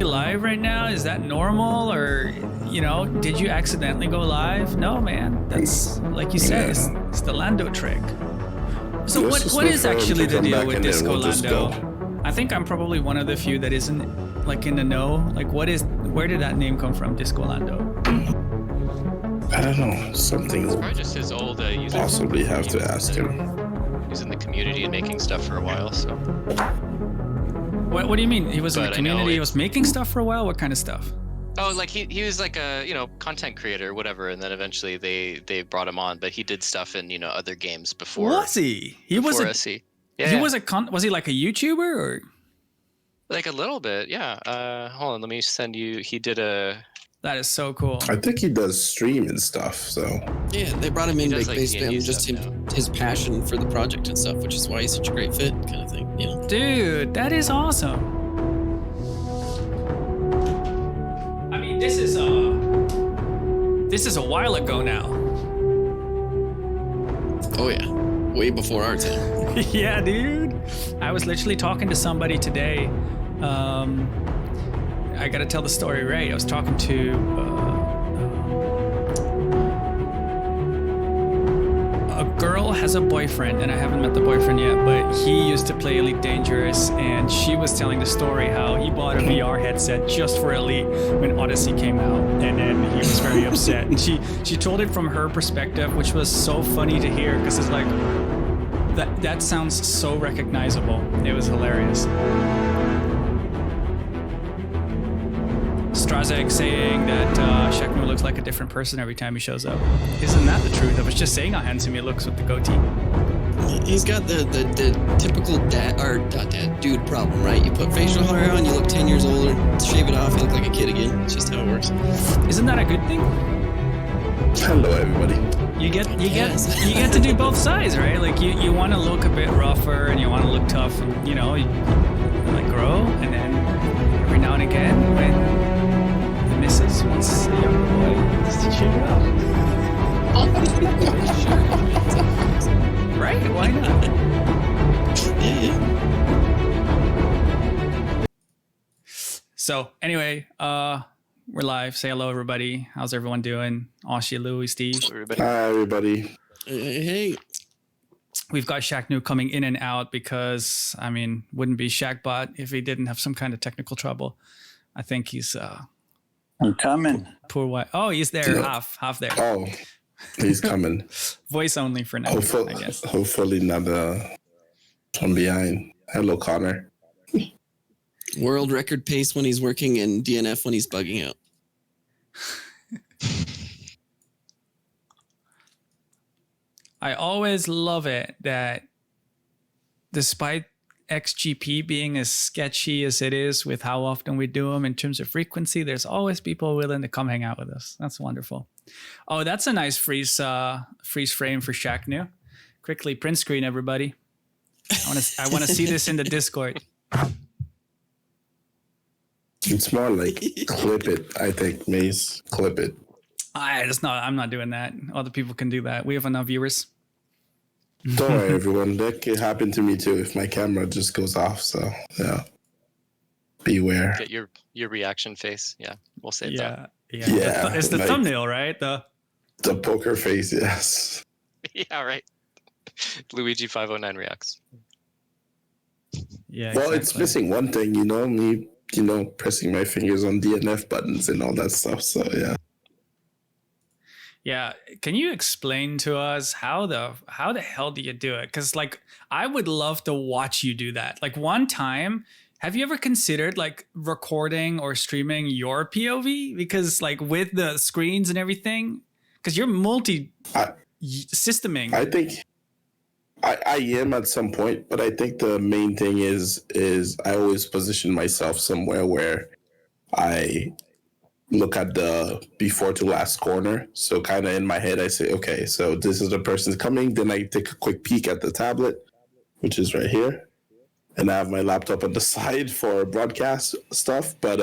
live right now? Is that normal, or did you accidentally go live? No, man. That's like you said. It's the Lando trick. So what is actually the deal with Disco Lando? I think I'm probably one of the few that isn't like in the know. Like, where did that name come from, Disco Lando? I don't know. Something. It's probably just his old user. Possibly have to ask him. He's in the community and making stuff for a while, so. What do you mean? He was in the community. He was making stuff for a while. What kind of stuff? Oh, like he was like a content creator, whatever, and then eventually they brought him on. But he did stuff in other games before. Was he? He was a SE. Yeah. He was was he like a YouTuber or? Like a little bit, yeah. Hold on, let me send you. He did a. That is so cool. I think he does stream and stuff. So yeah, they brought him in based on just stuff, his passion for the project and stuff, which is why he's such a great fit, kind of thing. Dude, that is awesome. I mean, this is a while ago now. Oh yeah, way before our time. Yeah, dude. I was literally talking to somebody today. I gotta tell the story right. I was talking to a girl has a boyfriend, and I haven't met the boyfriend yet, but he used to play Elite Dangerous, and she was telling the story how he bought a VR headset just for Elite when Odyssey came out, and then he was very upset. And she told it from her perspective, which was so funny to hear, because it's like that sounds so recognizable. It was hilarious. Strazek saying that Sheknu looks like a different person every time he shows up. Isn't that the truth? I was just saying how handsome he looks with the goatee. He's got the typical dude problem, right? You put facial hair on, you look 10 years older, shave it off, you look like a kid again. It's just how it works. Isn't that a good thing? hello, everybody. You get to do both sides, right? Like you want to look a bit rougher and you want to look tough, and you like grow, and then every now and again when the missus wants a young boy, just to cheer it up. Right? Why not? Yeah. So anyway, we're live. Say hello, everybody. How's everyone doing? Oshie, Louis, Steve. Hi, everybody. Hey. We've got Shaq coming in and out because, I mean, wouldn't be Shaqbot if he didn't have some kind of technical trouble. I think he's I'm coming. Poor white. Oh, he's there, half there. Oh, he's coming. Voice only for now, I guess. Hopefully not from behind. Hello, Connor. World record pace when he's working and DNF when he's bugging out. I always love it that despite XGP being as sketchy as it is with how often we do them in terms of frequency, there's always people willing to come hang out with us. That's wonderful. Oh, that's a nice freeze frame for Shaq. Quickly print screen, everybody. I want to see this in the Discord. It's more like clip it, I think, Maze. Clip it. I'm not doing that. Other people can do that. We have enough viewers. Don't worry, everyone. That could happen to me too if my camera just goes off. So yeah, beware. Get your reaction face. Yeah, we'll save that. Yeah. It's the thumbnail, right? The poker face. Yes. Yeah, right. Luigi 509 reacts. Yeah. Well, exactly. It's missing one thing, me. Pressing my fingers on DNF buttons and all that stuff. So yeah. Yeah, can you explain to us how the hell do you do it? Because like I would love to watch you do that. Like one time, have you ever considered like recording or streaming your POV? Because like with the screens and everything, because you're multi-systeming. I think I am at some point, but I think the main thing is I always position myself somewhere where I look at the before to last corner. So kind of in my head, I say, okay, so this is the person's coming. Then I take a quick peek at the tablet, which is right here. And I have my laptop on the side for broadcast stuff. But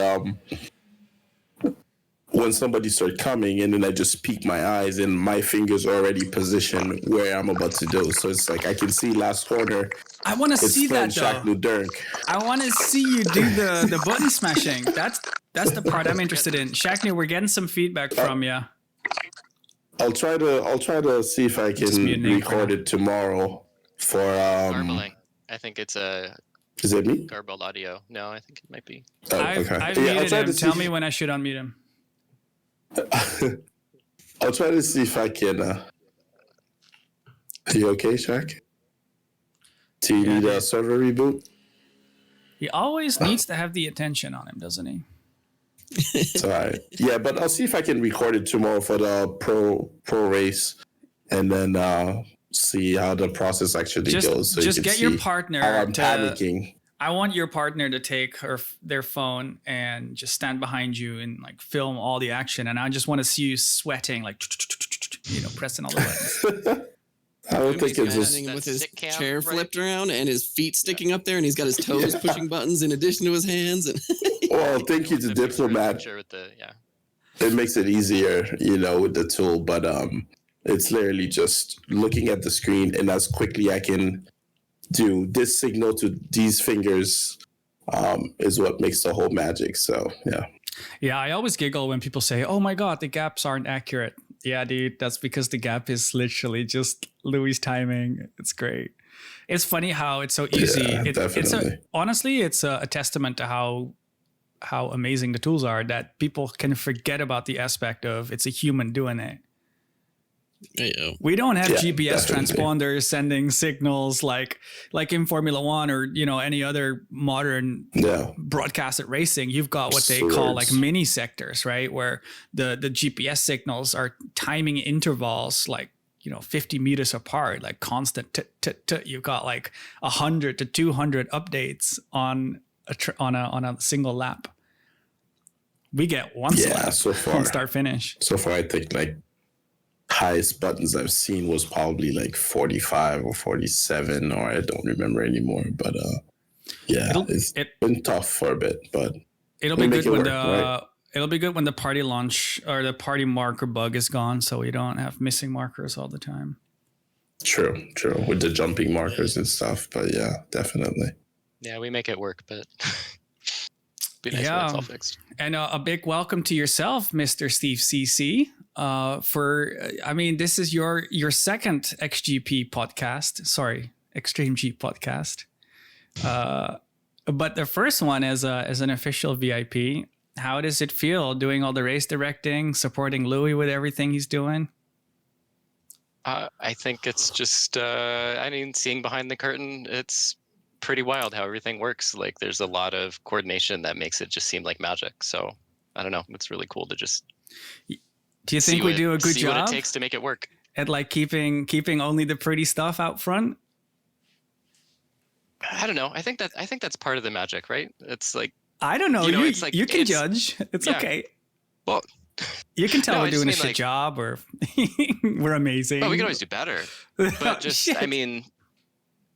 when somebody starts coming, and then I just peek my eyes, and my fingers are already positioned where I'm about to do. So it's like I can see last corner. I want to It's see Sven that though. Shaq Dirk. I want to see you do the button smashing. That's the part I'm interested in. Shackney, we're getting some feedback from you. I'll try to see if I Just can mute Nate for record now. it tomorrow for Garbling. I think it's a Is it me? garbled audio. No, I think it might be. Oh, I've okay. muted I'll try him. to see Tell me when I should unmute him. I'll try to see if I can. Are you okay, Shaq? Do you need a server reboot? He always needs to have the attention on him, doesn't he? It's all right. Yeah, but I'll see if I can record it tomorrow for the pro race, and then see how the process actually goes. So just you can get your see partner how I'm to. panicking. I want your partner to take their phone and just stand behind you and like film all the action, and I just want to see you sweating, like pressing all the buttons. I don't think it's just. standing with That his stick cam, chair right? flipped around and his feet sticking up there, and he's got his toes pushing buttons in addition to his hands. And Well, thank you to The picture Diplomat. with the, yeah. It makes it easier, with the tool, but it's literally just looking at the screen, and as quickly I can do this signal to these fingers is what makes the whole magic. So Yeah, I always giggle when people say, "Oh my god, the gaps aren't accurate." Yeah, dude, that's because the gap is literally just Louis' timing. It's great. It's funny how it's so easy. Yeah, definitely. Honestly, it's a testament to how amazing the tools are that people can forget about the aspect of it's a human doing it. We don't have GPS definitely. transponders sending signals like in Formula One or any other modern broadcasted racing. You've got what they call like mini sectors, right? Where the GPS signals are timing intervals like 50 meters apart, like constant. You've got like 100 to 200 updates on a single lap. We get one lap so far from start finish. So far, I think like highest buttons I've seen was probably like 45 or 47, or I don't remember anymore. But it's been tough for a bit, but it'll be good when it'll be good when the party launch or the party marker bug is gone, so we don't have missing markers all the time. True, with the jumping markers and stuff. But yeah, definitely. Yeah, we make it work, but be nice when it's all fixed. And a big welcome to yourself, Mr. Steve CC. This is your second XGP podcast. Sorry, Extreme G podcast. But the first one as an official VIP. How does it feel doing all the race directing, supporting Louis with everything he's doing? I think it's just, seeing behind the curtain, it's pretty wild how everything works. Like there's a lot of coordination that makes it just seem like magic. So I don't know. It's really cool to just. Do you think we do a good job? What it takes to make it work. At like keeping only the pretty stuff out front? I don't know. I think that's part of the magic, right? It's like, I don't know. You can judge. It's okay. Well, you can tell we're doing a shit job or we're amazing. Well, we can always do better. But just,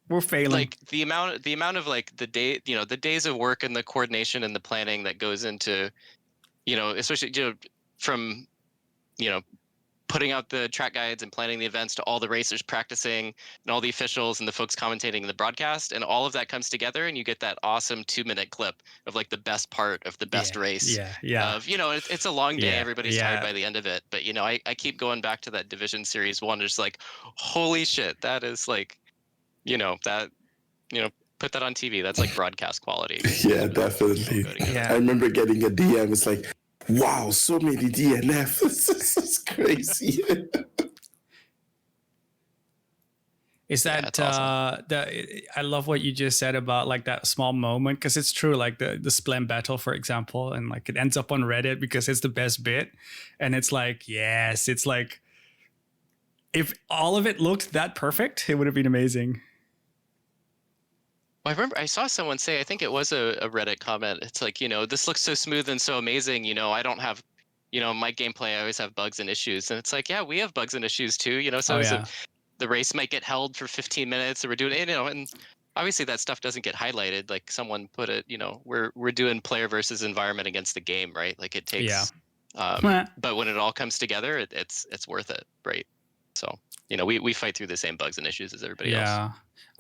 we're failing. Like the amount of like the days of work and the coordination and the planning that goes into, especially from, putting out the track guides and planning the events to all the racers practicing and all the officials and the folks commentating in the broadcast, and all of that comes together and you get that awesome 2-minute clip of like the best part of the best race. Yeah. Of, it's a long day. Everybody's tired by the end of it. But, I keep going back to that Division Series 1. Just like, holy shit, that is like, put that on TV. That's like broadcast quality. Yeah, definitely. I remember getting a DM. It's like, wow, so many DNF. This is crazy. Is that awesome. I love what you just said about like that small moment, because it's true. Like the Splem battle, for example, and like it ends up on Reddit because it's the best bit, and it's like, yes, it's like if all of it looked that perfect, it would have been amazing. I remember I saw someone say, I think it was a Reddit comment. It's like, this looks so smooth and so amazing. I don't have, my gameplay, I always have bugs and issues. And it's like, yeah, we have bugs and issues too. The race might get held for 15 minutes or we're doing it, and obviously that stuff doesn't get highlighted. Like someone put it, we're doing player versus environment against the game, right? Like it takes But when it all comes together, it's worth it, right? So we fight through the same bugs and issues as everybody else. Yeah.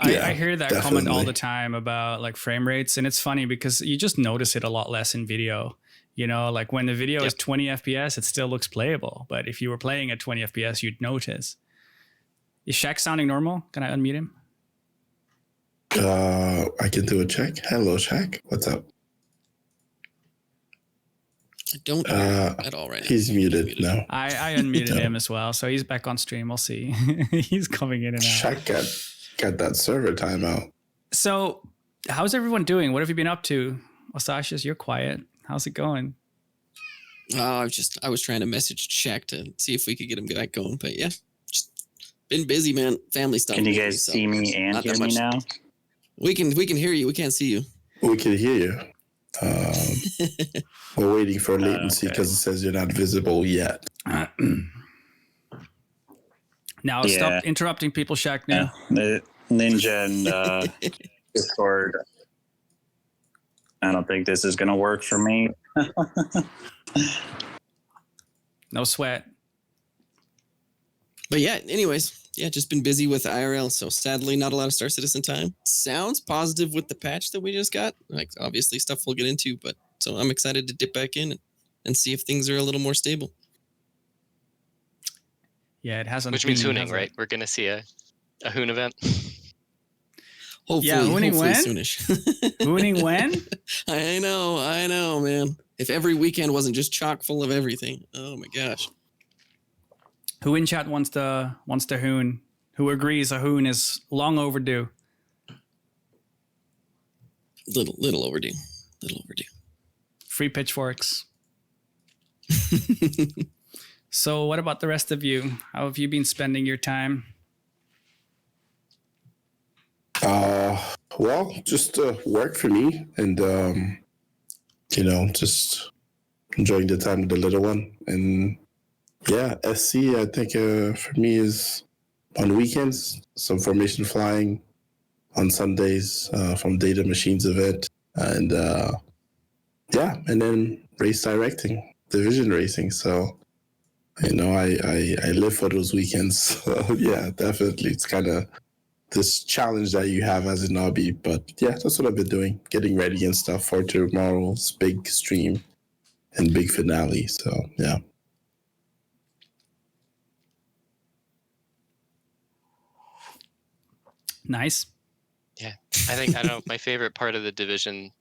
Yeah, I hear that definitely. comment all the time about like frame rates, and it's funny because you just notice it a lot less in video. Like when the video is 20 FPS, it still looks playable. But if you were playing at 20 FPS, you'd notice. Is Shaq sounding normal? Can I unmute him? I can do a check. Hello, Shaq. What's up? I don't hear at all right now. He's muted now. I unmuted him as well, so he's back on stream. We'll see. He's coming in and out. Shaq got that server timeout. So, how's everyone doing? What have you been up to? Osashis, you're quiet. How's it going? Oh, I was trying to message Shaq to see if we could get him back going, but yeah, just been busy, man. Family stuff. Can you guys see me and hear me now? We can hear you. We can't see you. We can hear you. We're waiting for latency because it says you're not visible yet. Now stop interrupting people, Shaq. Now The Ninja and Discord. I don't think this is going to work for me. no sweat. But yeah, anyways, just been busy with IRL. So sadly, not a lot of Star Citizen time. Sounds positive with the patch that we just got. Like obviously stuff we'll get into, but so I'm excited to dip back in and see if things are a little more stable. Yeah, it hasn't. Which means hooning, right? We're gonna see a hoon event. Hopefully, hooning when? Soonish. Hooning when? I know, man. If every weekend wasn't just chock full of everything. Oh my gosh. Who in chat wants to hoon? Who agrees a hoon is long overdue? Little overdue. Little overdue. Free pitchforks. So what about the rest of you? How have you been spending your time? Well, just work for me and, just enjoying the time with the little one. And yeah, SC, I think for me is on weekends, some formation flying, on Sundays from Data Machines event. And and then race directing, division racing. So, I live for those weekends. So, yeah, definitely. It's kind of this challenge that you have as an hobby. But yeah, that's what I've been doing, getting ready and stuff for tomorrow's big stream and big finale. So, yeah. Nice. Yeah, I don't know. My favorite part of the division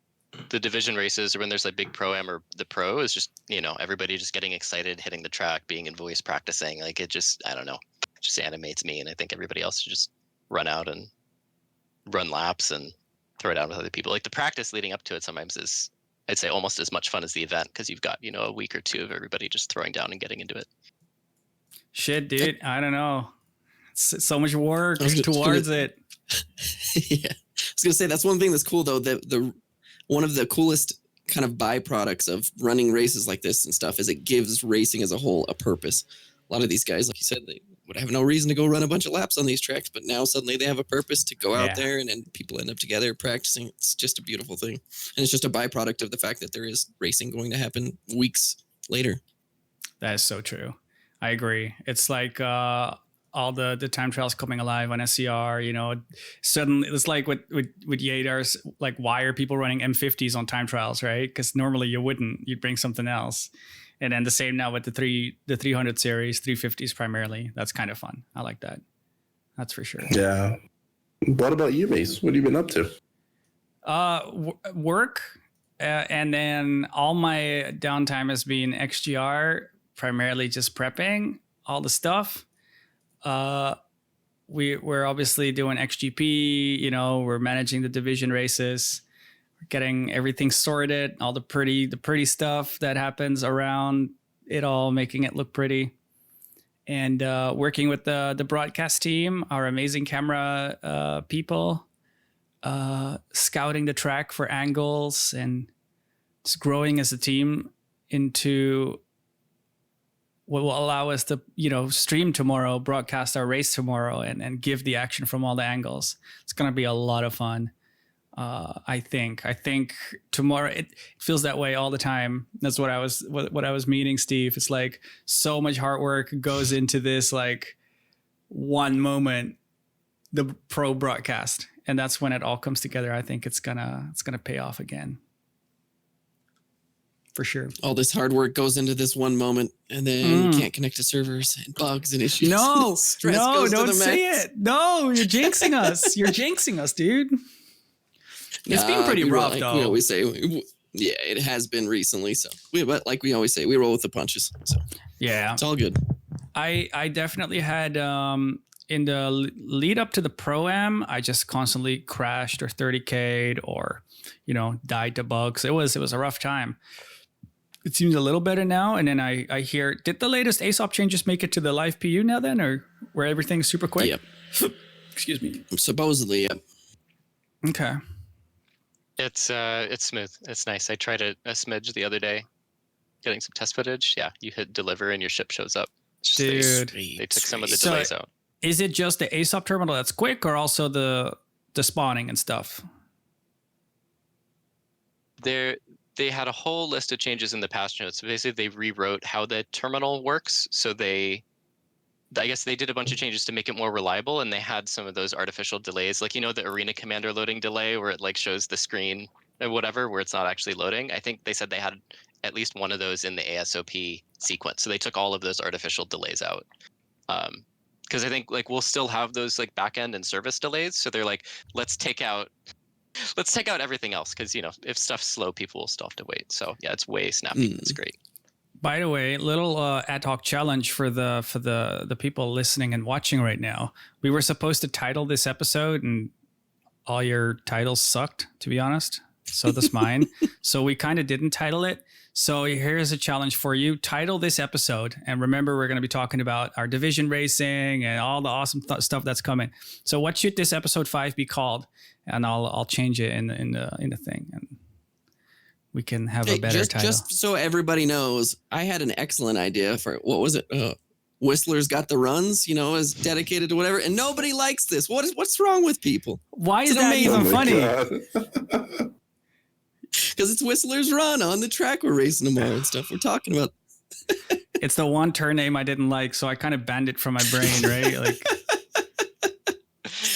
races, or when there's like big pro-am or the pro, is just everybody just getting excited, hitting the track, being in voice, practicing. Like it just, I don't know, just animates me, and I think everybody else should just run out and run laps and throw it out with other people. Like the practice leading up to it sometimes is, I'd say, almost as much fun as the event because you've got a week or two of everybody just throwing down and getting into it. Shit, dude, I don't know. It's so much work towards it. Yeah, I was gonna say that's one thing that's cool though. The one of the coolest kind of byproducts of running races like this and stuff is it gives racing as a whole a purpose. A lot of these guys, like you said, they would have no reason to go run a bunch of laps on these tracks, but now suddenly they have a purpose to go out there, and then people end up together practicing. It's just a beautiful thing, and it's just a byproduct of the fact that there is racing going to happen weeks later. That is so true. I agree. It's like all the time trials coming alive on SCR, suddenly it's like with Yadars, like why are people running M50s on time trials, right? Because normally you'd bring something else. And then the same now with the 300 series, 350s primarily. That's kind of fun. I like that. That's for sure. Yeah. What about you, Mace? What have you been up to? Work. And then all my downtime has been XGR, primarily just prepping all the stuff. We're obviously doing XGP, we're managing the division races, we're getting everything sorted, all the pretty stuff that happens around it all, making it look pretty. And working with the broadcast team, our amazing camera people, scouting the track for angles and just growing as a team into what will allow us to, stream tomorrow, broadcast our race tomorrow, and give the action from all the angles. It's going to be a lot of fun. I think tomorrow it feels that way all the time. That's what I was meaning, Steve. It's like so much hard work goes into this like one moment, the pro broadcast, and that's when it all comes together. I think it's gonna pay off again. For sure. All this hard work goes into this one moment, and then you can't connect to servers and bugs and issues. No, Stress no, goes to don't the say max. it. No, you're jinxing us. You're jinxing us, dude. It's been pretty rough, like though. we always say, yeah, it has been recently. So, but like we always say, we roll with the punches. So Yeah, it's all good. I definitely had in the lead up to the Pro-Am, I just constantly crashed or 30K'd or, died to bugs. It was a rough time. It seems a little better now. And then I hear, did the latest ASOP changes make it to the live PU now then, or where everything's super quick? Yep. Excuse me. Supposedly, yep. Okay. It's smooth. It's nice. I tried a smidge the other day, getting some test footage. Yeah, you hit deliver and your ship shows up. It's just Dude. they took some of the So- delays out. Is it just the ASOP terminal that's quick or also the spawning and stuff? They had a whole list of changes in the patch notes. So basically, they rewrote how the terminal works. So I guess they did a bunch of changes to make it more reliable, and they had some of those artificial delays, like the Arena Commander loading delay, where it like shows the screen and whatever, where it's not actually loading. I think they said they had at least one of those in the ASOP sequence. So they took all of those artificial delays out. Because I think like we'll still have those like backend and service delays. So they're like, let's take out everything else, because if stuff's slow, people will still have to wait. So yeah, it's way snappy. It's great. By the way, little ad hoc challenge for the people listening and watching right now. We were supposed to title this episode, and all your titles sucked, to be honest. So does mine. So we kind of didn't title it. So here's a challenge for you. Title this episode. And remember, we're going to be talking about our division racing and all the awesome stuff that's coming. So what should this episode 5 be called? And I'll change it in the thing. And we can have a better title. Just so everybody knows, I had an excellent idea for, what was it? Whistler's Got the Runs, is dedicated to whatever. And nobody likes this. What's wrong with people? Why is It's that amazing. even funny? God. Because it's Whistler's Run on the track we're racing tomorrow and stuff. We're talking about. It's the one turn name I didn't like, so I kind of banned it from my brain, right? Like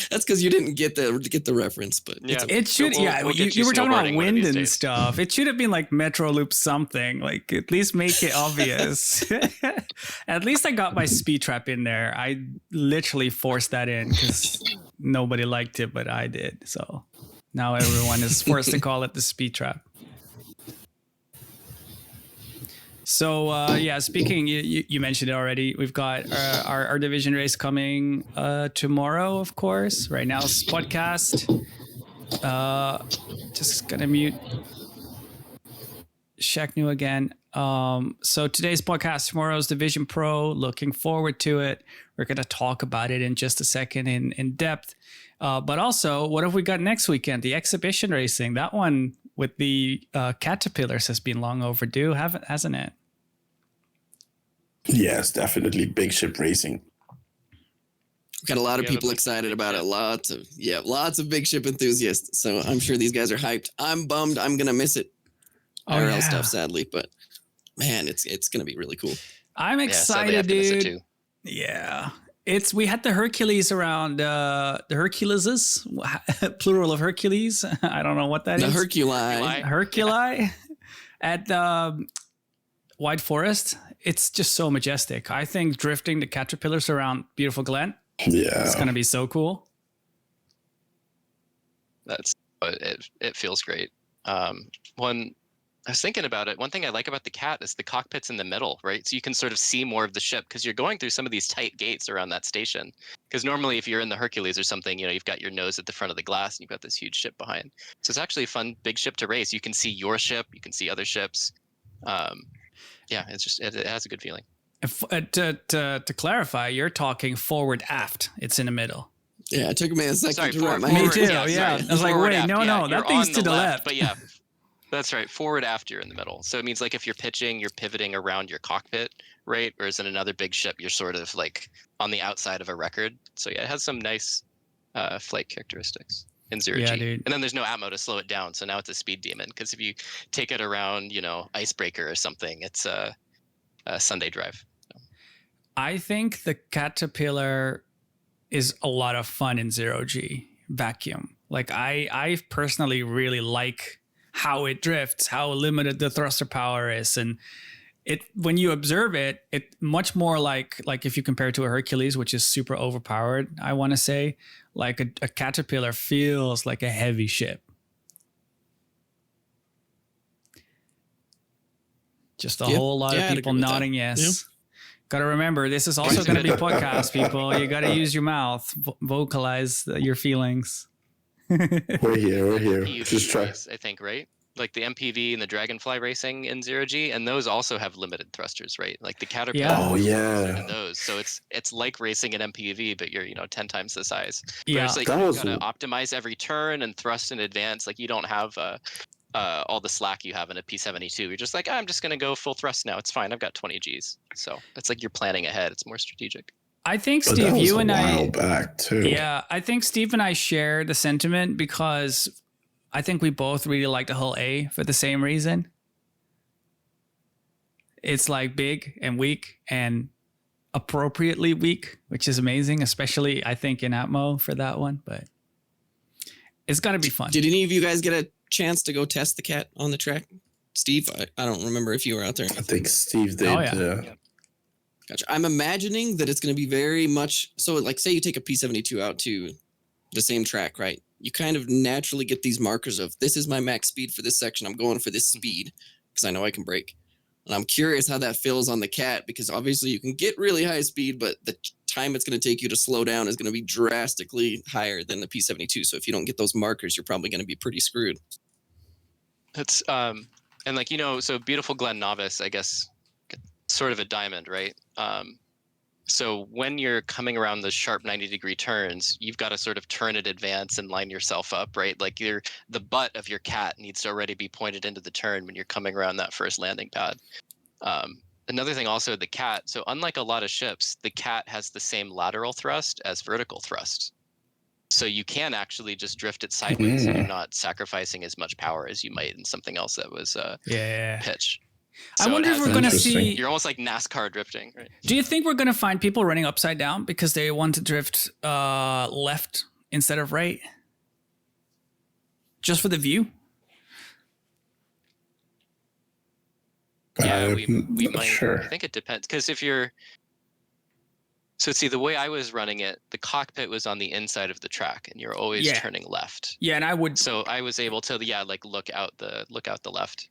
That's because you didn't get the reference, but Yeah. it should. We'll get You were talking about snowboarding one of wind these and days. stuff. It should have been like Metro Loop something. Like at least make it obvious. At least I got my speed trap in there. I literally forced that in because nobody liked it, but I did. So now everyone is forced to call it the speed trap. So speaking, you mentioned it already. We've got our division race coming tomorrow, of course. Right now, it's podcast. Just gonna mute Shaq again. So today's podcast, tomorrow's Division Pro. Looking forward to it. We're gonna talk about it in just a second in depth. But also, what have we got next weekend? The exhibition racing. That one with the Caterpillars has been long overdue, hasn't it? Yes, definitely big ship racing. got a lot of Yeah, people the- excited about it. Lots of big ship enthusiasts. So I'm sure these guys are hyped. I'm bummed. I'm gonna miss it. IRL stuff, sadly, but man, it's gonna be really cool. I'm Yeah, sadly, I excited, have to miss it dude. too. Yeah. We had the Hercules around the Herculeses, plural of Hercules. I don't know what that The is. Herculi. Herculi at White Forest. It's just so majestic. I think drifting the Caterpillars around Beautiful Glen Yeah. is going to be so cool. It feels great. I was thinking about it. One thing I like about the Cat is the cockpit's in the middle, right? So you can sort of see more of the ship because you're going through some of these tight gates around that station. Because normally if you're in the Hercules or something, you've got your nose at the front of the glass and you've got this huge ship behind. So it's actually a fun big ship to race. You can see your ship, you can see other ships. Yeah, it has a good feeling. To clarify, you're talking forward aft. It's in the middle. Yeah, it took me a second Sorry, to wrap my Me head. too, sorry. yeah. I was like, Forward wait, aft, no, you're that thing's on to the left. But yeah, that's right. Forward aft, you're in the middle. So it means like if you're pitching, you're pivoting around your cockpit, right? Whereas in another big ship, you're sort of like on the outside of a record. So yeah, it has some nice flight characteristics. in 0G. Yeah, dude. And then there's no atmo to slow it down, so now it's a speed demon. Because if you take it around, Icebreaker or something, it's a Sunday drive. I think the Caterpillar is a lot of fun in 0G vacuum. Like I personally really like how it drifts, how limited the thruster power is, and it when you observe it, it much more like if you compare it to a Hercules, which is super overpowered. I want to say like a Caterpillar feels like a heavy ship. Just a whole lot of people nodding yes. Yeah. Got to remember, this is also going to be podcast, people. You got to use your mouth, vocalize your feelings. We're here. Just try. I think, right? Like the MPV and the Dragonfly racing in 0G, and those also have limited thrusters, right? Like the Caterpillar. Oh yeah. Those, so it's like racing an MPV, but you're 10 times the size. Yeah, it's like you got to optimize every turn and thrust in advance. Like you don't have all the slack you have in a P72. You're just like, I'm just going to go full thrust now. It's fine. I've got 20 Gs. So it's like you're planning ahead. It's more strategic. I think, Steve, you and I... back too. Yeah, I think Steve and I share the sentiment because I think we both really like the Hull A for the same reason. It's like big and weak and appropriately weak, which is amazing, especially I think in Atmo for that one. But it's got to be fun. Did any of you guys get a chance to go test the cat on the track? Steve, I don't remember if you were out there. I think Steve did. Oh, yeah. Gotcha. I'm imagining that it's going to be very much so. Like, say you take a P72 out to the same track, right? You kind of naturally get these markers of this is my max speed for this section. I'm going for this speed because I know I can brake. And I'm curious how that feels on the cat because obviously you can get really high speed, but the time it's going to take you to slow down is going to be drastically higher than the P72. So if you don't get those markers, you're probably going to be pretty screwed. That's and like so Beautiful Glen Novice, I guess, sort of a diamond, right? So when you're coming around the sharp 90-degree turns, you've got to sort of turn in advance and line yourself up, right? Like the butt of your cat needs to already be pointed into the turn when you're coming around that first landing pad. Another thing also, the cat. So unlike a lot of ships, the cat has the same lateral thrust as vertical thrust. So you can actually just drift it sideways and you're not sacrificing as much power as you might in something else that was pitch. So I wonder if we're going to see... You're almost like NASCAR drifting, right? Do you think we're going to find people running upside down because they want to drift left instead of right? Just for the view? Yeah, we might. Sure. I think it depends. Because if you're... So see, the way I was running it, the cockpit was on the inside of the track and you're always turning left. Yeah, and I would... So I was able to, look out the left.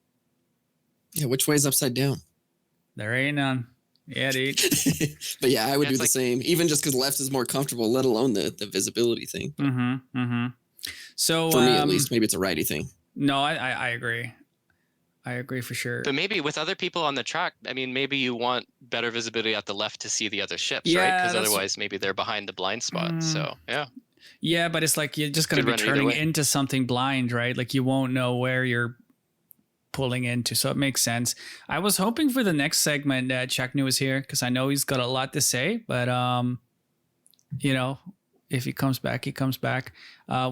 Yeah, which way is upside down? There ain't none. Yeah, dude. But yeah, I would do the same, even just because left is more comfortable, let alone the visibility thing. Mm-hmm, mm-hmm. So for me, at least, maybe it's a righty thing. No, I agree. I agree for sure. But maybe with other people on the track, I mean, maybe you want better visibility at the left to see the other ships, right? Because otherwise, maybe they're behind the blind spot. So yeah. Yeah, but it's like you're just going to be turning into something blind, right? Like you won't know where you're pulling into, so it makes sense. I was hoping for the next segment that Chuck New was here because I know he's got a lot to say, but if he comes back, he comes back.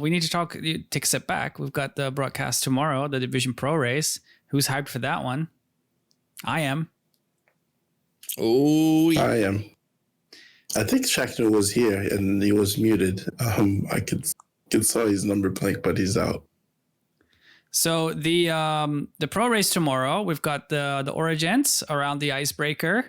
We need to take a step back. We've got the broadcast tomorrow, the Division Pro race. Who's hyped for that one? I am. Oh, yeah. I am. I think Shackner was here and he was muted. I could saw his number blank, but he's out. So the pro race tomorrow, we've got the Origins around the Icebreaker.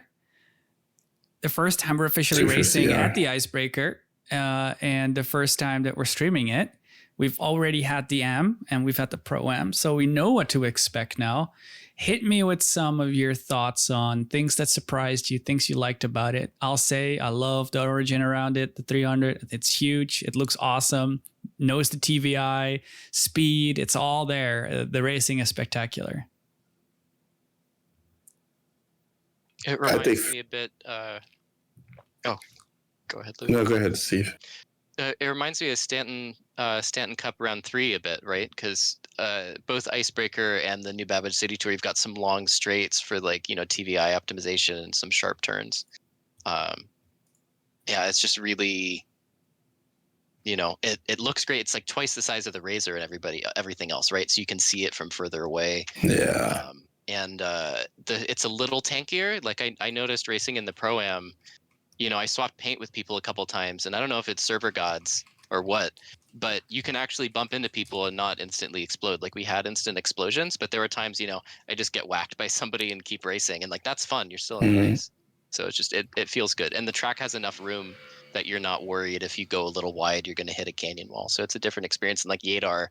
The first time we're officially racing at the Icebreaker, and the first time that we're streaming it. We've already had the Am and we've had the Pro Am, so we know what to expect now. Hit me with some of your thoughts on things that surprised you, things you liked about it. I'll say I love the Origin around it, the 300. It's huge. It looks awesome. Knows the TVI, speed. It's all there. The racing is spectacular. It reminds me a bit. Go ahead, Luke. No, go ahead, Steve. It reminds me of Stanton Cup Round 3 a bit, right? Because both Icebreaker and the New Babbage City Tour, you've got some long straights for TVI optimization and some sharp turns. It's just really, it looks great. It's like twice the size of the Razor and everything else, right? So you can see it from further away. Yeah. And it's a little tankier. Like I noticed racing in the Pro-Am, I swapped paint with people a couple times, and I don't know if it's server gods or what, but you can actually bump into people and not instantly explode. Like we had instant explosions, but there were times, I just get whacked by somebody and keep racing, and like that's fun. You're still in the race. So it's just it feels good. And the track has enough room that you're not worried if you go a little wide, you're gonna hit a canyon wall. So it's a different experience than like Yadar,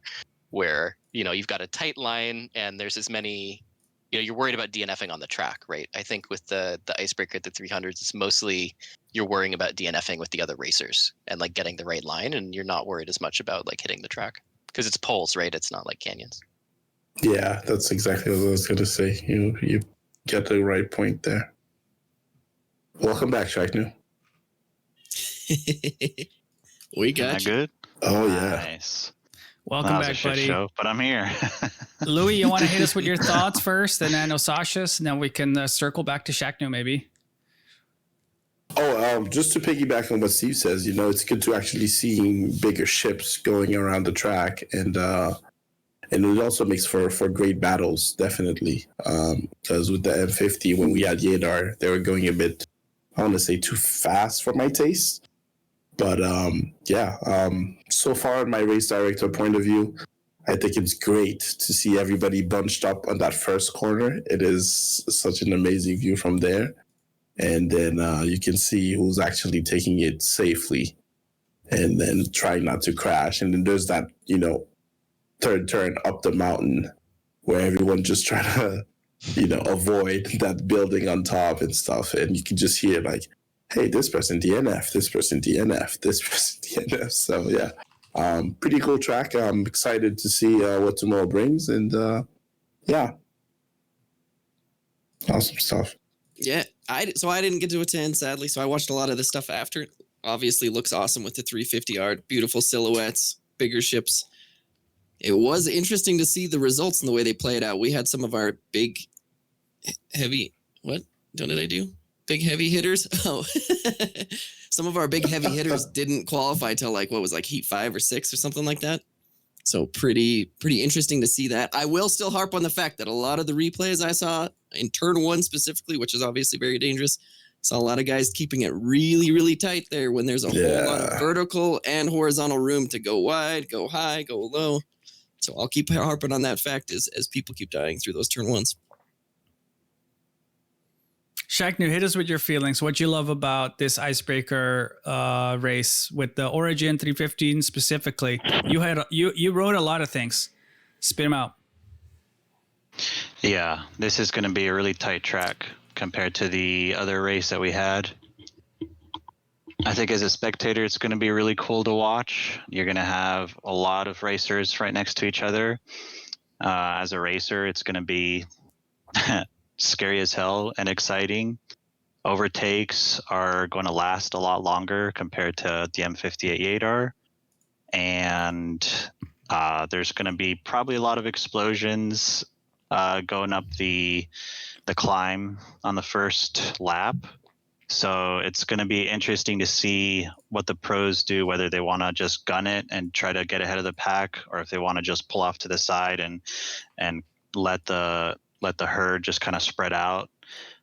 where, you've got a tight line and there's as many, you're worried about DNFing on the track, right? I think with the icebreaker at the 300s, it's mostly you're worrying about DNFing with the other racers and like getting the right line, and you're not worried as much about like hitting the track because it's poles, right? It's not like canyons. Yeah, that's exactly what I was going to say. You get the right point there. Welcome back, Shagnu. We Am I got you. good? Oh, yeah. Nice. Welcome That was a back, shit buddy. show, but I'm here. Louis, you want to hit us with your thoughts first, and then Osashis, and then we can circle back to Shaknu maybe. Oh, just to piggyback on what Steve says, it's good to actually see bigger ships going around the track, and it also makes for great battles, definitely. Because with the M50, when we had Yadar, they were going a bit, I want to say, too fast for my taste. But so far, in my race director point of view, I think it's great to see everybody bunched up on that first corner. It is such an amazing view from there. And then you can see who's actually taking it safely and then trying not to crash. And then there's that, third turn up the mountain where everyone just trying to, avoid that building on top and stuff. And you can just hear like, hey, this person DNF, this person DNF, this person DNF. So, yeah, pretty cool track. I'm excited to see what tomorrow brings. And, awesome stuff. Yeah, I didn't get to attend, sadly, so I watched a lot of the stuff after. Obviously looks awesome with the 350 art, beautiful silhouettes, bigger ships. It was interesting to see the results and the way they played out. We had some of our big heavy, what did I do? Big heavy hitters? Oh, some of our big heavy hitters didn't qualify till heat 5 or 6 or something like that. So pretty interesting to see that. I will still harp on the fact that a lot of the replays I saw in turn 1 specifically, which is obviously very dangerous, saw a lot of guys keeping it really, really tight there when there's a whole lot of vertical and horizontal room to go wide, go high, go low. So I'll keep harping on that fact as people keep dying through those turn 1s. Shaknu, hit us with your feelings. What you love about this icebreaker race with the Origin 315 specifically? You wrote a lot of things. Spit them out. Yeah, this is going to be a really tight track compared to the other race that we had. I think as a spectator, it's going to be really cool to watch. You're going to have a lot of racers right next to each other. As a racer, it's going to be scary as hell and exciting. Overtakes are going to last a lot longer compared to the M58 Yadar. And there's going to be probably a lot of explosions going up the climb on the first lap. So it's going to be interesting to see what the pros do, whether they want to just gun it and try to get ahead of the pack, or if they want to just pull off to the side and let the herd just kind of spread out.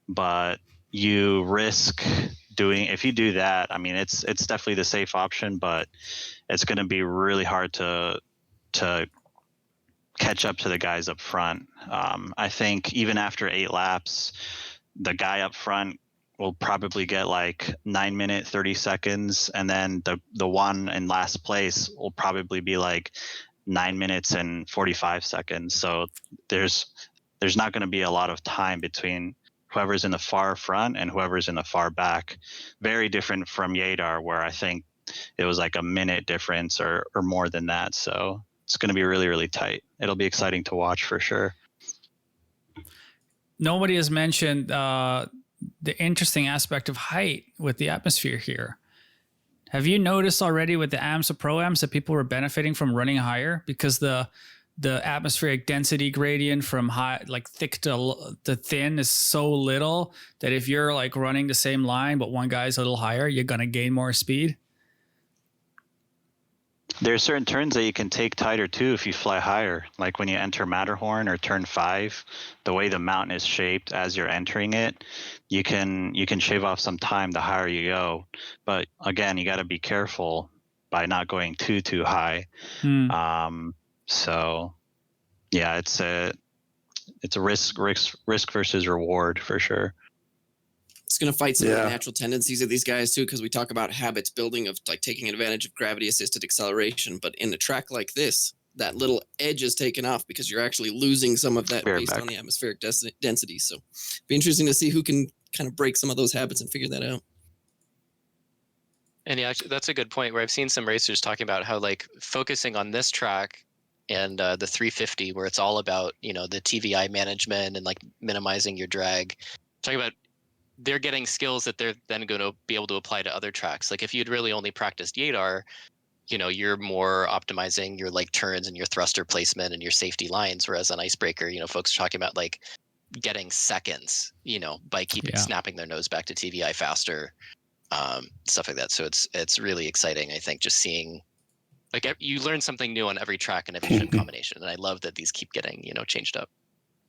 But you risk if you do that, I mean, it's definitely the safe option, but it's going to be really hard to catch up to the guys up front. I think even after 8 laps, the guy up front will probably get like 9 minutes 30 seconds, and then the one in last place will probably be like 9 minutes and 45 seconds. So there's not going to be a lot of time between whoever's in the far front and whoever's in the far back. Very different from Yadar, where I think it was like a minute difference or more than that. So it's going to be really, really tight. It'll be exciting to watch for sure. Nobody has mentioned the interesting aspect of height with the atmosphere here. Have you noticed already with the AMs or Pro-Ams that people were benefiting from running higher because the atmospheric density gradient from high, like thick to thin, is so little that if you're like running the same line but one guy's a little higher, you're gonna gain more speed? There are certain turns that you can take tighter too if you fly higher. Like when you enter Matterhorn or turn 5, the way the mountain is shaped as you're entering it, you can shave off some time the higher you go. But again, you got to be careful by not going too high. So yeah, it's a risk versus reward for sure. It's going to fight some of the natural tendencies of these guys too, because we talk about habits building of like taking advantage of gravity assisted acceleration. But in a track like this, that little edge is taken off because you're actually losing some of that based on the atmospheric density. So it'd be interesting to see who can kind of break some of those habits and figure that out. And yeah, actually, that's a good point where I've seen some racers talking about how like focusing on this track and the 350 where it's all about, you know, the TVI management and like minimizing your drag. Talking about they're getting skills that they're then going to be able to apply to other tracks. Like if you'd really only practiced Yadar, you know, you're more optimizing your like turns and your thruster placement and your safety lines. Whereas on Icebreaker, you know, folks are talking about like getting seconds, you know, by keeping snapping their nose back to TVI faster, stuff like that. So it's really exciting. I think just seeing like you learn something new on every track and every ship combination. And I love that these keep getting, you know, changed up.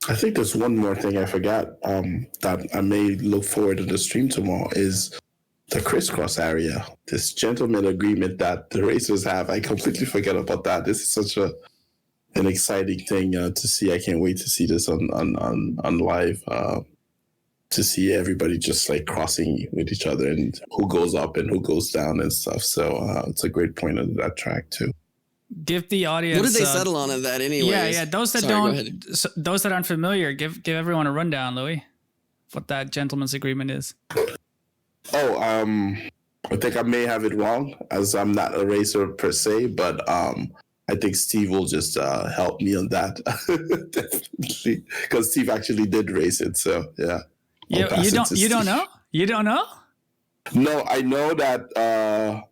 I think there's one more thing I forgot that I may look forward to the stream tomorrow is the crisscross area. This gentleman agreement that the racers have. I completely forget about that. This is such an exciting thing to see. I can't wait to see this on live. To see everybody just like crossing with each other and who goes up and who goes down and stuff. So it's a great point of that track too. Give the audience. What did they settle on that anyway? Yeah. Those that those that aren't familiar, give everyone a rundown, Louis, what that gentleman's agreement is. Oh, I think I may have it wrong as I'm not a racer per se, but I think Steve will just help me on that. Definitely, because Steve actually did race it. So yeah. You don't know? You don't know? No, I know that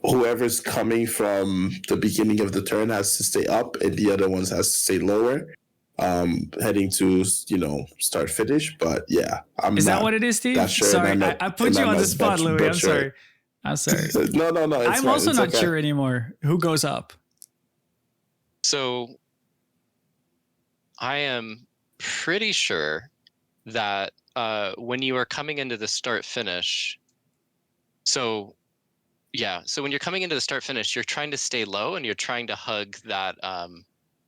whoever's coming from the beginning of the turn has to stay up and the other ones has to stay lower, heading to, you know, start finish. But yeah, is that what it is, Steve? Sure, sorry, I put you on the spot, Louis. I'm sorry. No. I'm also not sure anymore who goes up. So I am pretty sure that when you are coming into the start finish, so when you're coming into the start finish, you're trying to stay low and you're trying to hug that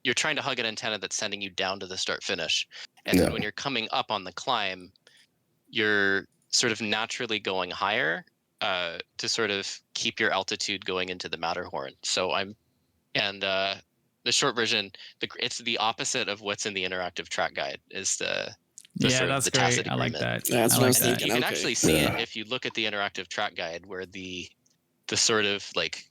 you're trying to hug an antenna that's sending you down to the start finish. And then when you're coming up on the climb, you're sort of naturally going higher to sort of keep your altitude going into the Matterhorn. So the short version, it's the opposite of what's in the interactive track guide is that's great. I like that. That's what I was thinking. You can actually see it if you look at the interactive track guide where the sort of like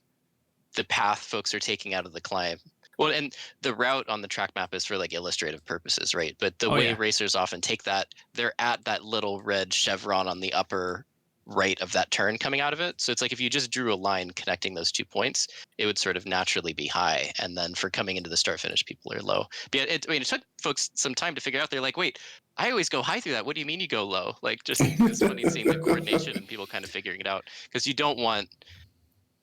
the path folks are taking out of the climb. Well, and the route on the track map is for like illustrative purposes, right? But the way racers often take that, they're at that little red chevron on the upper right of that turn coming out of it. So it's like if you just drew a line connecting those 2 points, it would sort of naturally be high. And then for coming into the start finish, people are low. But it took folks some time to figure out. They're like, wait, I always go high through that. What do you mean you go low? Like just it's funny seeing the coordination and people kind of figuring it out because you don't want.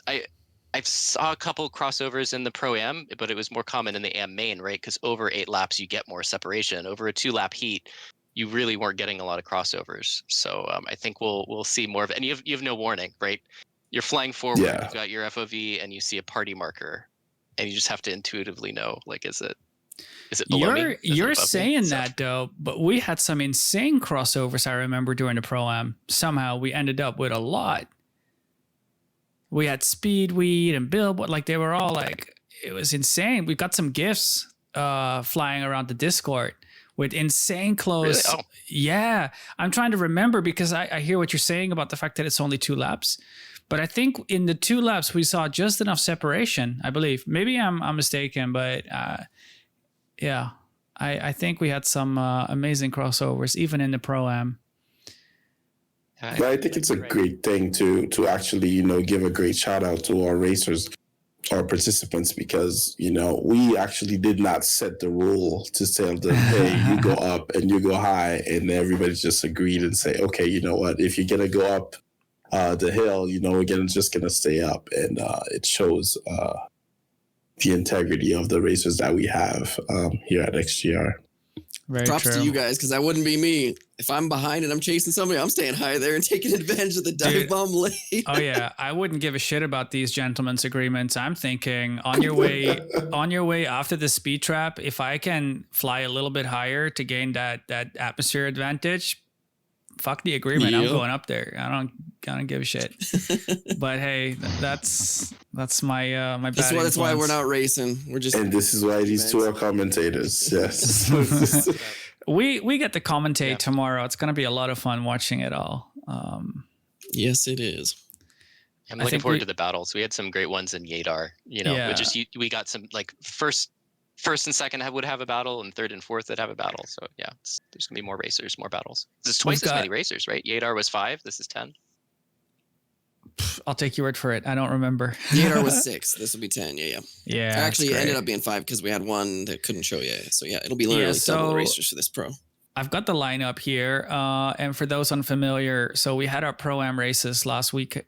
I saw a couple crossovers in the Pro-Am, but it was more common in the Am main, right? Because over 8 laps, you get more separation. Over a 2-lap heat, you really weren't getting a lot of crossovers. So I think we'll see more of it. And you have no warning, right? You're flying forward, you've got your FOV, and you see a party marker, and you just have to intuitively know, like, is it below me? You're saying that, though, but we had some insane crossovers, I remember, during the Pro-Am. Somehow we ended up with a lot. We had Speedweed and Billboard, like they were all like, it was insane. We got some GIFs flying around the Discord with insane close. Really? Oh. Yeah. I'm trying to remember because I hear what you're saying about the fact that it's only 2 laps. But I think in the 2 laps, we saw just enough separation, I believe. Maybe I'm mistaken, but I think we had some amazing crossovers, even in the Pro-Am. But I think it's a great thing to actually, you know, give a great shout out to our racers, our participants, because, you know, we actually did not set the rule to tell them, hey, you go up and you go high, and everybody just agreed and say, okay, you know what, if you're going to go up the hill, again, it's just gonna stay up, and it shows the integrity of the racers that we have here at XGR. Very Props true. to you guys, because that wouldn't be me. If I'm behind and I'm chasing somebody, I'm staying high there and taking advantage of the dive Dude. bomb late. Oh yeah, I wouldn't give a shit about these gentlemen's agreements. I'm thinking on your way after the speed trap, if I can fly a little bit higher to gain that atmosphere advantage, fuck the agreement. I'm Yep. going up there. I don't give a shit. But hey, that's my my bad That's why we're influence. not racing. We're just And this is why these two are commentators. Yes. We get to commentate Yeah. tomorrow. It's gonna be a lot of fun watching it all. yes, it is. I'm I looking think forward we- to the battles. We had some great ones in Yadar. Yeah. We got some like first and second would have a battle, and third and fourth would have a battle. So yeah, there's gonna be more racers, more battles. This is twice as many racers, right? Yadar was 5. This is 10. I'll take your word for it. I don't remember. Yadar was 6. This will be 10. Yeah. Yeah. Actually, it's it ended great. up being 5 because we had one that couldn't show yet. So yeah, it'll be literally double the racers for this pro. I've got the lineup here. And for those unfamiliar, so we had our Pro-Am races last week,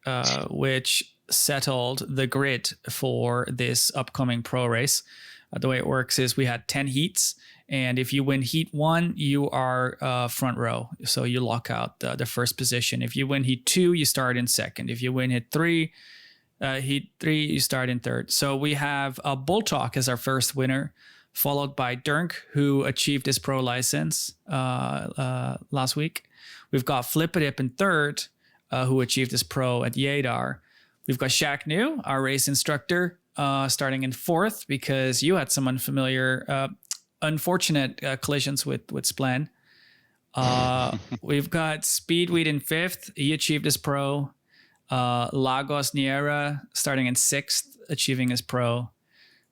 which settled the grid for this upcoming pro race. The way it works is we had 10 heats. And if you win heat 1, you are front row. So you lock out the first position. If you win heat 2, you start in second. If you win heat 3, you start in third. So we have Bull Talk as our first winner, followed by Dunk, who achieved his pro license last week. We've got Flippadip in third, who achieved his pro at Yadar. We've got Shaq New, our race instructor, starting in fourth because you had some unfortunate collisions with Splen. We've got Speedweed in fifth. He achieved his pro. Lagos Niera starting in sixth, achieving his pro.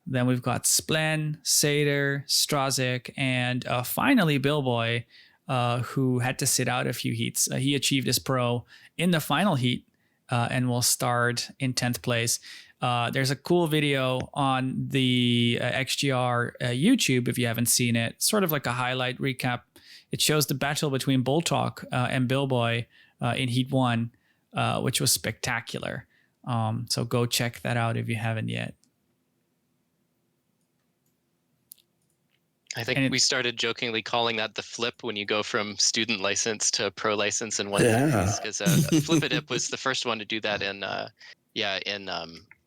Then we've got Splen, Sater, Strazik, and finally Billboy, who had to sit out a few heats. He achieved his pro in the final heat and will start in 10th place. There's a cool video on the XGR YouTube if you haven't seen it. Sort of like a highlight recap. It shows the battle between Bull Talk and Billboy in Heat 1, which was spectacular. So go check that out if you haven't yet. I think we started jokingly calling that the flip when you go from student license to pro license in one Yeah. because Flippadip was the first one to do that in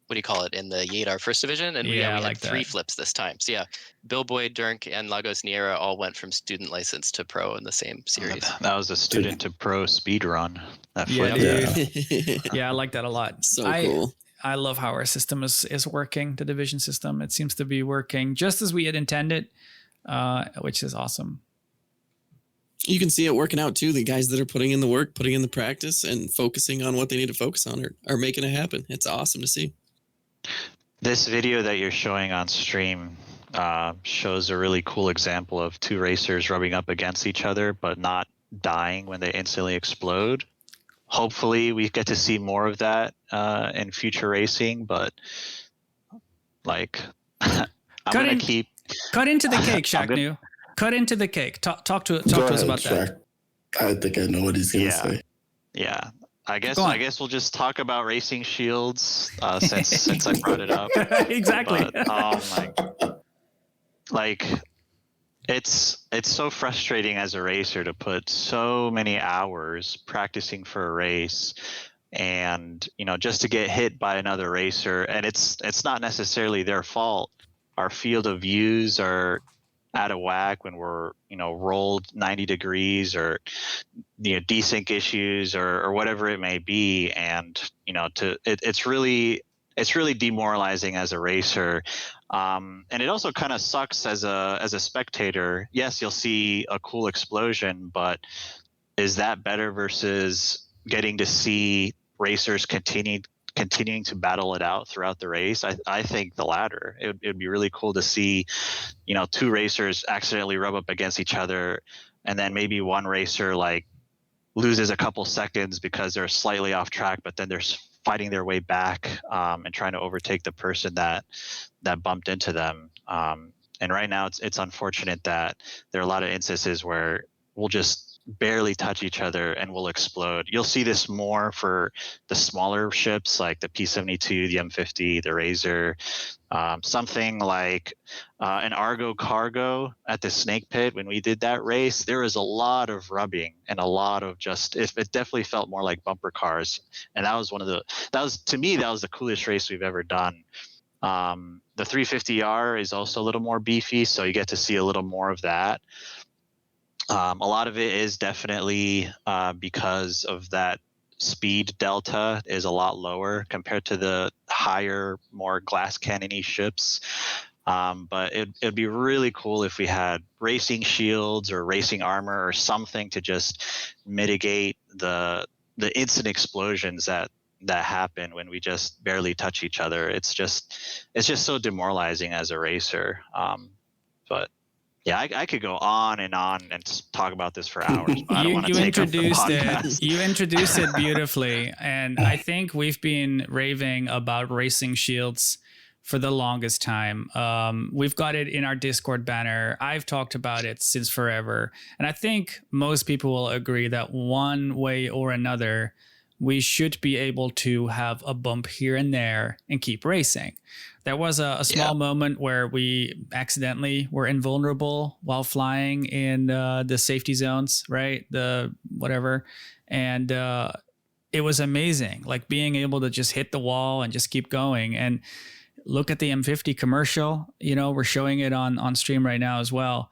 what do you call it, in the Yadar First Division, and we I had like 3 that. flips this time. So yeah, Billboy, Dunk, and Lagos Niera all went from student license to pro in the same series. That was a student to pro speed run. That Yeah, flip. dude. Yeah, I like that a lot. So cool. I love how our system is working, the division system. It seems to be working just as we had intended, which is awesome. You can see it working out too. The guys that are putting in the work, putting in the practice, and focusing on what they need to focus on are making it happen. It's awesome to see. This video that you're showing on stream shows a really cool example of 2 racers rubbing up against each other, but not dying when they instantly explode. Hopefully we get to see more of that in future racing, but like I'm going to keep... Cut into the cake, I'm Shaq gonna- New. Cut into the cake. Talk to Go us ahead, about that. Shaq. I think I know what he's gonna Yeah. say. Yeah. I Go on. guess we'll just talk about racing shields since I brought it up. Exactly. But, oh my, like it's so frustrating as a racer to put so many hours practicing for a race and just to get hit by another racer, and it's not necessarily their fault. Our field of views are out of whack when we're rolled 90 degrees or desync issues or whatever it may be, and it's really demoralizing as a racer, and it also kind of sucks as a spectator. Yes, you'll see a cool explosion, but is that better versus getting to see racers continuing to battle it out throughout the race? I think the latter. It would be really cool to see 2 racers accidentally rub up against each other, and then maybe one racer like loses a couple seconds because they're slightly off track, but then they're fighting their way back and trying to overtake the person that bumped into them. And right now it's unfortunate that there are a lot of instances where we'll just barely touch each other and will explode. You'll see this more for the smaller ships like the P-72, the M50, the Razor, something like an Argo Cargo at the Snake Pit. When we did that race, there was a lot of rubbing and a lot of it definitely felt more like bumper cars. And that was to me, that was the coolest race we've ever done. The 350R is also a little more beefy, so you get to see a little more of that. A lot of it is definitely because of that speed delta is a lot lower compared to the higher, more glass cannony ships. But it'd be really cool if we had racing shields or racing armor or something to just mitigate the instant explosions that happen when we just barely touch each other. It's just so demoralizing as a racer. But yeah, I could go on and talk about this for hours. But I don't want to take up the podcast. You introduced it beautifully, and I think we've been raving about racing shields for the longest time. We've got it in our Discord banner. I've talked about it since forever, and I think most people will agree that one way or another, we should be able to have a bump here and there and keep racing. There was a small moment where we accidentally were invulnerable while flying in the safety zones, right? The whatever. And it was amazing, like being able to just hit the wall and just keep going. And look at the M50 commercial. We're showing it on stream right now as well.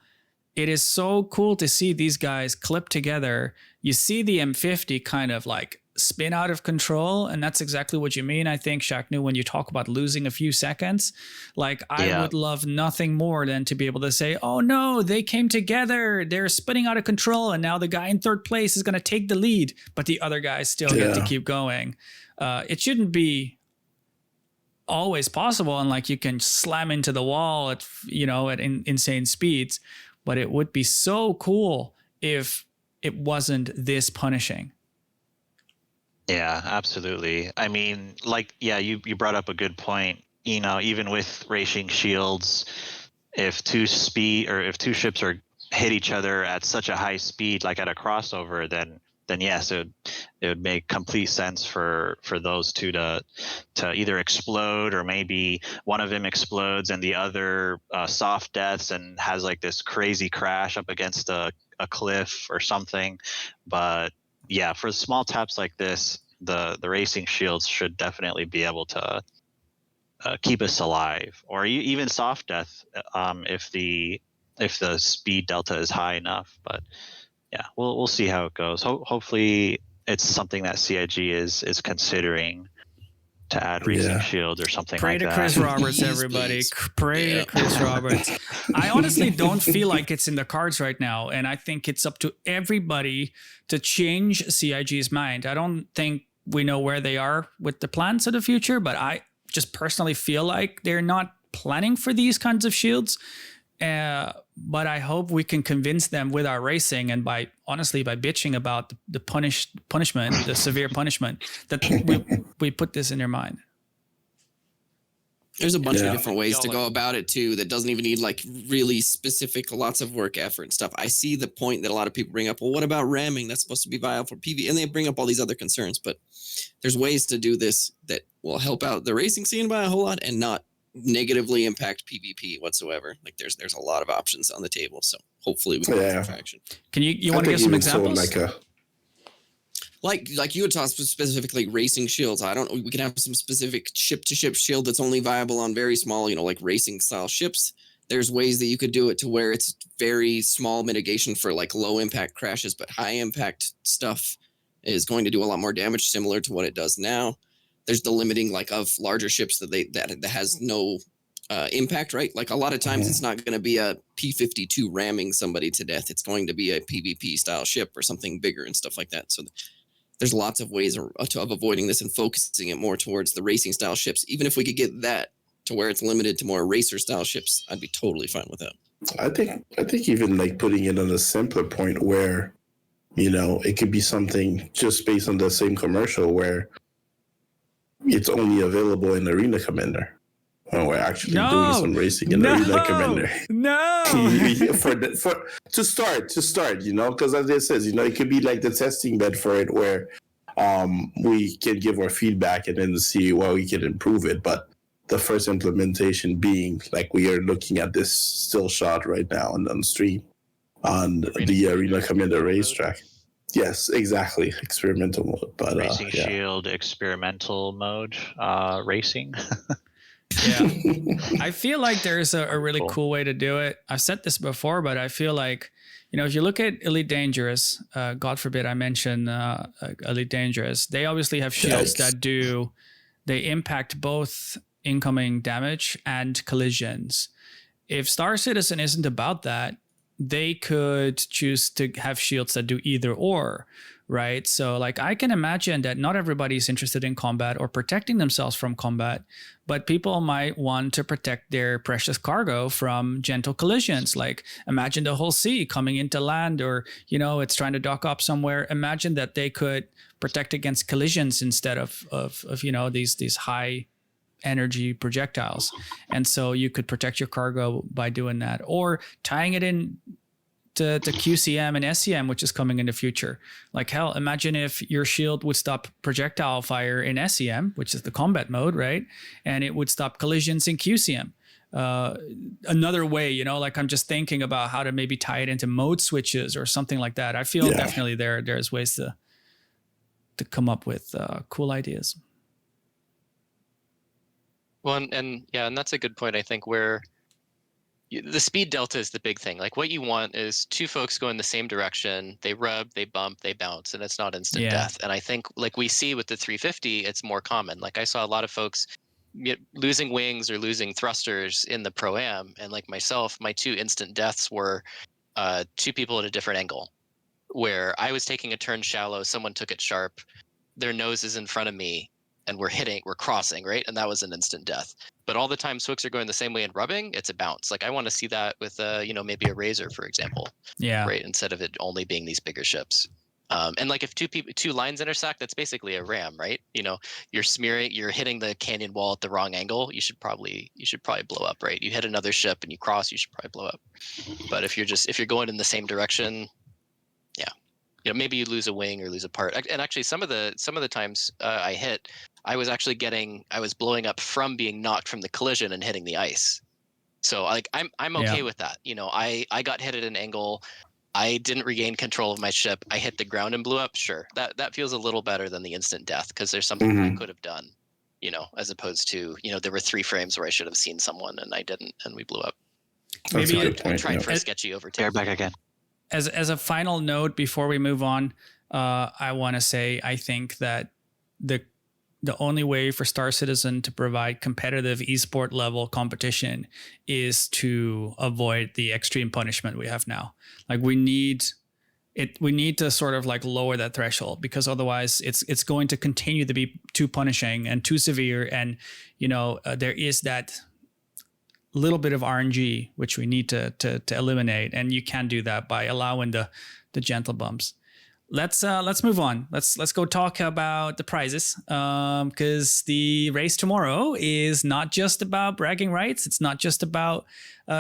It is so cool to see these guys clip together. You see the M50 kind of like spin out of control, and that's exactly what you mean, I think, Shaknu, when you talk about losing a few seconds. Like, I would love nothing more than to be able to say, oh no, they came together, they're spinning out of control, and now the guy in third place is going to take the lead, but the other guys still get to keep going. It shouldn't be always possible, and like you can slam into the wall at insane speeds, but it would be so cool if it wasn't this punishing. Yeah, absolutely. I mean, you brought up a good point. Even with racing shields, if two ships are hit each other at such a high speed, like at a crossover, then yes, it would make complete sense for those two to either explode, or maybe one of them explodes and the other soft deaths and has like this crazy crash up against a cliff or something. But yeah, for small taps like this, the racing shields should definitely be able to keep us alive, or even soft death if the speed delta is high enough. But yeah, we'll see how it goes. Hopefully, it's something that CIG is considering to add racing shields or something Pray like to that. Chris Roberts, everybody. Pray to Chris Roberts. I honestly don't feel like it's in the cards right now, and I think it's up to everybody to change CIG's mind. I don't think we know where they are with the plans of the future, but I just personally feel like they're not planning for these kinds of shields. But I hope we can convince them with our racing and by bitching about the punishment, the severe punishment, that we put this in their mind. There's a bunch of different ways to go about it too that doesn't even need like really specific, lots of work effort and stuff. I see the point that a lot of people bring up. Well, what about ramming? That's supposed to be viable for PV, and they bring up all these other concerns. But there's ways to do this that will help out the racing scene by a whole lot and not negatively impact PvP whatsoever. Like there's a lot of options on the table. So hopefully we can get some traction. Can you want to give some examples? Like you had talked specifically racing shields. We can have some specific ship-to-ship shield that's only viable on very small, like racing style ships. There's ways that you could do it to where it's very small mitigation for like low impact crashes, but high impact stuff is going to do a lot more damage, similar to what it does now. There's the limiting of larger ships that has no impact, right? Like a lot of times it's not going to be a P-52 ramming somebody to death. It's going to be a PvP style ship or something bigger and stuff like that. So there's lots of ways of avoiding this and focusing it more towards the racing style ships. Even if we could get that to where it's limited to more racer style ships, I'd be totally fine with that. I think even putting it on a simpler point where, it could be something just based on the same commercial where it's only available in Arena Commander. when we're actually doing some racing in the Arena Commander. No. To start, you know, because as it says, you know, it could be like the testing bed for it where we can give our feedback and then see why we can improve it. But the first implementation being like we are looking at this still shot right now on stream on the Arena Commander racetrack. Yes, exactly. Experimental mode. But Racing Shield experimental mode racing. Yeah. I feel like there's a really Cool. cool way to do it. I've said this before, but I feel like, you know, if you look at Elite Dangerous, God forbid I mention Elite Dangerous, they obviously have shields that they impact both incoming damage and collisions. If Star Citizen isn't about that, they could choose to have shields that do either or, right? So like I can imagine that not everybody's interested in combat or protecting themselves from combat, but people might want to protect their precious cargo from gentle collisions. Like imagine the whole sea coming into land, or, you know, it's trying to dock up somewhere. Imagine that they could protect against collisions instead of you know, these high energy projectiles. And so you could protect your cargo by doing that, or tying it in to QCM and SCM, which is coming in the future. Like hell, imagine if your shield would stop projectile fire in SCM, which is the combat mode, right? And it would stop collisions in QCM. Another way, you know, like I'm just thinking about how to maybe tie it into mode switches or something like that. I feel definitely there's ways to come up with cool ideas. Well, and that's a good point. I think where the speed delta is the big thing. Like what you want is two folks go in the same direction. They rub, they bump, they bounce, and it's not instant death. And I think like we see with the 350, it's more common. Like I saw a lot of folks losing wings or losing thrusters in the Pro-Am. And like myself, my two instant deaths were two people at a different angle, where I was taking a turn shallow, someone took it sharp, their nose is in front of me, and we're crossing, right? And that was an instant death. But all the time folks are going the same way and rubbing, it's a bounce. Like I want to see that with you know, maybe a Razor, for example. Yeah. Right. Instead of it only being these bigger ships. And like if two lines intersect, that's basically a ram, right? You know, you're hitting the canyon wall at the wrong angle. You should probably blow up, right? You hit another ship and you cross, you should probably blow up. But if you're going in the same direction, you know, maybe you lose a wing or lose a part. And actually some of the times I was blowing up from being knocked from the collision and hitting the ice. So like I'm okay with that. You know, I got hit at an angle. I didn't regain control of my ship. I hit the ground and blew up. Sure. That feels a little better than the instant death, because there's something I could have done, you know, as opposed to, you know, there were 3 frames where I should have seen someone and I didn't, and we blew up. Maybe I tried for a sketchy overtake. They're back again. As a final note before we move on, I want to say I think that the only way for Star Citizen to provide competitive esport level competition is to avoid the extreme punishment we have now. Like we need to sort of like lower that threshold, because otherwise it's going to continue to be too punishing and too severe. And, you know, there is that little bit of RNG which we need to eliminate, and you can do that by allowing the gentle bumps. Let's move on. Let's go talk about the prizes, because the race tomorrow is not just about bragging rights. It's not just about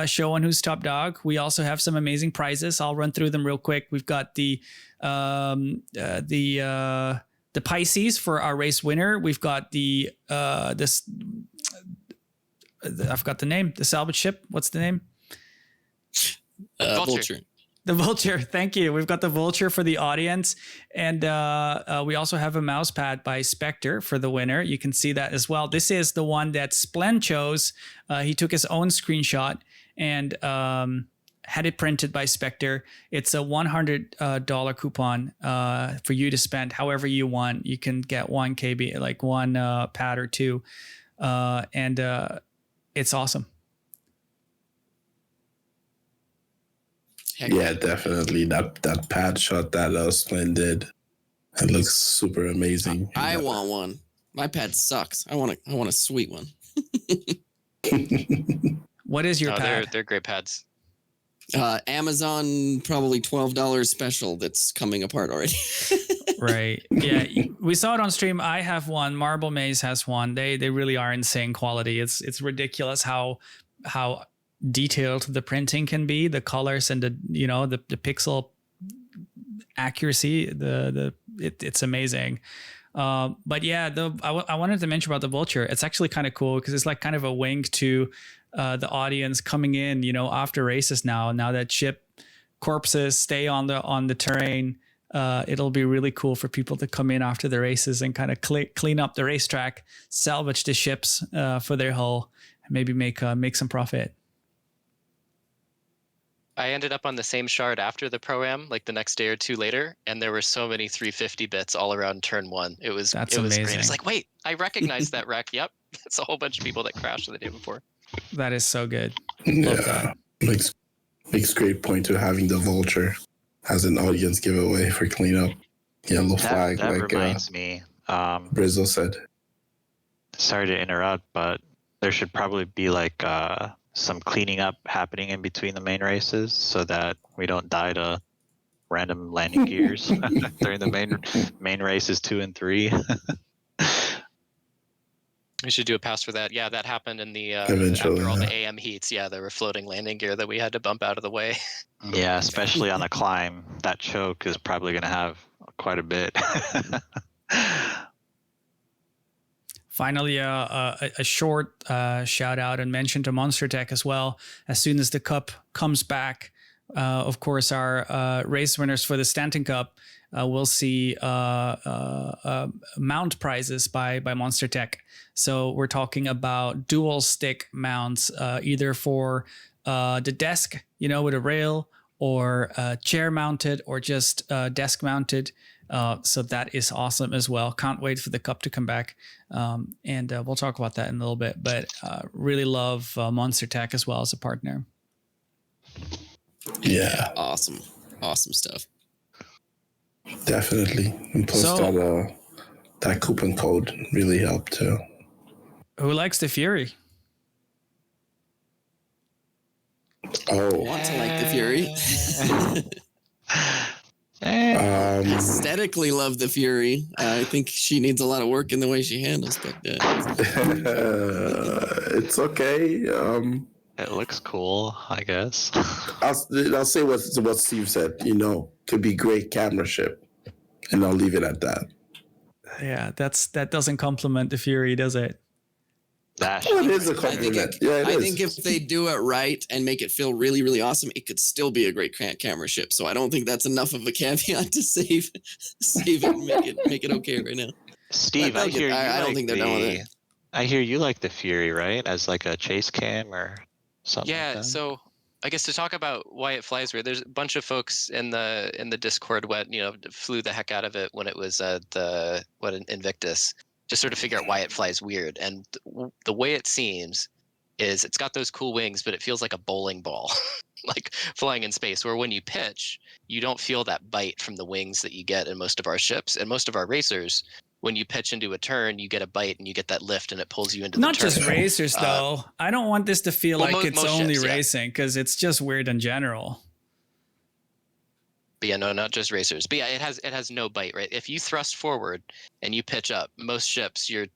showing who's top dog. We also have some amazing prizes. I'll run through them real quick. We've got the Pisces for our race winner. We've got I forgot the name. The salvage ship. What's the name? Vulture. The Vulture. Thank you. We've got the Vulture for the audience. And we also have a mouse pad by Spectre for the winner. You can see that as well. This is the one that Splen chose. He took his own screenshot and had it printed by Spectre. It's a $100 coupon for you to spend however you want. You can get 1 KB, like one pad or 2. And it's awesome. Yeah, definitely. That pad shot that Splen did. It looks super amazing. I want one. My pad sucks. I want a sweet one. What is your pad? They're great pads. Amazon probably $12 special that's coming apart already. Right. Yeah. We saw it on stream. I have one. Marble Maze has one. They really are insane quality. It's ridiculous how detailed the printing can be, the colors and the pixel accuracy. It's amazing. But yeah, I wanted to mention about the vulture. It's actually kind of cool because it's like kind of a wink to the audience coming in, after races now that ship corpses stay on the terrain. It'll be really cool for people to come in after the races and kind of clean up the racetrack, salvage the ships for their hull, and maybe make some profit. I ended up on the same shard after the pro-am, like the next day or two later, and there were so many 350 bits all around turn 1. It was amazing. great. It's like, wait, I recognize that wreck. Yep, it's a whole bunch of people that crashed the day before. That is so good. Love that. Makes great point to having the vulture as an audience giveaway for cleanup. Yellow flag, That like reminds me. Brizzle said. Sorry to interrupt, but there should probably be like some cleaning up happening in between the main races so that we don't die to random landing gears during the main races 2 and 3. We should do a pass for that. Yeah, that happened in the Eventually, after all the AM heats. Yeah, there were floating landing gear that we had to bump out of the way. Yeah, especially on the climb. That choke is probably going to have quite a bit. Finally, a short shout out and mention to Monster Tech as well. As soon as the cup comes back, of course, our race winners for the Stanton Cup will see mount prizes by Monster Tech. So we're talking about dual stick mounts, either for the desk, with a rail, or chair mounted, or just desk mounted. So that is awesome as well. Can't wait for the cup to come back. And we'll talk about that in a little bit, but really love Monster Tech as well as a partner. Yeah. Awesome stuff. Definitely. And plus that coupon code really helped too. Who likes the Fury? Oh. Want to like the Fury. Aesthetically love the Fury. I think she needs a lot of work in the way she handles, but it's okay. It looks cool, I guess. I'll say what Steve said, to be great camera ship, and I'll leave it at that. Yeah, that doesn't compliment the Fury, does it? It is a compliment. I think if they do it right and make it feel really, really awesome, it could still be a great camera ship. So I don't think that's enough of a caveat to save it and make it okay right now. Steve, I don't think they're done with it. I hear you like the Fury, right? As like a chase cam or something. Yeah, like that? so I guess to talk about why it flies weird, there's a bunch of folks in the Discord flew the heck out of it when it was Invictus, to sort of figure out why it flies weird. And the way it seems is it's got those cool wings, but it feels like a bowling ball, like flying in space, where when you pitch, you don't feel that bite from the wings that you get in most of our ships. And most of our racers, when you pitch into a turn, you get a bite and you get that lift and it pulls you into the turn. Not just racers, though. I don't want this to feel like it's only ships, racing, because it's just weird in general. But yeah, no, not just racers. But yeah, it has no bite, right? If you thrust forward and you pitch up, most ships, your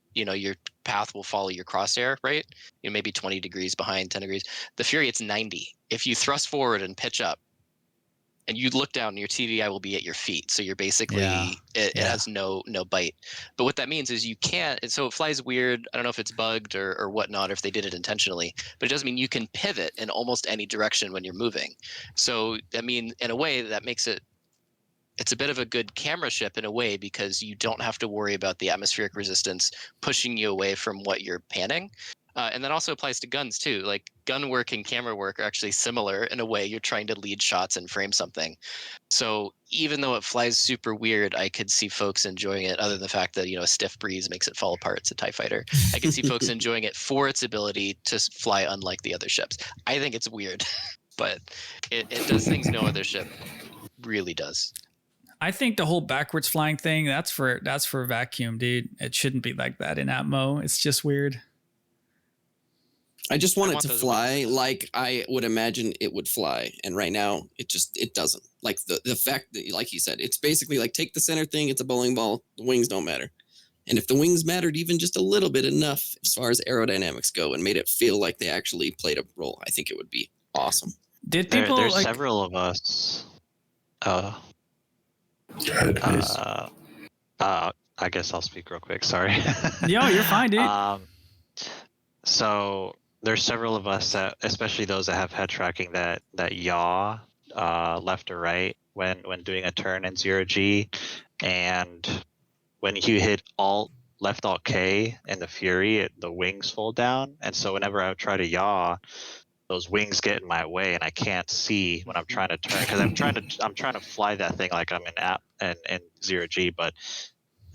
path will follow your crosshair, right? Maybe 20 degrees behind, 10 degrees. The Fury, it's 90. If you thrust forward and pitch up, and you look down, your TDI will be at your feet. So you're basically, it has no bite. But what that means is you can't, so it flies weird. I don't know if it's bugged or whatnot, or if they did it intentionally, but it doesn't mean you can pivot in almost any direction when you're moving. So, I mean, in a way that makes it's a bit of a good camera ship in a way, because you don't have to worry about the atmospheric resistance pushing you away from what you're panning. And that also applies to guns too. Like gun work and camera work are actually similar in a way. You're trying to lead shots and frame something. So even though it flies super weird, I could see folks enjoying it, other than the fact that, a stiff breeze makes it fall apart. It's a TIE fighter. I could see folks enjoying it for its ability to fly unlike the other ships. I think it's weird, but it does things no other ship really does. I think the whole backwards flying thing, that's for vacuum, dude. It shouldn't be like that in Atmo. It's just weird. I just want I it want to those fly wings. like I would imagine it would fly. And right now it doesn't. Like the fact that, like you said, it's basically like take the center thing, it's a bowling ball, the wings don't matter. And if the wings mattered even just a little bit enough as far as aerodynamics go and made it feel like they actually played a role, I think it would be awesome. Did people There's like? several of us. Go ahead, please. I guess I'll speak real quick. Sorry. Yo, you're fine, dude. So there's several of us that, especially those that have head tracking, that yaw left or right when doing a turn in 0G, and when you hit left alt K in the Fury, the wings fold down, and so whenever I try to yaw, those wings get in my way, and I can't see when I'm trying to turn because I'm trying to fly that thing like I'm in 0G, but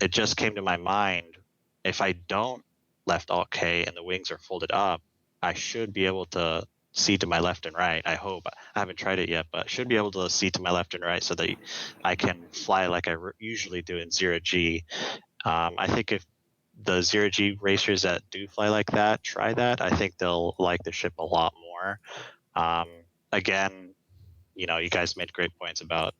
it just came to my mind, if I don't left alt K and the wings are folded up, I should be able to see to my left and right. I hope. I haven't tried it yet, but should be able to see to my left and right so that I can fly like I usually do in 0G. I think if the 0G racers that do fly like that try that, I think they'll like the ship a lot more. Again, you guys made great points about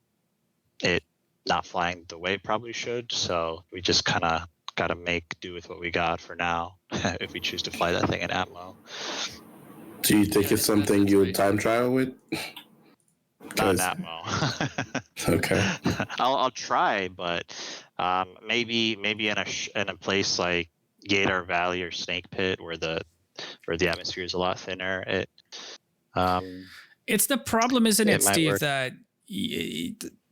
it not flying the way it probably should, so we just kind of got to make do with what we got for now if we choose to fly that thing in Atmo. Do you think it's something you would time trial with? Not in Atmo. Okay. I'll try, but maybe in a place like Gator Valley or Snake Pit where the atmosphere is a lot thinner. It's the problem, isn't it, might Steve, work. that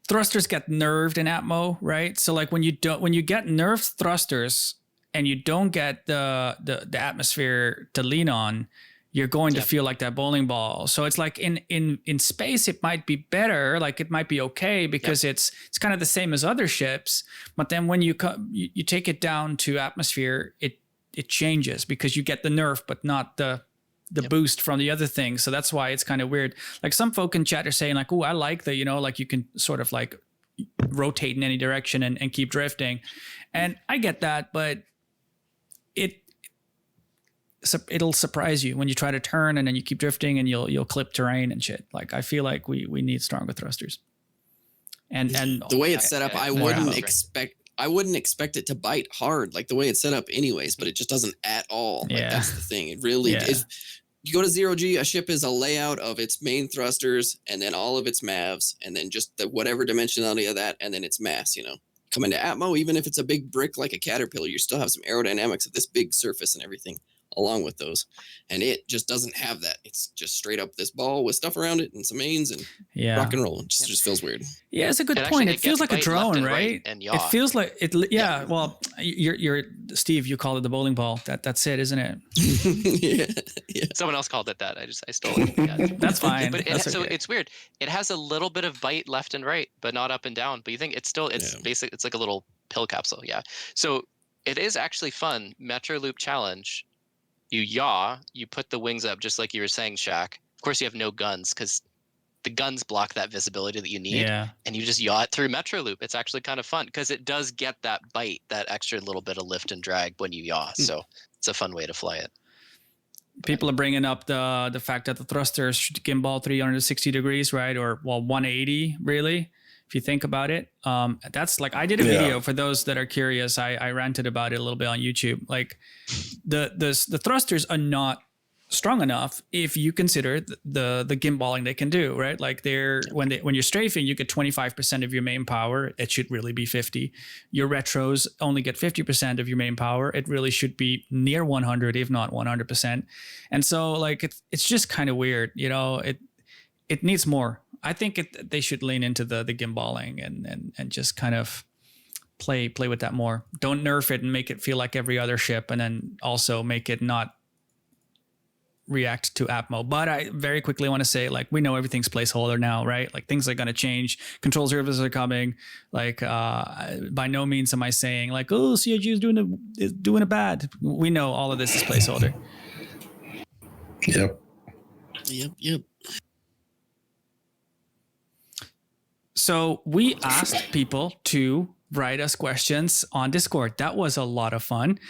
thrusters get nerved in Atmo, right? So like when you get nerfed thrusters and you don't get the atmosphere to lean on, you're going to feel like that bowling ball. So it's like in space, it might be better, like it might be okay because it's kind of the same as other ships. But then when you take it down to atmosphere, it changes because you get the nerf, but not the boost from the other thing. So that's why it's kind of weird. Like some folk in chat are saying like, oh, I like the, like you can sort of like rotate in any direction and keep drifting. And I get that, but it'll surprise you when you try to turn and then you keep drifting and you'll clip terrain and shit. Like I feel like we need stronger thrusters. And the way it's set up, I wouldn't expect it to bite hard like the way it's set up anyways, but it just doesn't at all. Like that's the thing. It really is. You go to 0G, a ship is a layout of its main thrusters and then all of its MAVs and then just the whatever dimensionality of that and then its mass, Come into Atmo, even if it's a big brick like a Caterpillar, you still have some aerodynamics of this big surface and everything along with those. And it just doesn't have that. It's just straight up this ball with stuff around it and some mains and rock and roll. It just feels weird. Yeah, it's a good point. It feels like a drone, right? And it feels like it. Yeah. Well, you're Steve. You called it the bowling ball. That's it, isn't it? yeah. Someone else called it that. I stole it. Yeah. That's fine. But so it's weird. It has a little bit of bite left and right, but not up and down. But you think it's basic. It's like a little pill capsule. Yeah. So it is actually fun. Metro Loop Challenge. You yaw, you put the wings up just like you were saying, Shaq. Of course, you have no guns because the guns block that visibility that you need. Yeah. And you just yaw it through Metro Loop. It's actually kind of fun because it does get that bite, that extra little bit of lift and drag when you yaw. So it's a fun way to fly it. People are bringing up the fact that the thrusters should gimbal 360 degrees, right? Or 180, really. If you think about it, that's like I did a video for those that are curious. I ranted about it a little bit on YouTube. Like the thrusters are not strong enough if you consider the gimballing they can do, right? Like when you're strafing, you get 25% of your main power. It should really be 50. Your retros only get 50% of your main power. It really should be near 100, if not 100%. And so like it's just kind of weird, It needs more. I think they should lean into the gimballing and just kind of play with that more. Don't nerf it and make it feel like every other ship, and then also make it not react to Atmo. But I very quickly want to say, like, we know everything's placeholder now, right? Like things are going to change. Control services are coming. Like by no means am I saying like, oh, CIG is doing it bad. We know all of this is placeholder. Yep. So we asked people to write us questions on Discord. That was a lot of fun.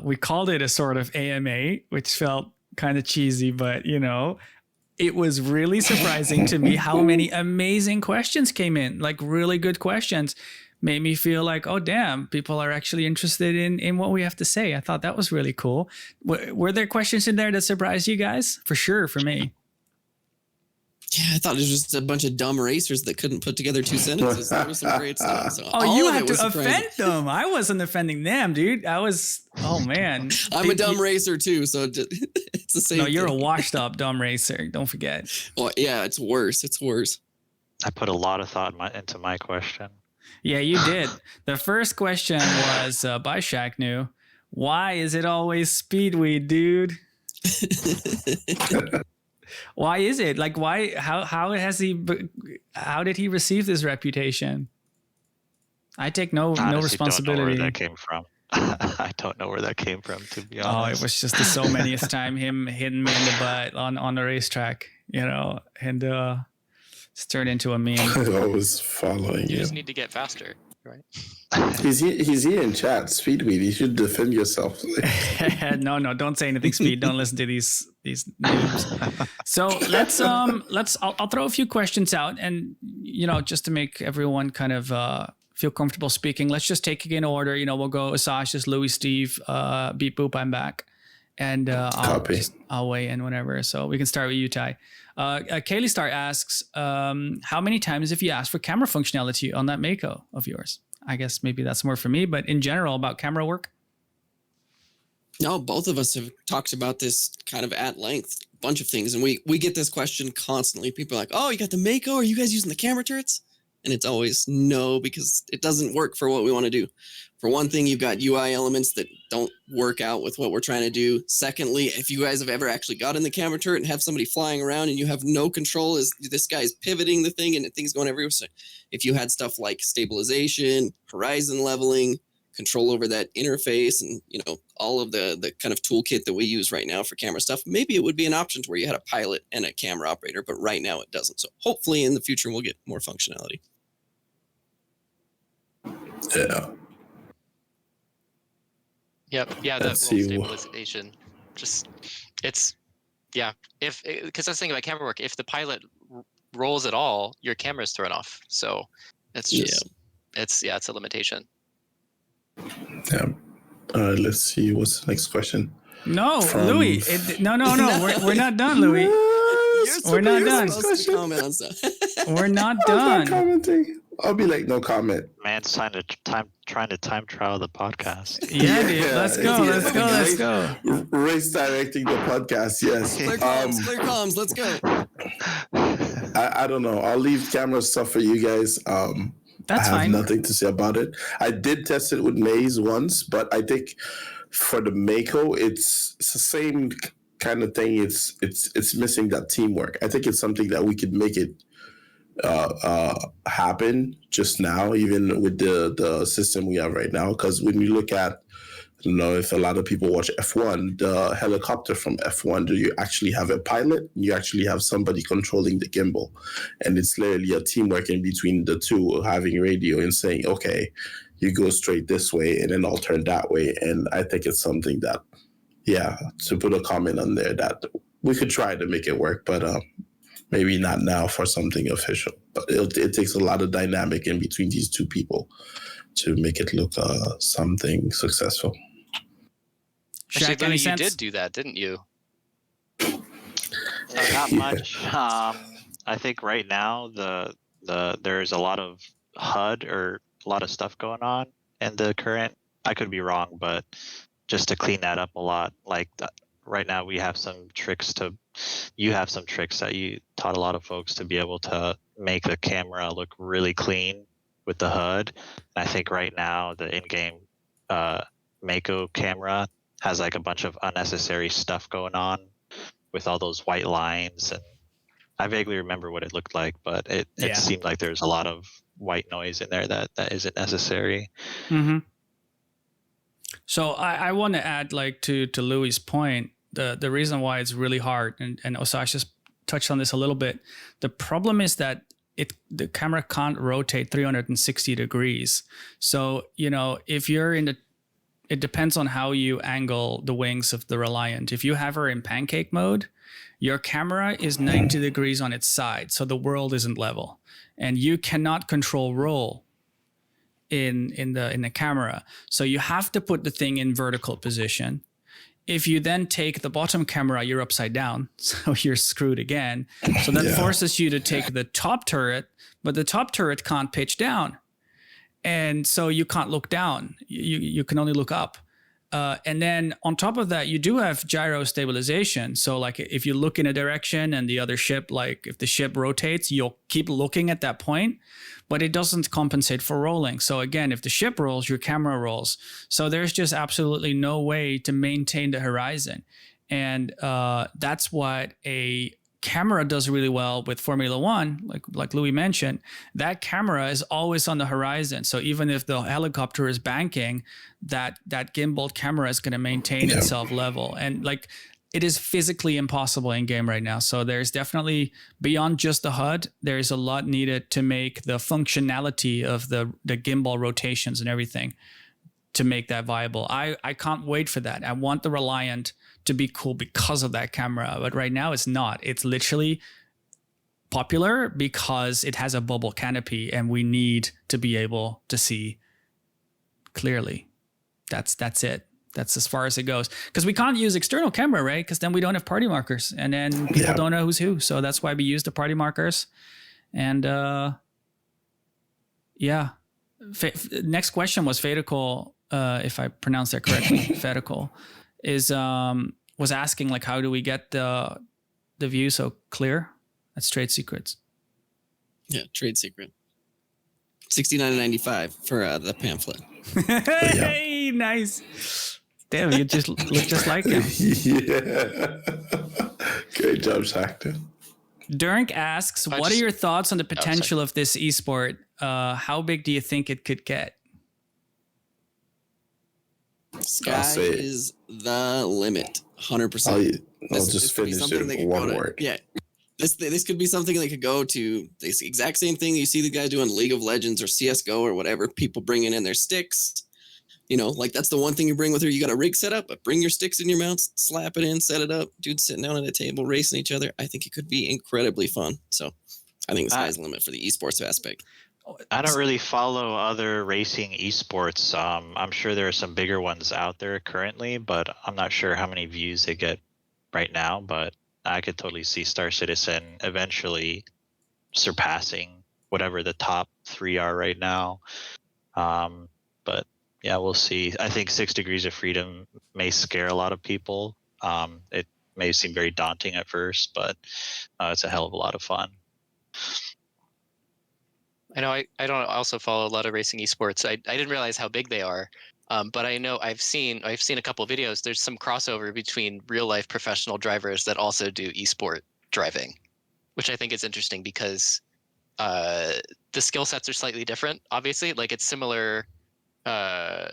We called it a sort of AMA, which felt kind of cheesy, but it was really surprising to me how many amazing questions came in, like really good questions. Made me feel like, oh, damn, people are actually interested in what we have to say. I thought that was really cool. Were there questions in there that surprised you guys? For sure, for me. Yeah, I thought it was just a bunch of dumb racers that couldn't put together 2 sentences. That was some great stuff. So Oh, you had to offend them. I wasn't offending them, dude. Oh, man. I'm a dumb racer, too, so it's the same No, you're thing. a washed up dumb racer. Don't forget. Well, yeah, it's worse. It's worse. I put a lot of thought into my question. Yeah, you did. The first question was by Shaqnu. Why is it always Speedweed, dude? Why is it? Like, why? How did he receive this reputation? I take no responsibility. Don't know where that came from. I don't know where that came from, to be honest. Oh, it was just the so manyest time him hitting me in the butt on the racetrack, and it's turned into a meme. I was following You you. just need to get faster, right? He's here in chat. Speedweed, you should defend yourself. No, don't say anything, Speed. Don't listen to these noobs. So I'll throw a few questions out, and just to make everyone kind of feel comfortable speaking, let's just take it in order. We'll go Asash's, Louis, Steve, Beep Boop, I'm back, and I'll weigh in whenever. So we can start with you, Ty. Kaylee Star asks, how many times have you asked for camera functionality on that Mako of yours? I guess maybe that's more for me, but in general about camera work. No, both of us have talked about this kind of at length, a bunch of things. And we get this question constantly. People are like, oh, you got the Mako? Are you guys using the camera turrets? And it's always no, because it doesn't work for what we want to do. For one thing, you've got UI elements that don't work out with what we're trying to do. Secondly, if you guys have ever actually got in the camera turret and have somebody flying around and you have no control as this guy's pivoting the thing and things going everywhere. So if you had stuff like stabilization, horizon leveling, control over that interface, and all of the kind of toolkit that we use right now for camera stuff, maybe it would be an option to where you had a pilot and a camera operator, but right now it doesn't. So hopefully in the future we'll get more functionality. Yeah. Yep. Yeah. That stabilization. Because I was thinking about camera work. If the pilot rolls at all, your camera's thrown off. So it's just, it's a limitation. Yeah. Let's see. What's the next question? No, Louis. No. We're not done, Louis. We're not done. Comment on stuff. We're not I'm done. not commenting. I'll be like, no comment. Man's trying to time trial the podcast. Yeah, dude. Let's go. Race directing the podcast. Yes. Clear comms. Let's go. I don't know. I'll leave camera stuff for you guys. That's I have fine. nothing to say about it. I did test it with Maze once, but I think for the Mako, it's the same kind of thing. It's missing that teamwork. I think it's something that we could make it happen just now, even with the system we have right now. Because when you look at, if a lot of people watch F1, the helicopter from F1, do you actually have a pilot? You actually have somebody controlling the gimbal. And it's literally a teamwork in between the two, having radio and saying, okay, you go straight this way and then I'll turn that way. And I think it's something that, to put a comment on there that we could try to make it work, but maybe not now for something official. But it takes a lot of dynamic in between these two people to make it look something successful. Actually, Shaq, any you sense? did do that, didn't you? Not much. I think right now there's a lot of HUD or a lot of stuff going on in the current. I could be wrong, but just to clean that up a lot. Like right now, we have some tricks you have some tricks that you taught a lot of folks to be able to make the camera look really clean with the HUD. And I think right now the in-game Mako camera has like a bunch of unnecessary stuff going on with all those white lines, and I vaguely remember what it looked like, but it seemed like there's a lot of white noise in there that isn't necessary. Mm-hmm. So I want to add, like, to Louis' point, the reason why it's really hard, and Osash just touched on this a little bit. The problem is that the camera can't rotate 360 degrees. So if you're in the it depends on how you angle the wings of the Reliant. If you have her in pancake mode, your camera is 90 degrees on its side, so the world isn't level, and you cannot control roll in the camera. So you have to put the thing in vertical position. If you then take the bottom camera, you're upside down, so you're screwed again. So that forces you to take the top turret, but the top turret can't pitch down. And so you can't look down. You can only look up. And then on top of that, you do have gyro stabilization. So like if you look in a direction and the other ship, like if the ship rotates, you'll keep looking at that point, but it doesn't compensate for rolling. So again, if the ship rolls, your camera rolls. So there's just absolutely no way to maintain the horizon. And that's what a camera does really well with Formula One, like Louis mentioned. That camera is always on the horizon. So even if the helicopter is banking, that gimbal camera is going to maintain itself level. And like it is physically impossible in game right now. So there's definitely, beyond just the HUD, there's a lot needed to make the functionality of the gimbal rotations and everything to make that viable. I can't wait for that. I want the Reliant to be cool because of that camera, but right now it's not. It's literally popular because it has a bubble canopy and we need to be able to see clearly. That's it. That's as far as it goes, because we can't use external camera, right? Because then we don't have party markers, and then people don't know who's who. So that's why we use the party markers. And next question was Fedical, if I pronounced that correctly. Fedical was asking like, how do we get the view so clear? That's trade secrets. Yeah, trade secret. $69.95 for the pamphlet. Hey, nice. Damn, you just look just like him. Yeah. Great job, Shakhtar. Durink asks, what are your thoughts on the potential of this esport? How big do you think it could get? Sky is the limit, 100%. I'll just finish it in one word. Yeah. This could be something that could go to this exact same thing you see the guy doing League of Legends or CSGO or whatever, people bringing in their sticks. You know, like that's the one thing you bring with her. You got a rig set up, but bring your sticks in your mount, slap it in, set it up. Dudes sitting down at a table, racing each other. I think it could be incredibly fun. So I think the sky's the limit for the esports aspect. I don't really follow other racing esports. I'm sure there are some bigger ones out there currently, but I'm not sure how many views they get right now. But I could totally see Star Citizen eventually surpassing whatever the top 3 are right now. But yeah, we'll see. I think 6 Degrees of Freedom may scare a lot of people. It may seem very daunting at first, but it's a hell of a lot of fun. I know I don't also follow a lot of racing esports. I didn't realize how big they are. But I know I've seen a couple of videos. There's some crossover between real life professional drivers that also do esport driving, which I think is interesting because the skill sets are slightly different. Obviously, like it's similar. How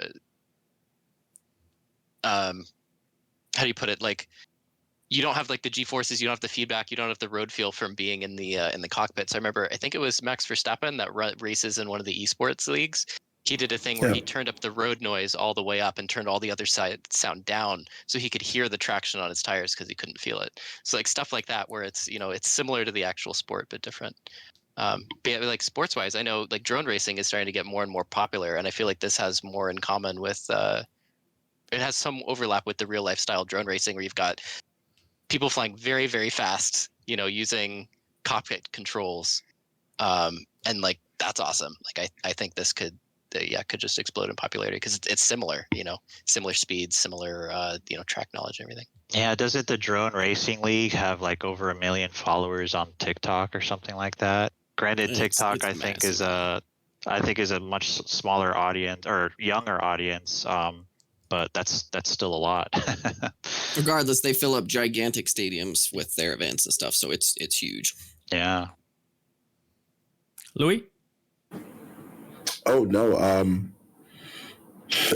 do you put it? Like you don't have like the G-forces, you don't have the feedback, you don't have the road feel from being in the cockpit. So I remember, I think it was Max Verstappen that races in one of the esports leagues. He did a thing where he turned up the road noise all the way up and turned all the other side sound down so he could hear the traction on his tires because he couldn't feel it. So like stuff like that where it's, you know, it's similar to the actual sport but different. But yeah, like sports wise, I know like drone racing is starting to get more and more popular, and I feel like this has more in common with it has some overlap with the real life style drone racing where you've got people flying very, very fast, you know, using cockpit controls. And like that's awesome. Like I think this could just explode in popularity because it's similar, you know, similar speeds, similar, you know, track knowledge and everything. Yeah, doesn't the Drone Racing League have like over 1 million followers on TikTok or something like that? Granted, TikTok I think is a much smaller audience or younger audience, but that's still a lot. Regardless, they fill up gigantic stadiums with their events and stuff, so it's huge. Yeah. Louis? Oh no,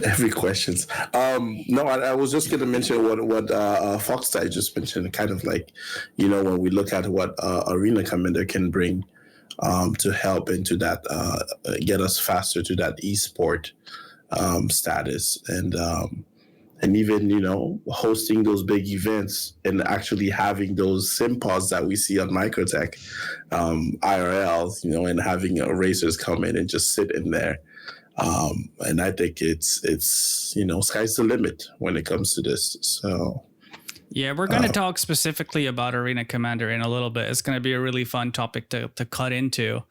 every questions. No, I was just going to mention what Foxtide just mentioned. Kind of like, you know, when we look at what Arena Commander can bring to help into that, get us faster to that esport status, and even, you know, hosting those big events and actually having those simpods that we see on Microtech, IRL, you know, and having racers come in and just sit in there. And I think it's, you know, sky's the limit when it comes to this. So yeah, we're going to talk specifically about Arena Commander in a little bit. It's going to be a really fun topic to cut into.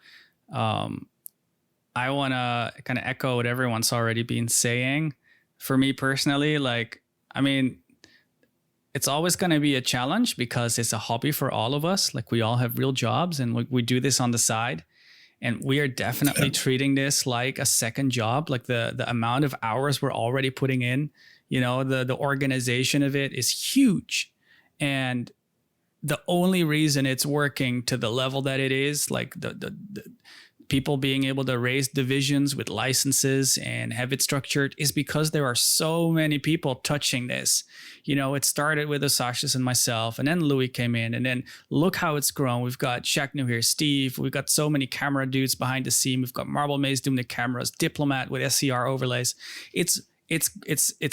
I want to kind of echo what everyone's already been saying. For me personally, like, I mean, it's always going to be a challenge because it's a hobby for all of us. Like, we all have real jobs and we do this on the side. And we are definitely treating this like a second job. Like the amount of hours we're already putting in, you know, the organization of it is huge. And the only reason it's working to the level that it is, like the people being able to raise divisions with licenses and have it structured, is because there are so many people touching this. You know, it started with Osashis and myself, and then Louis came in, and then look how it's grown. We've got Shaqnu here, Steve. We've got so many camera dudes behind the scene. We've got Marble Maze doing the cameras, Diplomat with SCR overlays. It's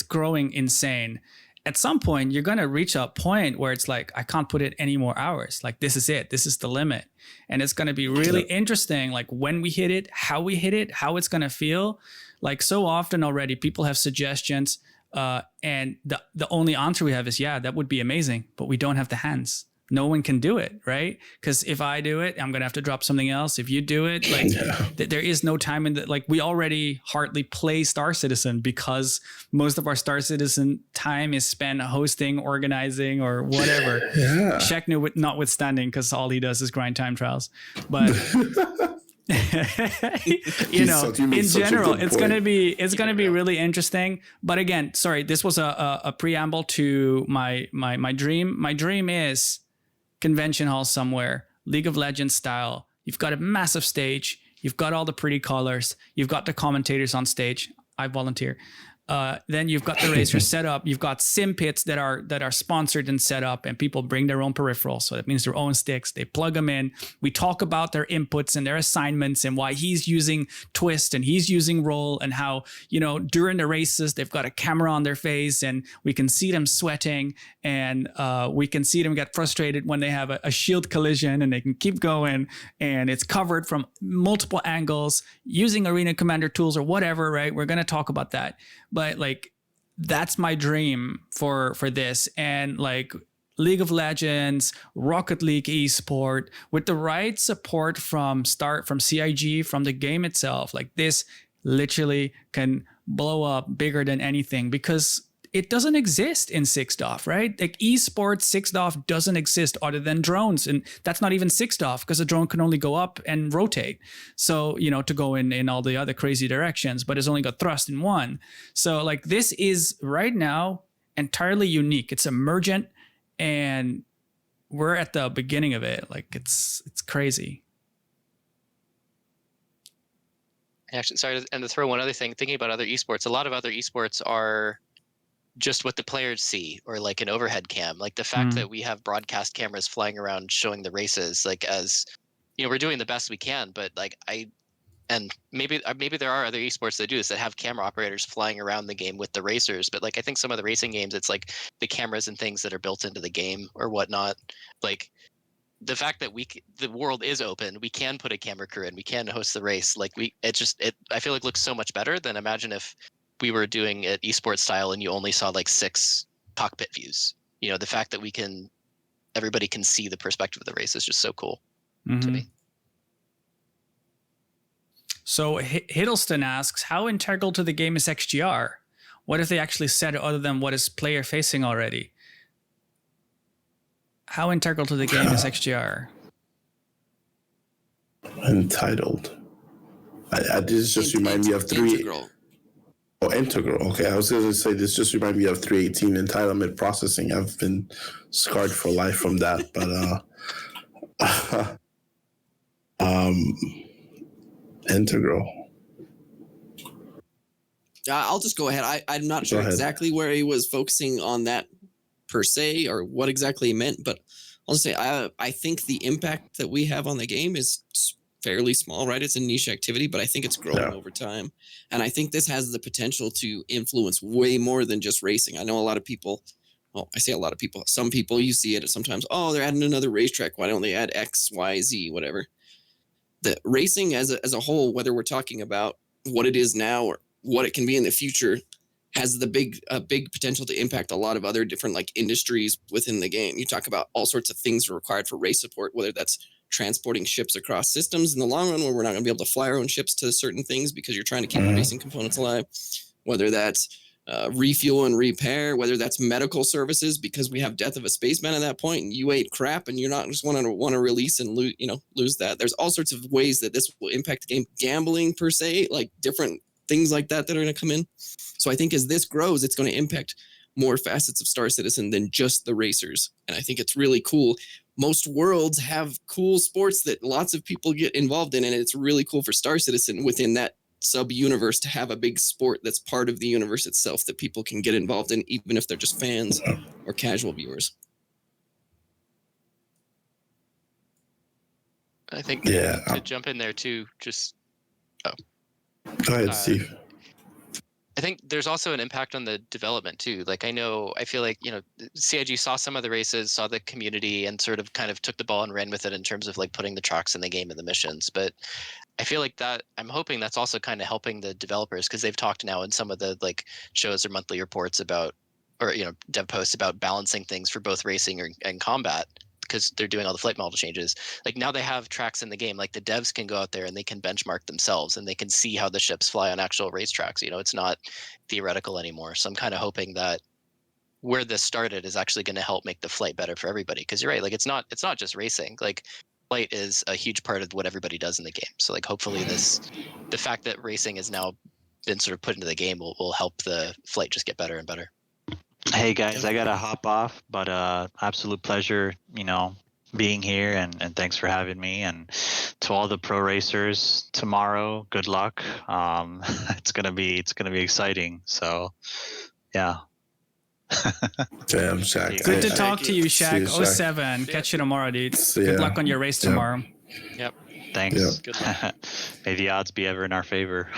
growing insane. At some point, you're going to reach a point where it's like, I can't put in any more hours. Like, this is it. This is the limit. And it's going to be really interesting, like when we hit it, how it's going to feel. Like, so often already people have suggestions, and the only answer we have is, yeah, that would be amazing, but we don't have the hands. No one can do it, right? Because if I do it, I'm going to have to drop something else. If you do it, like there is no time in the, like, we already hardly play Star Citizen because most of our Star Citizen time is spent hosting, organizing, or whatever. Shaqnu notwithstanding, because all he does is grind time trials. But you know, in general, it's gonna be really interesting. But again, sorry, this was a preamble to my dream. My dream is convention hall somewhere, League of Legends style. You've got a massive stage. You've got all the pretty colors. You've got the commentators on stage. I volunteer. Then you've got the racers set up. You've got sim pits that are sponsored and set up, and people bring their own peripherals. So that means their own sticks. They plug them in. We talk about their inputs and their assignments and why he's using twist and he's using roll, and how, you know, during the races they've got a camera on their face and we can see them sweating, and we can see them get frustrated when they have a shield collision, and they can keep going, and it's covered from multiple angles using Arena Commander tools or whatever, right? We're going to talk about that. But like, that's my dream for this. And like League of Legends, Rocket League esport, with the right support from CIG, from the game itself, like this literally can blow up bigger than anything, because it doesn't exist in 6DoF, right? Like, esports 6DoF doesn't exist other than drones. And that's not even 6DoF, because a drone can only go up and rotate. So, you know, to go in all the other crazy directions, but it's only got thrust in one. So like, this is right now entirely unique. It's emergent, and we're at the beginning of it. Like, it's crazy. Actually, sorry, and to throw one other thing, thinking about other esports, a lot of other esports are just what the players see, or like an overhead cam. Like the fact that we have broadcast cameras flying around showing the races, like, as you know, we're doing the best we can, but like maybe there are other esports that do this, that have camera operators flying around the game with the racers. But like, I think some of the racing games, it's like the cameras and things that are built into the game or whatnot. Like, the fact that the world is open, we can put a camera crew in, we can host the race. Like, I feel like looks so much better than, imagine if we were doing it esports style and you only saw like 6 cockpit views. You know, the fact that everybody can see the perspective of the race is just so cool to me. So Hiddleston asks, how integral to the game is XGR? What if they actually said it other than what is player facing already? How integral to the game is XGR? Entitled. This just remind me of Integral. Oh, integral. Okay, I was going to say this just remind me of 318 entitlement processing. I've been scarred for life from that, but integral. I'll just go ahead. I'm not sure exactly where he was focusing on that per se, or what exactly he meant, but I'll just say I think the impact that we have on the game is fairly small, right? It's a niche activity, but I think it's growing Yeah. over time. And I think this has the potential to influence way more than just racing. I know a lot of people, well, I say a lot of people, some people, you see it sometimes, oh, they're adding another racetrack. Why don't they add X, Y, Z, whatever? The racing as a whole, whether we're talking about what it is now or what it can be in the future, has the big potential to impact a lot of other different like industries within the game. You talk about all sorts of things required for race support, whether that's transporting ships across systems in the long run, where we're not going to be able to fly our own ships to certain things because you're trying to keep racing components alive, whether that's refuel and repair, whether that's medical services because we have death of a spaceman at that point and you ate crap and you're not just want to release and lose that. There's all sorts of ways that this will impact the game. Gambling per se, like different things like that are going to come in. So I think as this grows, it's going to impact more facets of Star Citizen than just the racers. And I think it's really cool. Most worlds have cool sports that lots of people get involved in, and it's really cool for Star Citizen within that sub-universe to have a big sport that's part of the universe itself that people can get involved in, even if they're just fans or casual viewers. I think Yeah. to jump in there too, just Go ahead, Steve. I think there's also an impact on the development too. Like I feel like, CIG saw some of the races, saw the community, and sort of kind of took the ball and ran with it in terms of like putting the tracks in the game and the missions. But I feel like that I'm hoping that's also kind of helping the developers, because they've talked now in some of the like shows or monthly reports about, or dev posts about balancing things for both racing and combat, because they're doing all the flight model changes. Like now they have tracks in the game, like the devs can go out there and they can benchmark themselves and they can see how the ships fly on actual racetracks. It's not theoretical anymore. So I'm kind of hoping that where this started is actually going to help make the flight better for everybody. Because you're right, like it's not just racing. Like flight is a huge part of what everybody does in the game. So like hopefully the fact that racing has now been sort of put into the game will help the flight just get better and better. Hey guys, I gotta hop off, but absolute pleasure, being here, and thanks for having me. And to all the pro racers tomorrow, good luck. It's gonna be exciting. So, yeah. Damn, Shaq. Good to I- talk to you, See you, Shaq. Shaq. 07. Catch you tomorrow, dude. See Good ya. luck on your race Yeah. tomorrow. Yep. Thanks. Yeah. Good luck. May the odds be ever in our favor.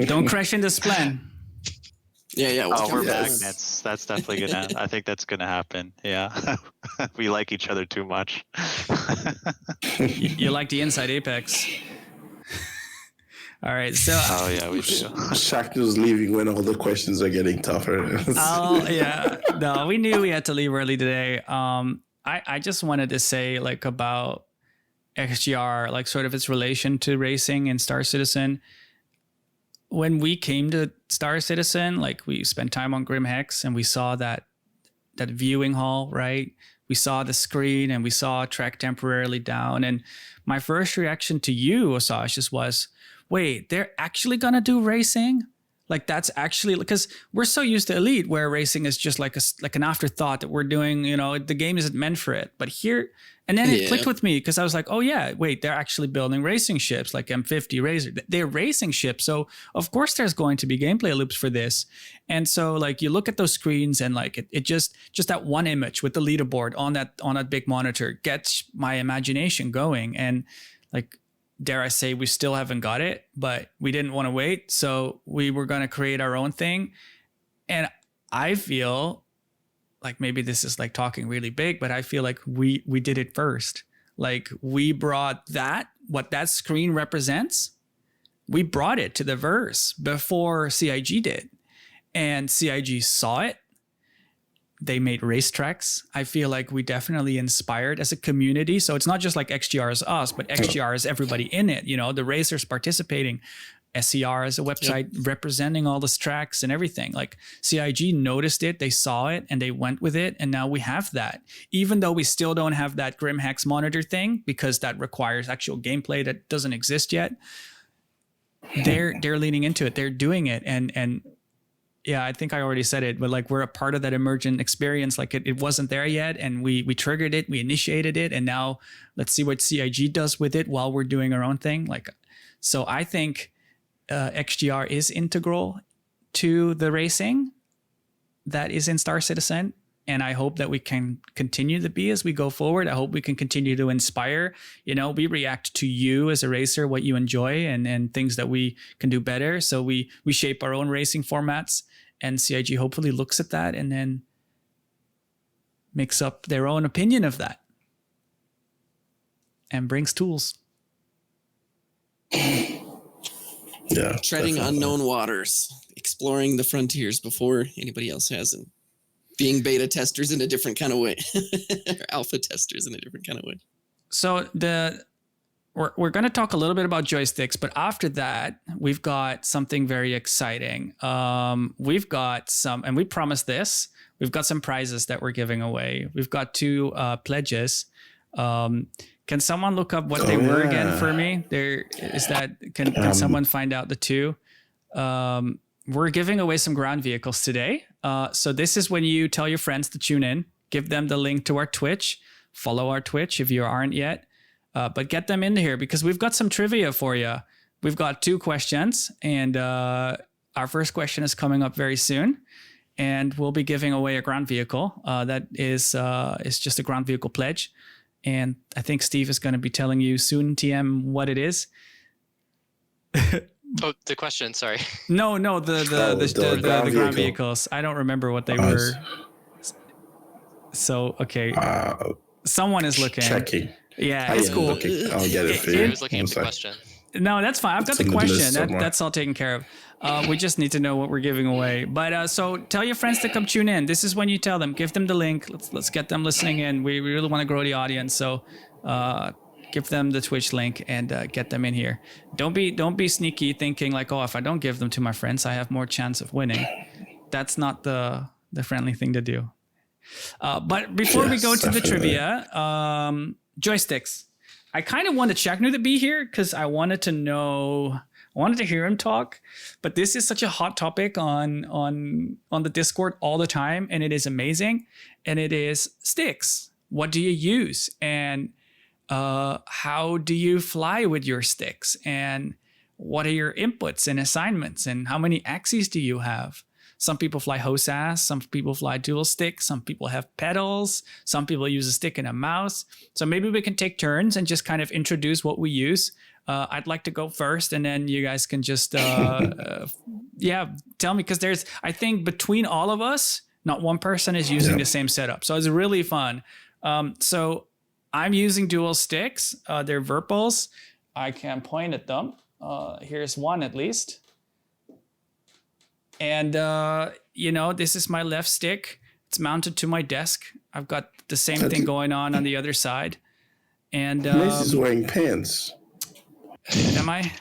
Don't crash into Splen. Yeah. Oh, we're back. Yes. That's definitely gonna. I think that's gonna happen. Yeah, we like each other too much. You like the inside Apex. All right, so Oh yeah, we do. Shaq was leaving when all the questions are getting tougher. yeah, no, we knew we had to leave early today. I just wanted to say like about XGR, like sort of its relation to racing and Star Citizen. When we came to Star Citizen, like we spent time on Grim Hex and we saw that viewing hall, right? We saw the screen and we saw track temporarily down. And my first reaction to you, Osage, just was, wait, they're actually gonna do racing? Like that's actually, because we're so used to Elite where racing is just like an afterthought that we're doing, the game isn't meant for it. But here, and then it clicked with me because I was like, oh yeah, wait, they're actually building racing ships like M50 Razor. They're racing ships. So of course there's going to be gameplay loops for this. And so like you look at those screens and like it just that one image with the leaderboard on that big monitor gets my imagination going. And like, dare I say, we still haven't got it, but we didn't want to wait. So we were going to create our own thing. And I feel like maybe this is like talking really big, but I feel like we did it first. Like we brought what that screen represents, we brought it to the verse before CIG did. And CIG saw it. They made racetracks. I feel like we definitely inspired as a community. So it's not just like XGR is us, but XGR is everybody in it. The racers participating. SCR is a website representing all these tracks and everything. Like CIG noticed it, they saw it, and they went with it. And now we have that. Even though we still don't have that Grim Hex monitor thing, because that requires actual gameplay that doesn't exist yet. They're leaning into it. They're doing it. And yeah, I think I already said it, but like we're a part of that emergent experience. Like it wasn't there yet, and we triggered it, we initiated it, and now let's see what CIG does with it while we're doing our own thing. Like, so I think XGR is integral to the racing that is in Star Citizen, And I hope that we can continue to be as we go forward. I hope we can continue to inspire. We react to you as a racer, what you enjoy and things that we can do better. So we shape our own racing formats, and CIG hopefully looks at that and then makes up their own opinion of that and brings tools. Yeah, treading definitely. unknown waters, exploring the frontiers before anybody else has, and being beta testers in a different kind of way, or alpha testers in a different kind of way. So we're going to talk a little bit about joysticks, but after that, we've got something very exciting. We've got some, and we promised this. We've got some prizes that we're giving away. We've got 2 pledges. Can someone look up what they were again for me? Can someone find out the 2? We're giving away some ground vehicles today. So this is when you tell your friends to tune in, give them the link to our Twitch, follow our Twitch if you aren't yet, but get them in here because we've got some trivia for you. We've got 2 questions, and our first question is coming up very soon. And we'll be giving away a ground vehicle that is just a ground vehicle pledge. And I think Steve is going to be telling you soon, TM, what it is. Oh, the question. Sorry. No, the ground vehicles. I don't remember what they were. So okay, someone is looking. Checking. Yeah, it's cool. I'll get it for you. I was looking at the question. No, that's fine. I've got the question. That's all taken care of. We just need to know what we're giving away. But so tell your friends to come tune in. This is when you tell them. Give them the link. Let's get them listening in. We really want to grow the audience. So give them the Twitch link and get them in here. Don't be sneaky thinking like, oh, if I don't give them to my friends, I have more chance of winning. That's not the friendly thing to do. But before we go to the trivia, joysticks. I kind of wanted Shaknu to be here because I wanted to hear him talk, but this is such a hot topic on the Discord all the time, and it is amazing. And it is sticks. What do you use, and how do you fly with your sticks, and what are your inputs and assignments, and how many axes do you have? Some people fly hose ass, some people fly dual stick, some people have pedals, some people use a stick and a mouse. So maybe we can take turns and just kind of introduce what we use. I'd like to go first, and then you guys can just, tell me, because I think between all of us, not one person is using the same setup. So it's really fun. So I'm using dual sticks. They're Virpils. I can point at them. Here's one at least. And, this is my left stick. It's mounted to my desk. I've got the same thing going on the other side. And Mace wearing pants. Am I?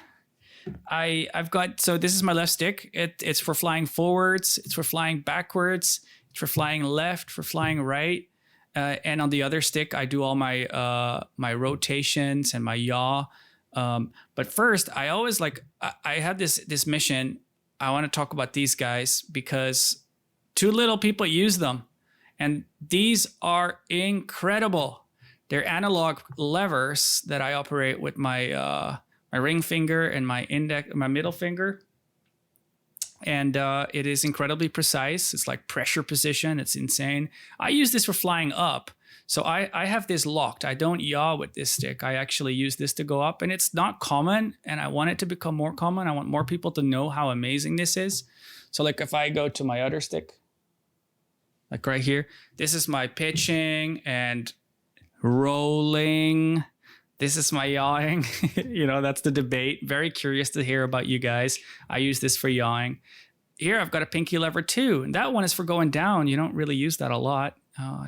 I've got, so this is my left stick. It's for flying forwards. It's for flying backwards. It's for flying left, for flying right. And on the other stick, I do all my my rotations and my yaw. But first, I always I have this mission. I want to talk about these guys because too little people use them. And these are incredible. They're analog levers that I operate with my my ring finger and my middle finger. And it is incredibly precise. It's like pressure position. It's insane. I use this for flying up. So I have this locked. I don't yaw with this stick. I actually use this to go up, and it's not common, and I want it to become more common. I want more people to know how amazing this is. So if I go to my other stick, like right here, this is my pitching and rolling. This is my yawing. That's the debate. Very curious to hear about you guys. I use this for yawing. Here I've got a pinky lever too, and that one is for going down. You don't really use that a lot.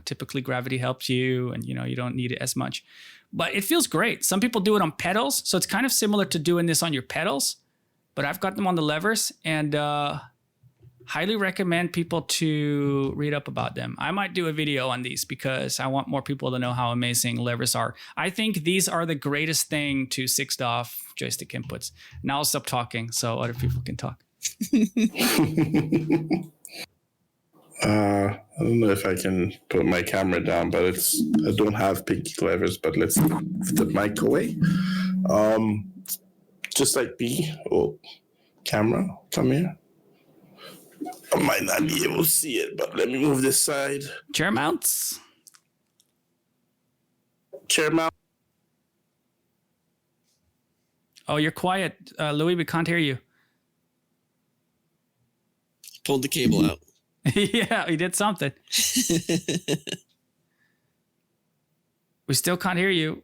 Typically gravity helps you, and you don't need it as much, but it feels great. Some people do it on pedals, so it's kind of similar to doing this on your pedals, but I've got them on the levers, and highly recommend people to read up about them. I might do a video on these because I want more people to know how amazing levers are. I think these are the greatest thing to 6DoF joystick inputs. Now I'll stop talking so other people can talk. I don't know if I can put my camera down, but I don't have pinky levers, but let's move the mic away. Just like B, camera, come here. I might not be able to see it, but let me move this side. Chair mounts. Chair mount. Oh, you're quiet, Louis. We can't hear you. Pulled the cable out. Yeah, he did something. We still can't hear you.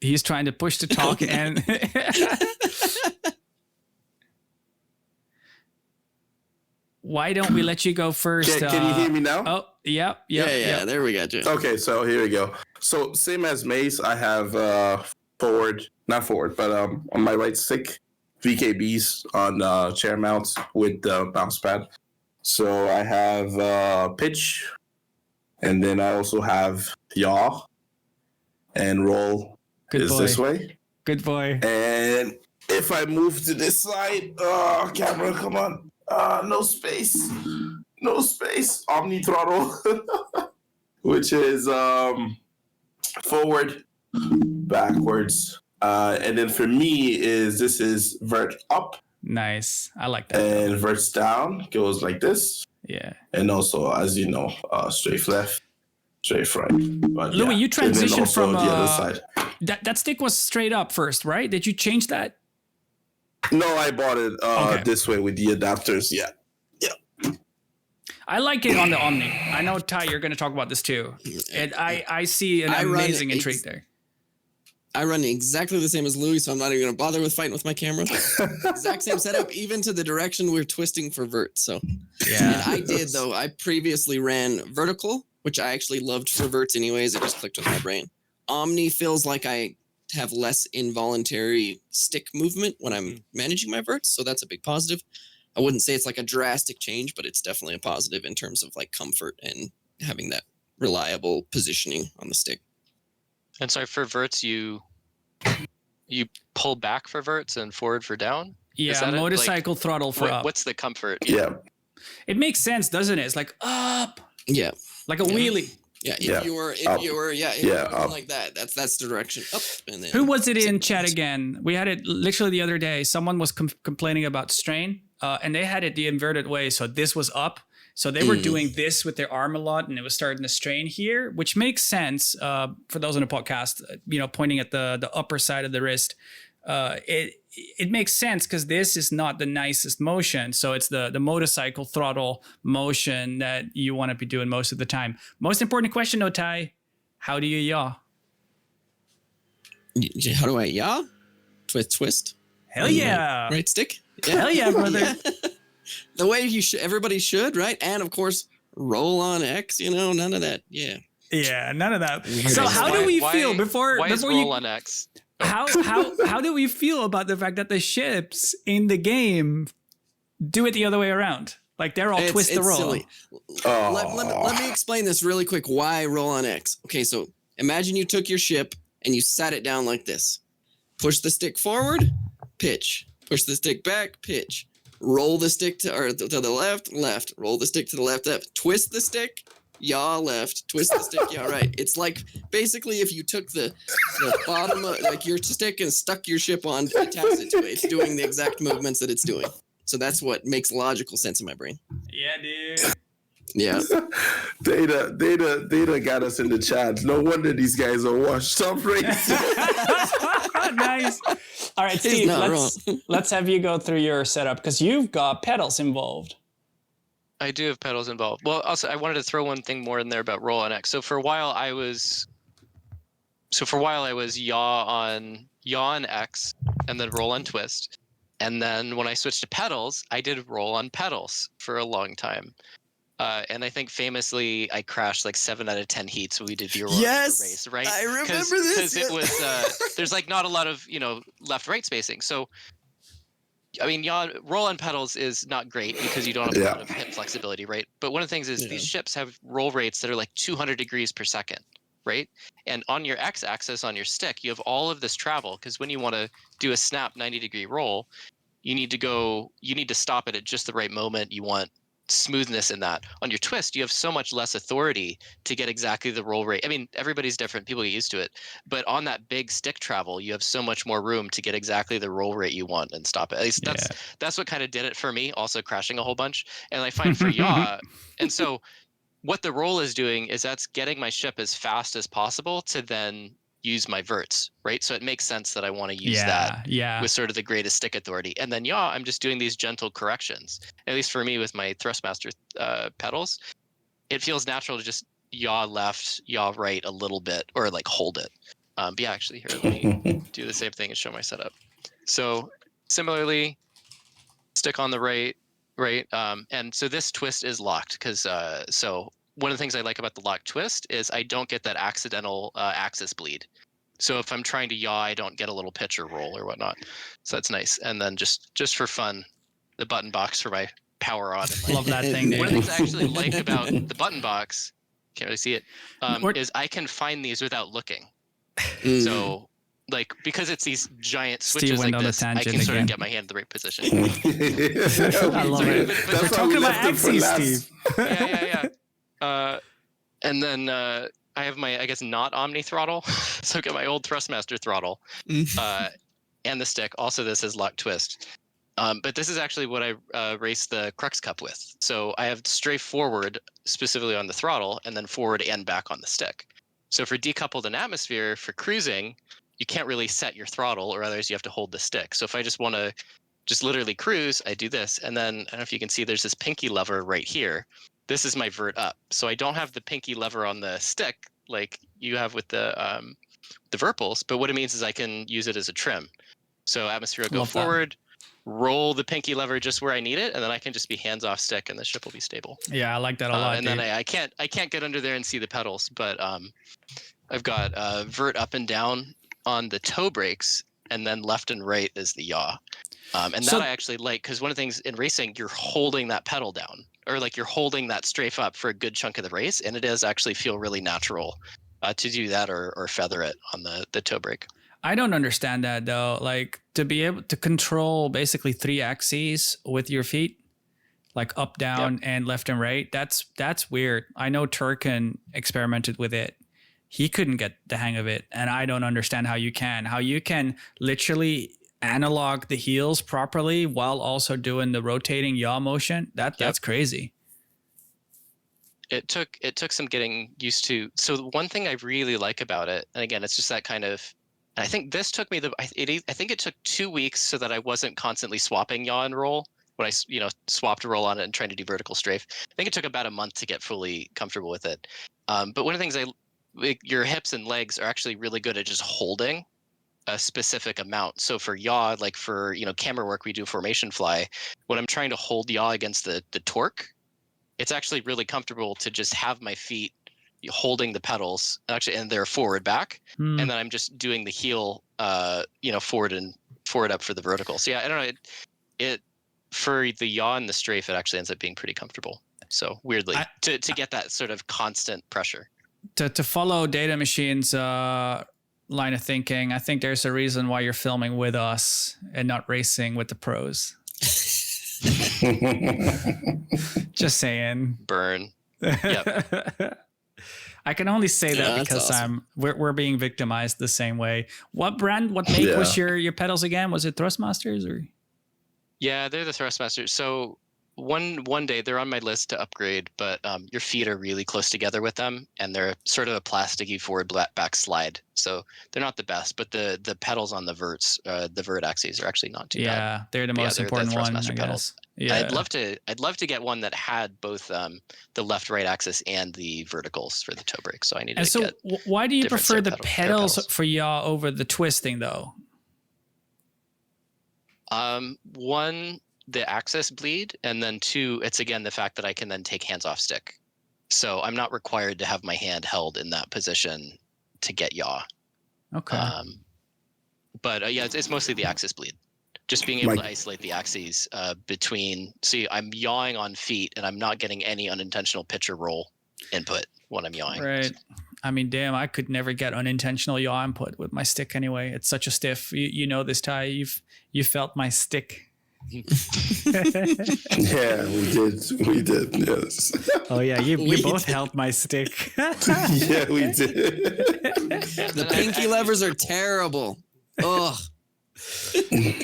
He's trying to push to talk and why don't we let you go first? Can you hear me now? Oh, yep. Yeah. There we got you. Okay, so here we go. So same as Mace, I have not forward, but on my right stick, VKBs on chair mounts with the bounce pad. So I have pitch, and then I also have yaw, and roll Good is boy. this way. Good boy. And if I move to this side, camera, come on. No space. Omni throttle, which is forward, backwards. And then for me this is vert up. Nice. I like that. And verts down goes like this. Yeah. And also, as you know, straight left, straight right. But Louis, you and then transitioned also from the other side. that stick was straight up first, right? Did you change that? No, I bought it Okay. this way with the adapters. Yeah. I like it on the Omni. I know, Ty, you're going to talk about this too. And I see an amazing intrigue there. I run exactly the same as Louis, so I'm not even going to bother with fighting with my camera. Exact same setup, even to the direction we're twisting for vert. So, Yeah. and I did though. I previously ran vertical, which I actually loved for verts anyways. It just clicked with my brain. Omni feels like I have less involuntary stick movement when I'm managing my verts, so that's a big positive. I wouldn't say it's like a drastic change, but it's definitely a positive in terms of like comfort and having that reliable positioning on the stick. And sorry, for verts, you pull back for verts and forward for down? Is Yeah, that it? motorcycle throttle for up. What's the comfort? Yeah. It makes sense, doesn't it? It's like up, Yeah. like a wheelie. Yeah. If Yeah. you were Up. going like that, that's the direction up. And then Who was it in chat again? We had it literally the other day. Someone was complaining about strain, and they had it the inverted way. So this was up. So they were doing this with their arm a lot, and it was starting to strain here, which makes sense for those on the podcast. Pointing at the upper side of the wrist, it makes sense because this is not the nicest motion. So it's the motorcycle throttle motion that you want to be doing most of the time. Most important question, though, Ty, how do you yaw? How do I yaw? Twist. Hell yeah! Right stick. Hell yeah, brother! Yeah. The way everybody should, right? And of course, roll on X. None of that. Yeah. Yeah, none of that. Weird. So how do we feel before Why is before roll you? on X? How do we feel about the fact that the ships in the game do it the other way around? Like they're all twist the roll. Silly. Let me explain this really quick. Why roll on X? Okay, so imagine you took your ship and you sat it down like this. Push the stick forward, pitch. Push the stick back, pitch. Roll the stick to the left. Roll the stick to the left. Twist the stick, yaw left. Twist the stick, yaw right. It's like basically if you took the bottom of like your stick and stuck your ship on, attached it to it. It's doing the exact movements that it's doing. So that's what makes logical sense in my brain. Yeah, dude. Yeah. Data got us in the chat. No wonder these guys are washed up racing. Nice. All right, Steve, not let's have you go through your setup because you've got pedals involved. I do have pedals involved. Well, also I wanted to throw one thing more in there about roll on X. So for a while I was yaw on X and then roll on twist. And then when I switched to pedals, I did roll on pedals for a long time. And I think famously I crashed like 7 out of 10 heats when we did V-Roll race, right? I remember this. Because it was there's like not a lot of left-right spacing. So I mean, roll on pedals is not great because you don't have a lot of hip flexibility, right? But one of the things is these ships have roll rates that are like 200 degrees per second, right? And on your x-axis on your stick, you have all of this travel because when you want to do a snap 90-degree roll, you need to stop it at just the right moment. You want smoothness in that. On your twist, you have so much less authority to get exactly the roll rate. I mean, everybody's different, people get used to it, but on that big stick travel, you have so much more room to get exactly the roll rate you want and stop it. At least that's what kind of did it for me, also crashing a whole bunch. And I find for yaw, and so what the roll is doing is that's getting my ship as fast as possible to then use my verts, right? So it makes sense that I want to use that with sort of the greatest stick authority. And then yaw, I'm just doing these gentle corrections. At least for me with my Thrustmaster pedals, it feels natural to just yaw left, yaw right a little bit, or like hold it. But yeah, actually here, let me do the same thing and show my setup. So similarly, stick on the right, and so this twist is locked because so one of the things I like about the locked twist is I don't get that accidental axis bleed. So if I'm trying to yaw, I don't get a little pitch or roll or whatnot. So that's nice. And then just for fun, the button box for my power on. And Love that thing, dude. one of the things I actually like about the button box, can't really see it, is I can find these without looking. So like, because it's these giant switches like this, I can sort of get my hand in the right position. I love it. But we're talking about axes, Steve. Yeah. And then I have my, I guess, not Omni throttle. So I've got my old Thrustmaster throttle and the stick. Also, this is lock twist. But this is actually what I race the Crux Cup with. So I have strafe forward specifically on the throttle and then forward and back on the stick. So for decoupled and atmosphere, for cruising, you can't really set your throttle, or otherwise you have to hold the stick. So if I just want to just literally cruise, I do this. And then I don't know if you can see, there's this pinky lever right here. This is my vert up. So I don't have the pinky lever on the stick like you have with the Verpals, but what it means is I can use it as a trim. So atmosphere will go forward, roll the pinky lever just where I need it, and then I can just be hands off stick and the ship will be stable. Yeah, I like that a lot. And then I can't get under there and see the pedals, but I've got vert up and down on the toe brakes, and then left and right is the yaw. And that I actually like, because one of the things in racing, you're holding that pedal down, or like you're holding that strafe up for a good chunk of the race, and it does actually feel really natural to do that or feather it on the toe brake. I don't understand that though. Like, to be able to control basically 3 axes with your feet, like up, down, and left and right. That's weird. I know Turkin experimented with it. He couldn't get the hang of it, and I don't understand how you can literally analog the heels properly while also doing the rotating yaw motion. That's crazy. It took some getting used to. So the one thing I really like about it, and again, it's just that kind of, and I think this took me I think it took 2 weeks so that I wasn't constantly swapping yaw and roll when I swapped roll on it and trying to do vertical strafe. I think it took about a month to get fully comfortable with it. But one of the things your hips and legs are actually really good at just holding a specific amount. So for yaw, like for camera work, we do formation fly. When I'm trying to hold yaw against the torque, it's actually really comfortable to just have my feet holding the pedals and they're forward back, and then I'm just doing the heel forward up for the vertical. So yeah, I don't know, it for the yaw and the strafe, it actually ends up being pretty comfortable. So weirdly, to get that sort of constant pressure. To follow Data Machine's line of thinking, I think there's a reason why you're filming with us and not racing with the pros. Just saying. Burn. Yep. I can only say that because awesome. We're being victimized the same way. What make was your pedals again? Was it Thrustmasters or? Yeah, they're the Thrustmasters. So one day they're on my list to upgrade, but your feet are really close together with them, and they're sort of a plasticky forward back slide. So they're not the best, but the pedals on the vert axes are actually not too bad. Yeah, they're the most important one, I guess. Yeah. I'd love to get one that had both the left right axis and the verticals for the toe brake. So I need to get. So why do you prefer the pedals for yaw over the twisting though? One, the axis bleed, and then 2, it's again the fact that I can then take hands off stick. So I'm not required to have my hand held in that position to get yaw. Okay. But yeah, it's mostly the axis bleed. Just being able to isolate the axes between. See, I'm yawing on feet, and I'm not getting any unintentional pitch or roll input when I'm yawing. Right. I mean, damn, I could never get unintentional yaw input with my stick anyway. It's such a stiff. You know this, Ty. You felt my stick. Yeah, we did, yes. Oh yeah, you We both did. held my stick. Yeah, we did. The pinky levers are terrible. Ugh.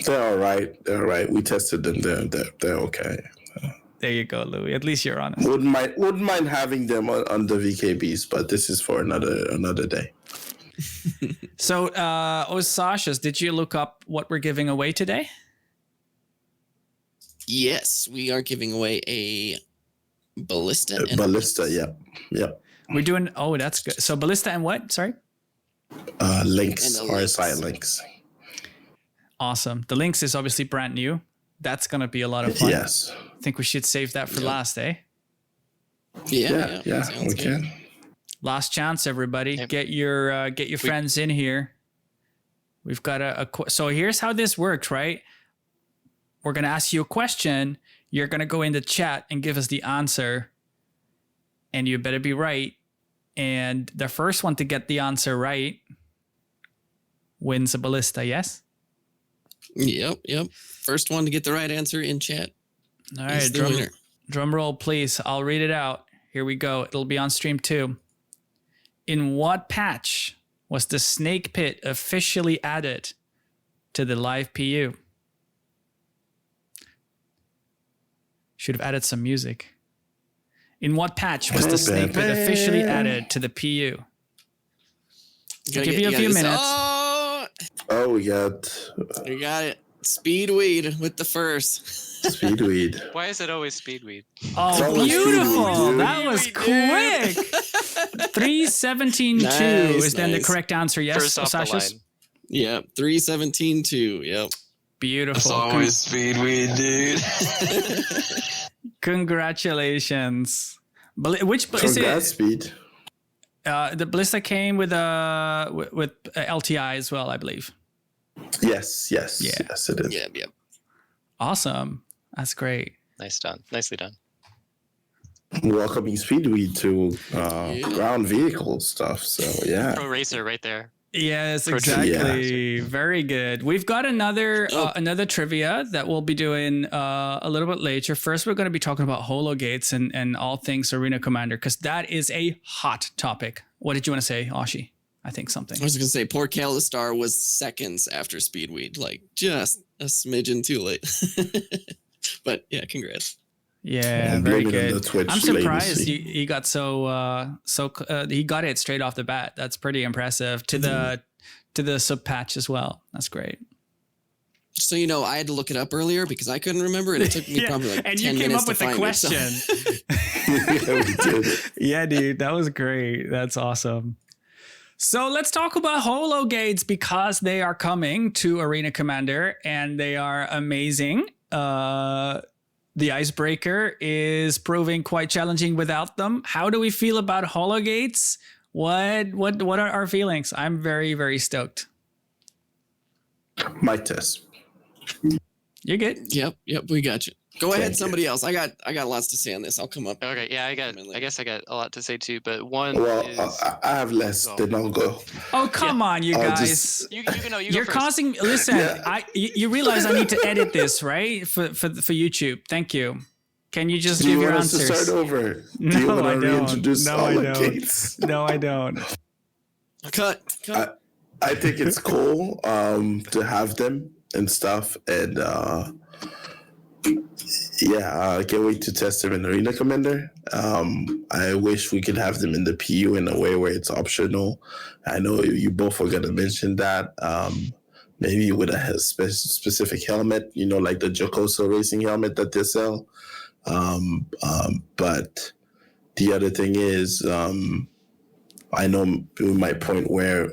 They're all right. They're all right. We tested them. They're okay. There you go, Louis. At least you're honest. Wouldn't mind having them on the VKBs, but this is for another day. So, Sashas, did you look up what we're giving away today? Yes, we are giving away a ballista. And Ballista, yeah. We're doing. Oh, that's good. So, ballista and what? Sorry. Links, And the RSI links. Awesome. The links is obviously brand new. That's gonna be a lot of fun. Yes. I think we should save that for last, eh? Yeah. Sounds We good. can. Last chance, everybody. Yep. Get your friends in here. We've got so here's how this works, right? We're gonna ask you a question. You're gonna go in the chat and give us the answer, and you better be right. And the first one to get the answer right wins a ballista. Yes. Yep. First one to get the right answer in chat All is right. the winner. Drum roll, please. I'll read it out. Here we go. It'll be on stream too. In what patch was the snake pit officially added to the live PU? Should have added some music. In what patch was the snake pit officially added to the PU? I'll give you a few minutes. Oh, We got you got it. Speedweed with the first. Speedweed. Why is it always speedweed? Oh, always beautiful. Speedweed, dude. That was quick. 317.2 Nice, is then the nice. correct answer. Yes, First off the Sashas? line. Yep. 317.2. Yep. Beautiful. speedweed, dude. Congratulations. Which is Congrats, it? Speed. The ballista came with LTI as well, I believe. Yes, Yeah. yes, it is. Yep. Awesome. That's great. Nicely done. Welcoming Speedweed to ground vehicle stuff. So yeah. Pro racer right there. Yes, Pro exactly. Very good. We've got another trivia that we'll be doing a little bit later. First, we're going to be talking about holo gates and all things Arena Commander, because that is a hot topic. What did you want to say, Ashi? I think something. I was going to say, poor Kalistar was seconds after Speedweed. Like, just a smidgen too late. But yeah, congrats. Yeah, And very blame it on good. the Twitch I'm surprised latency. he got he got it straight off the bat. That's pretty impressive. To the sub patch as well. That's great. So, you know, I had to look it up earlier because I couldn't remember, and it took me probably like and 10 you came minutes up with to the find question. Yeah, we did. Yeah, dude, that was great. That's awesome. So let's talk about holo gates, because they are coming to Arena Commander and they are amazing. The icebreaker is proving quite challenging without them. How do we feel about holo gates? What are our feelings? I'm very, very stoked. Mic test. You're good. Yep, we got you. Go Thank ahead, you. somebody else. I got lots to say on this. I'll come up. Okay, yeah, I guess I got a lot to say too, but one Well, is I have less. Oh. Then I'll go. Oh, come on, you I'll guys. just- you can know you You're go first. causing. Listen, Yeah. you realize I need to edit this, right? For YouTube. Thank you. Can you just Do you give your want us to answers? start over? Do you No, want I to don't. reintroduce No, all I the don't. gates? No, I don't. Cut. I think it's cool to have them and stuff, and I can't wait to test them in Arena Commander. I wish we could have them in the PU in a way where it's optional. I know you both were gonna mention that. Maybe with a specific helmet, you know, like the Jocoso racing helmet that they sell. But the other thing is, I know we might point where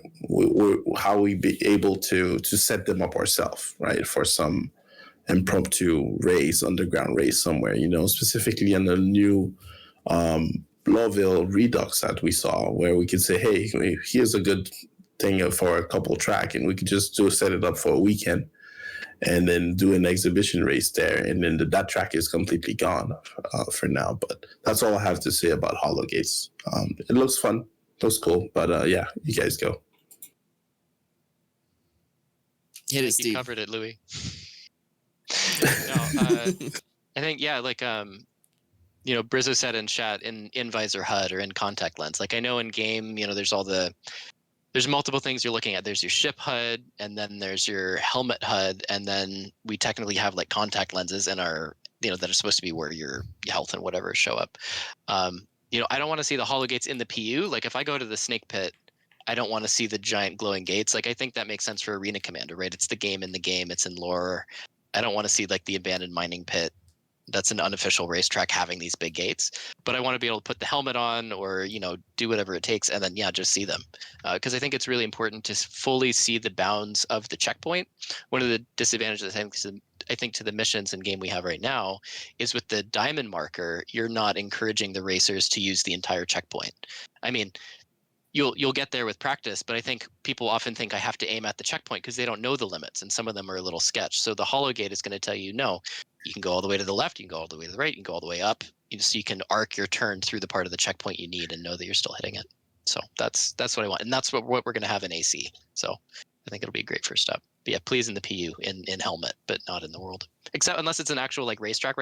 how we be able to set them up ourselves, right, for some impromptu race, underground race somewhere, you know, specifically on the new Lowville Redux that we saw, where we could say, hey, here's a good thing for a couple track, and we could just set it up for a weekend and then do an exhibition race there, and then that track is completely gone for now. But that's all I have to say about Hollow Gates. It looks fun, looks cool, but yeah, you guys go. Hit it, You Steve. covered it, Louis. I think like Brizzo said in chat, in visor HUD or in contact lens. Like I know in game, there's multiple things you're looking at. There's your ship HUD, and then there's your helmet HUD, and then we technically have like contact lenses in our that are supposed to be where your health and whatever show up. I don't want to see the holo gates in the PU. Like if I go to the snake pit, I don't want to see the giant glowing gates. Like I think that makes sense for Arena Commander, right? It's the game in the game. It's in lore. I don't want to see like the abandoned mining pit. That's an unofficial racetrack having these big gates, but I want to be able to put the helmet on or do whatever it takes and then just see them, because I think it's really important to fully see the bounds of the checkpoint. One of the disadvantages I think to the missions in game we have right now is with the diamond marker, you're not encouraging the racers to use the entire checkpoint. I mean, you'll get there with practice, but I think people often think I have to aim at the checkpoint because they don't know the limits, and some of them are a little sketch. So the holo gate is going to tell you, no, you can go all the way to the left, you can go all the way to the right, you can go all the way up, so you can arc your turn through the part of the checkpoint you need and know that you're still hitting it. So that's what I want, and that's what we're going to have in AC. So I think it'll be a great first step. But yeah, please in the PU in helmet, but not in the world. Except unless it's an actual like racetrack,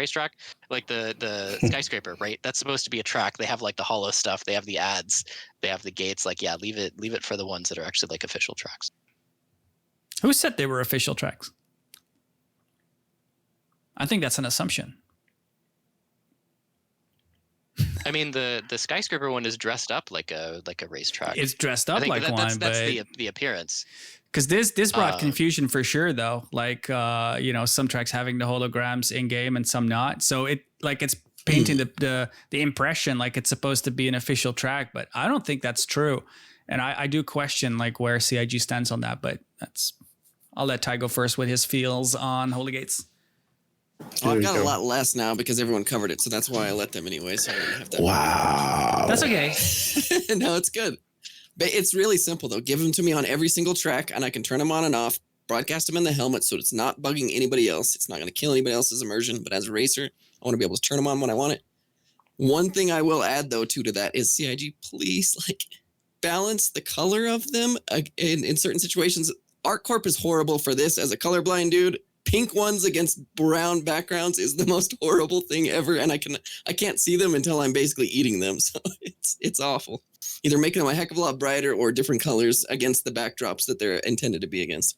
like the skyscraper, right? That's supposed to be a track. They have like the holo stuff. They have the ads. They have the gates. Like leave it for the ones that are actually like official tracks. Who said they were official tracks? I think that's an assumption. I mean, the skyscraper one is dressed up like a racetrack. It's dressed up like one, that's but the appearance. Because this brought confusion for sure, though. Like some tracks having the holograms in game and some not. So it's painting the impression like it's supposed to be an official track, but I don't think that's true. And I do question like where CIG stands on that. But I'll let Ty go first with his feels on holy gates. Oh, I've got a lot less now because everyone covered it, so that's why I let them anyway. So I didn't have that. Wow, that's okay. No, it's good. But it's really simple though. Give them to me on every single track, and I can turn them on and off. Broadcast them in the helmet, so it's not bugging anybody else. It's not going to kill anybody else's immersion. But as a racer, I want to be able to turn them on when I want it. One thing I will add though to that is CIG, please balance the color of them in certain situations. ArcCorp is horrible for this as a colorblind dude. Pink ones against brown backgrounds is the most horrible thing ever, and I can't see them until I'm basically eating them. So it's awful. Either making them a heck of a lot brighter or different colors against the backdrops that they're intended to be against.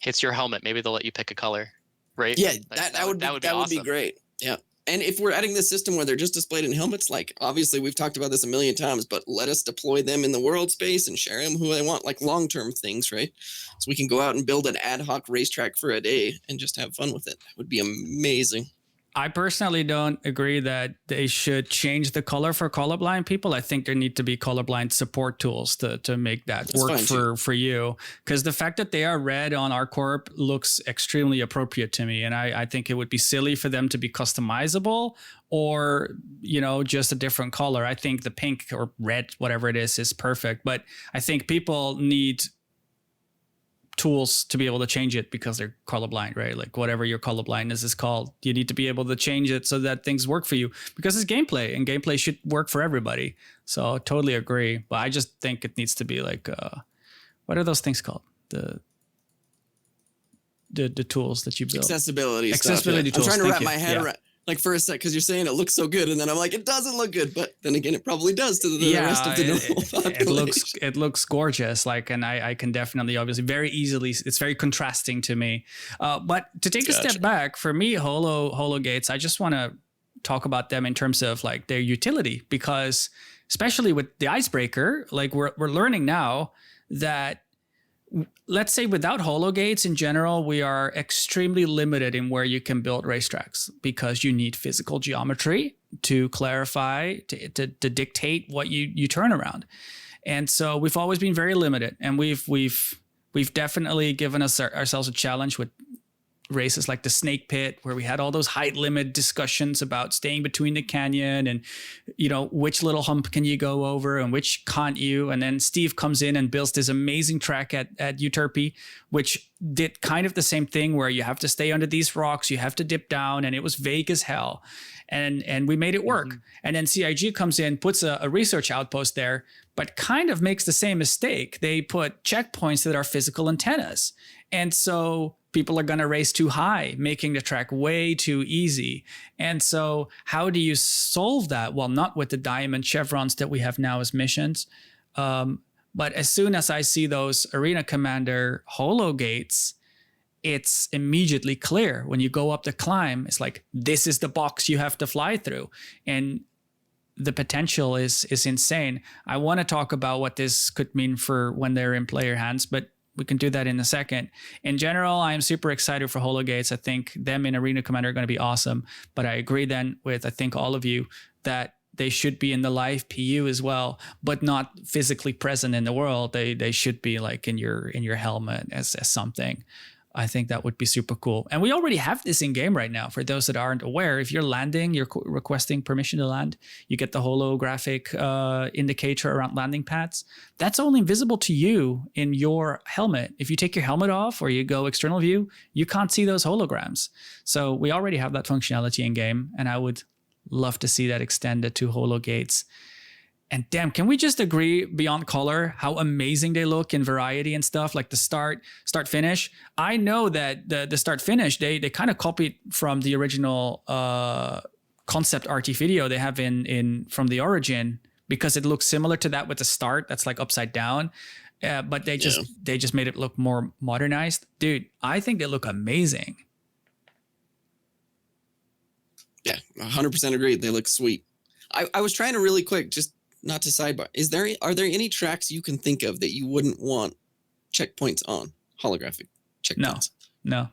It's your helmet. Maybe they'll let you pick a color, right? Yeah, that would awesome. be great. Yeah. And if we're adding this system where they're just displayed in helmets, obviously we've talked about this a million times, but let us deploy them in the world space and share them who they want, like long-term things, right? So we can go out and build an ad hoc racetrack for a day and just have fun with it. It would be amazing. I personally don't agree that they should change the color for colorblind people. I think there need to be colorblind support tools to make that work for you. Because the fact that they are red on ArcCorp looks extremely appropriate to me. And I think it would be silly for them to be customizable or, just a different color. I think the pink or red, whatever it is perfect. But I think people need tools to be able to change it because they're colorblind, right? Like whatever your colorblindness is called, you need to be able to change it so that things work for you because it's gameplay and gameplay should work for everybody. So totally agree. But I just think it needs to be like, what are those things called? The tools that you build. Accessibility tools. I'm trying to wrap my head around. For a sec, because you're saying it looks so good, and then I'm like, it doesn't look good, but then again, it probably does to the rest of the normal population. It looks gorgeous, and I can definitely, obviously, very easily. It's very contrasting to me. But to take a step back, for me, holo gates, I just want to talk about them in terms of their utility, because especially with the icebreaker, we're learning now that. Let's say without holo gates in general, we are extremely limited in where you can build racetracks because you need physical geometry to clarify, to dictate what you turn around. And so we've always been very limited, and we've definitely given ourselves a challenge with races like the Snake Pit, where we had all those height limit discussions about staying between the canyon and, which little hump can you go over and which can't you. And then Steve comes in and builds this amazing track at Euterpe, which did kind of the same thing where you have to stay under these rocks, you have to dip down, and it was vague as hell. And we made it work. Mm-hmm. And then CIG comes in, puts a research outpost there, but kind of makes the same mistake. They put checkpoints that are physical antennas. And so people are going to race too high, making the track way too easy. And so how do you solve that? Well, not with the diamond chevrons that we have now as missions. But as soon as I see those Arena Commander holo gates, it's immediately clear. When you go up the climb, it's like, this is the box you have to fly through. And the potential is insane. I want to talk about what this could mean for when they're in player hands, but we can do that in a second. In general, I am super excited for holo gates. I think them in Arena Commander are going to be awesome. But I agree then with, I think, all of you that they should be in the live PU as well, but not physically present in the world. They should be like in your helmet as something. I think that would be super cool. And we already have this in game right now. For those that aren't aware, if you're landing, you're requesting permission to land, you get the holographic indicator around landing pads. That's only visible to you in your helmet. If you take your helmet off or you go external view, you can't see those holograms. So we already have that functionality in game, and I would love to see that extended to holo gates. And damn, can we just agree beyond color how amazing they look in variety and stuff, like the start finish. I know that the start finish, they kind of copied from the original concept RT video they have in from the origin, because it looks similar to that with the start that's like upside down. But they just made it look more modernized. Dude, I think they look amazing. Yeah, 100% agree. They look sweet. I was trying to really quick, just not to sidebar. Are there any tracks you can think of that you wouldn't want checkpoints on? Holographic checkpoints? No.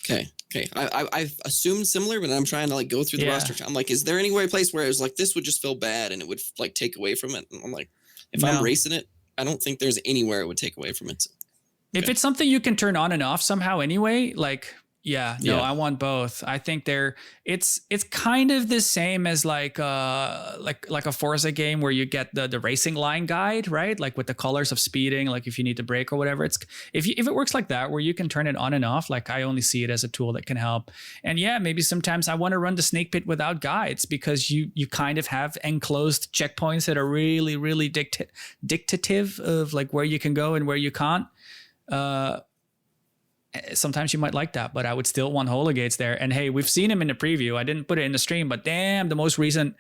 Okay. I've assumed similar, but I'm trying to like go through the roster. I'm like, is there any place where it was like, this would just feel bad and it would like take away from it? And I'm like, if I'm racing it, I don't think there's anywhere it would take away from it. So, if it's something you can turn on and off somehow anyway, like, I want both. I think it's kind of the same as like a Forza game where you get the racing line guide, right? Like with the colors of speeding, like if you need to brake or whatever. It's if it works like that where you can turn it on and off, like I only see it as a tool that can help. And maybe sometimes I want to run the snake pit without guides, because you kind of have enclosed checkpoints that are really, really dictative of like where you can go and where you can't. Sometimes you might like that, but I would still want holo gates there. And hey, we've seen them in the preview. I didn't put it in the stream, but damn, the most recent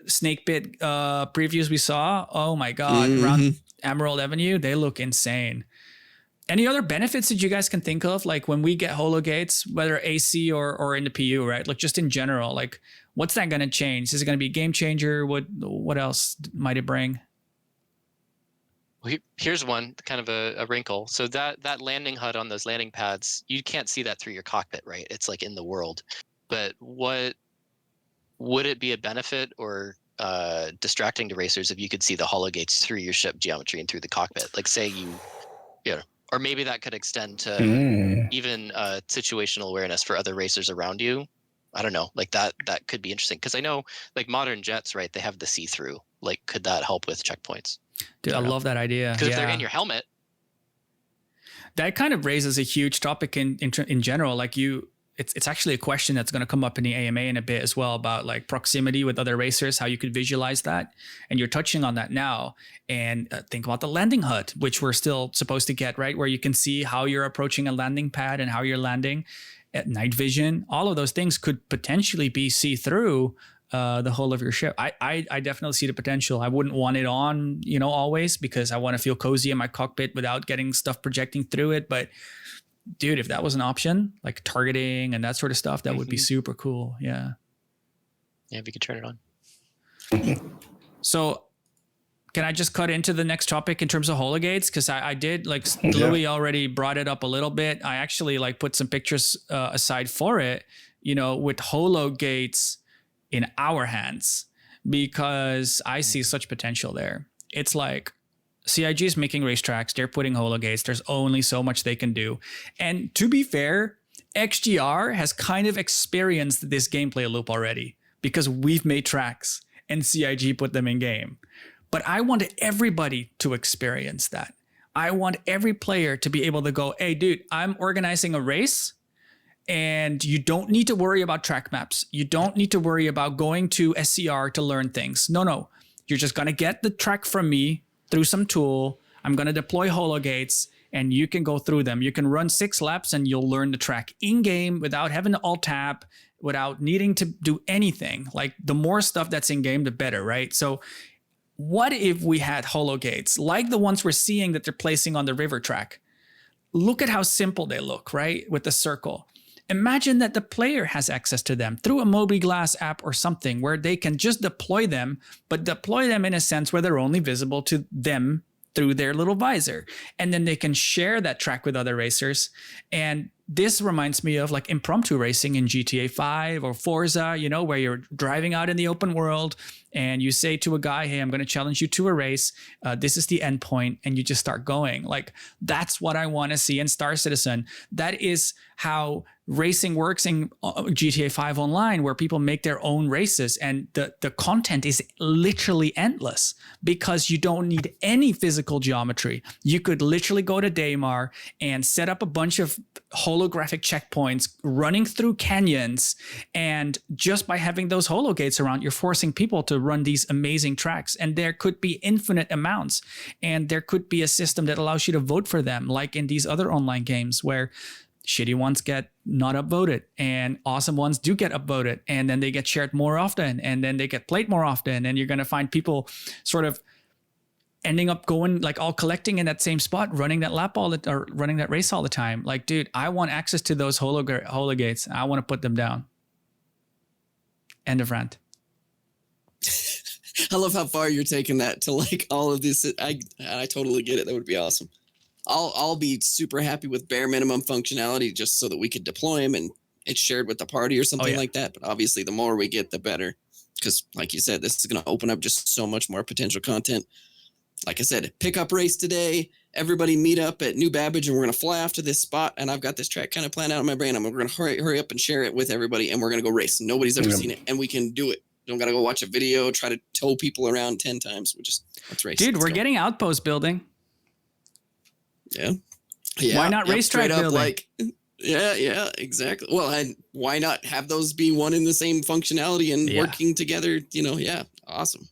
snake pit previews we saw, oh my god, around Emerald Avenue, they look insane. Any other benefits that you guys can think of, like when we get holo gates, whether AC or in the PU, right? Like just in general, like what's that going to change? Is it going to be a game changer? What else might it bring? Here's one kind of a wrinkle. So that landing HUD on those landing pads, you can't see that through your cockpit, right? It's like in the world. But what would it be a benefit or distracting to racers if you could see the holo gates through your ship geometry and through the cockpit? Like say or maybe that could extend to even situational awareness for other racers around you. I don't know, like that could be interesting, because I know like modern jets, right? They have the see-through. Like, could that help with checkpoints? Dude, I love that idea. Because if they're in your helmet, that kind of raises a huge topic in general. Like it's actually a question that's going to come up in the AMA in a bit as well, about like proximity with other racers, how you could visualize that. And you're touching on that now. And think about the landing HUD, which we're still supposed to get, right? Where you can see how you're approaching a landing pad and how you're landing at night vision. All of those things could potentially be see-through the whole of your ship. I definitely see the potential. I wouldn't want it on, always, because I want to feel cozy in my cockpit without getting stuff projecting through it. But dude, if that was an option, like targeting and that sort of stuff, that would be super cool. Yeah. Yeah, if you could turn it on. So can I just cut into the next topic in terms of holo gates? Because I did, like Louis already brought it up a little bit. I actually like put some pictures aside for it, with holo gates in our hands, because I see such potential there. It's like CIG is making racetracks. They're putting holo gates. There's only so much they can do. And to be fair, XGR has kind of experienced this gameplay loop already, because we've made tracks and CIG put them in game. But I want everybody to experience that. I want every player to be able to go, hey, dude, I'm organizing a race, and you don't need to worry about track maps. You don't need to worry about going to SCR to learn things. No. You're just going to get the track from me through some tool. I'm going to deploy holo gates, and you can go through them. You can run 6 laps and you'll learn the track in game without having to alt tab, without needing to do anything. Like the more stuff that's in game, the better, right? So what if we had holo gates like the ones we're seeing that they're placing on the river track? Look at how simple they look, right? With the circle. Imagine that the player has access to them through a mobiGlas app or something where they can just deploy them, but deploy them in a sense where they're only visible to them through their little visor. And then they can share that track with other racers. And this reminds me of like impromptu racing in GTA 5 or Forza, you know, where you're driving out in the open world and you say to a guy, hey, I'm going to challenge you to a race. This is the end point. And you just start going. Like, that's what I want to see in Star Citizen. That is how racing works in GTA 5 Online, where people make their own races. And the content is literally endless because you don't need any physical geometry. You could literally go to Daymar and set up a bunch of holographic checkpoints running through canyons, and just by having those holo gates around, you're forcing people to run these amazing tracks, and there could be infinite amounts, and there could be a system that allows you to vote for them, like in these other online games where shitty ones get not upvoted and awesome ones do get upvoted, and then they get shared more often, and then they get played more often, and you're going to find people sort of ending up going like all collecting in that same spot, running that lap or running that race all the time. Like, dude, I want access to those holo gates. I want to put them down. End of rant. I love how far you're taking that to like all of this. I totally get it. That would be awesome. I'll be super happy with bare minimum functionality just so that we could deploy them and it's shared with the party or something like that. But obviously, the more we get, the better. Because like you said, this is going to open up just so much more potential content. Like I said, pickup race today. Everybody meet up at New Babbage, and we're going to fly off to this spot. And I've got this track kind of planned out in my brain. We're going to hurry up and share it with everybody, and we're going to go race. Nobody's ever seen it, and we can do it. Don't got to go watch a video, try to tow people around 10 times. Let's race. Dude, we're getting outpost building. Yeah. Why not racetrack building? Like, yeah, exactly. Well, and why not have those be one in the same functionality and working together? You know, awesome.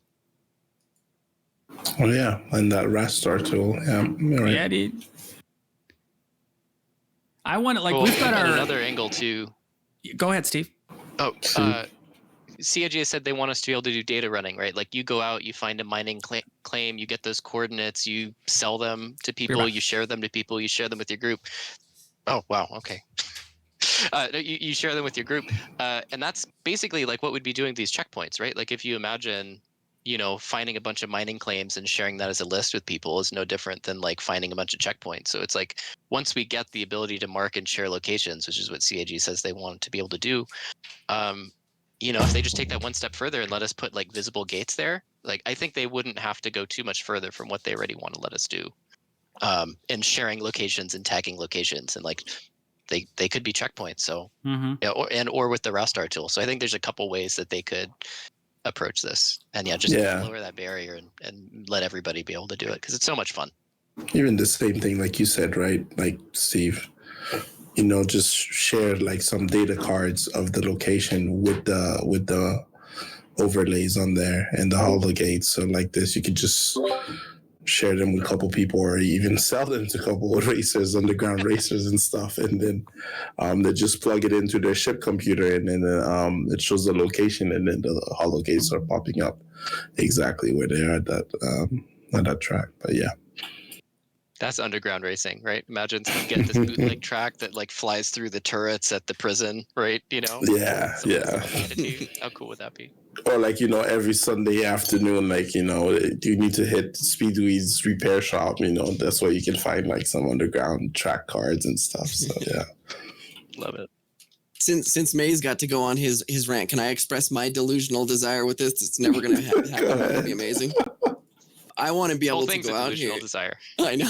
Oh yeah, and that Rastar tool. Yeah, right. Yeah, dude. I want to like Well, we've got our another angle too. Go ahead, Steve. Oh, CIG said they want us to be able to do data running, right? Like you go out, you find a mining claim, you get those coordinates, you sell them to people, you share them to people, you share them with your group. Oh, wow. Okay. You share them with your group. And that's basically like what we'd be doing these checkpoints, right? Like if you imagine, you know, finding a bunch of mining claims and sharing that as a list with people is no different than like finding a bunch of checkpoints. So it's like once we get the ability to mark and share locations, which is what CAG says they want to be able to do, you know, if they just take that one step further and let us put like visible gates there, like I think they wouldn't have to go too much further from what they already want to let us do. And sharing locations and tagging locations, and like they could be checkpoints. So yeah, or with the Rastar tool. So I think there's a couple ways that they could approach this, and lower that barrier and let everybody be able to do it because it's so much fun. Even the same thing, like you said, right? Like Steve, you know, just share like some data cards of the location with the overlays on there and the holo gates. So like this, you could just share them with a couple people, or even sell them to a couple of racers, underground racers and stuff, and then they just plug it into their ship computer, and then it shows the location, and then the holo gates are popping up exactly where they are at that track. But yeah. That's underground racing, right? Imagine you get this bootleg track that like flies through the turrets at the prison, right? You know? Yeah. How cool would that be? Or like, you know, every Sunday afternoon, like, you know, do you need to hit Speedweed's repair shop? You know, that's where you can find like some underground track cards and stuff. So yeah. Love it. Since May's got to go on his rant, can I express my delusional desire with this? It's never going to happen. It's going to be amazing. I want to be able to go out here. Desire. I know.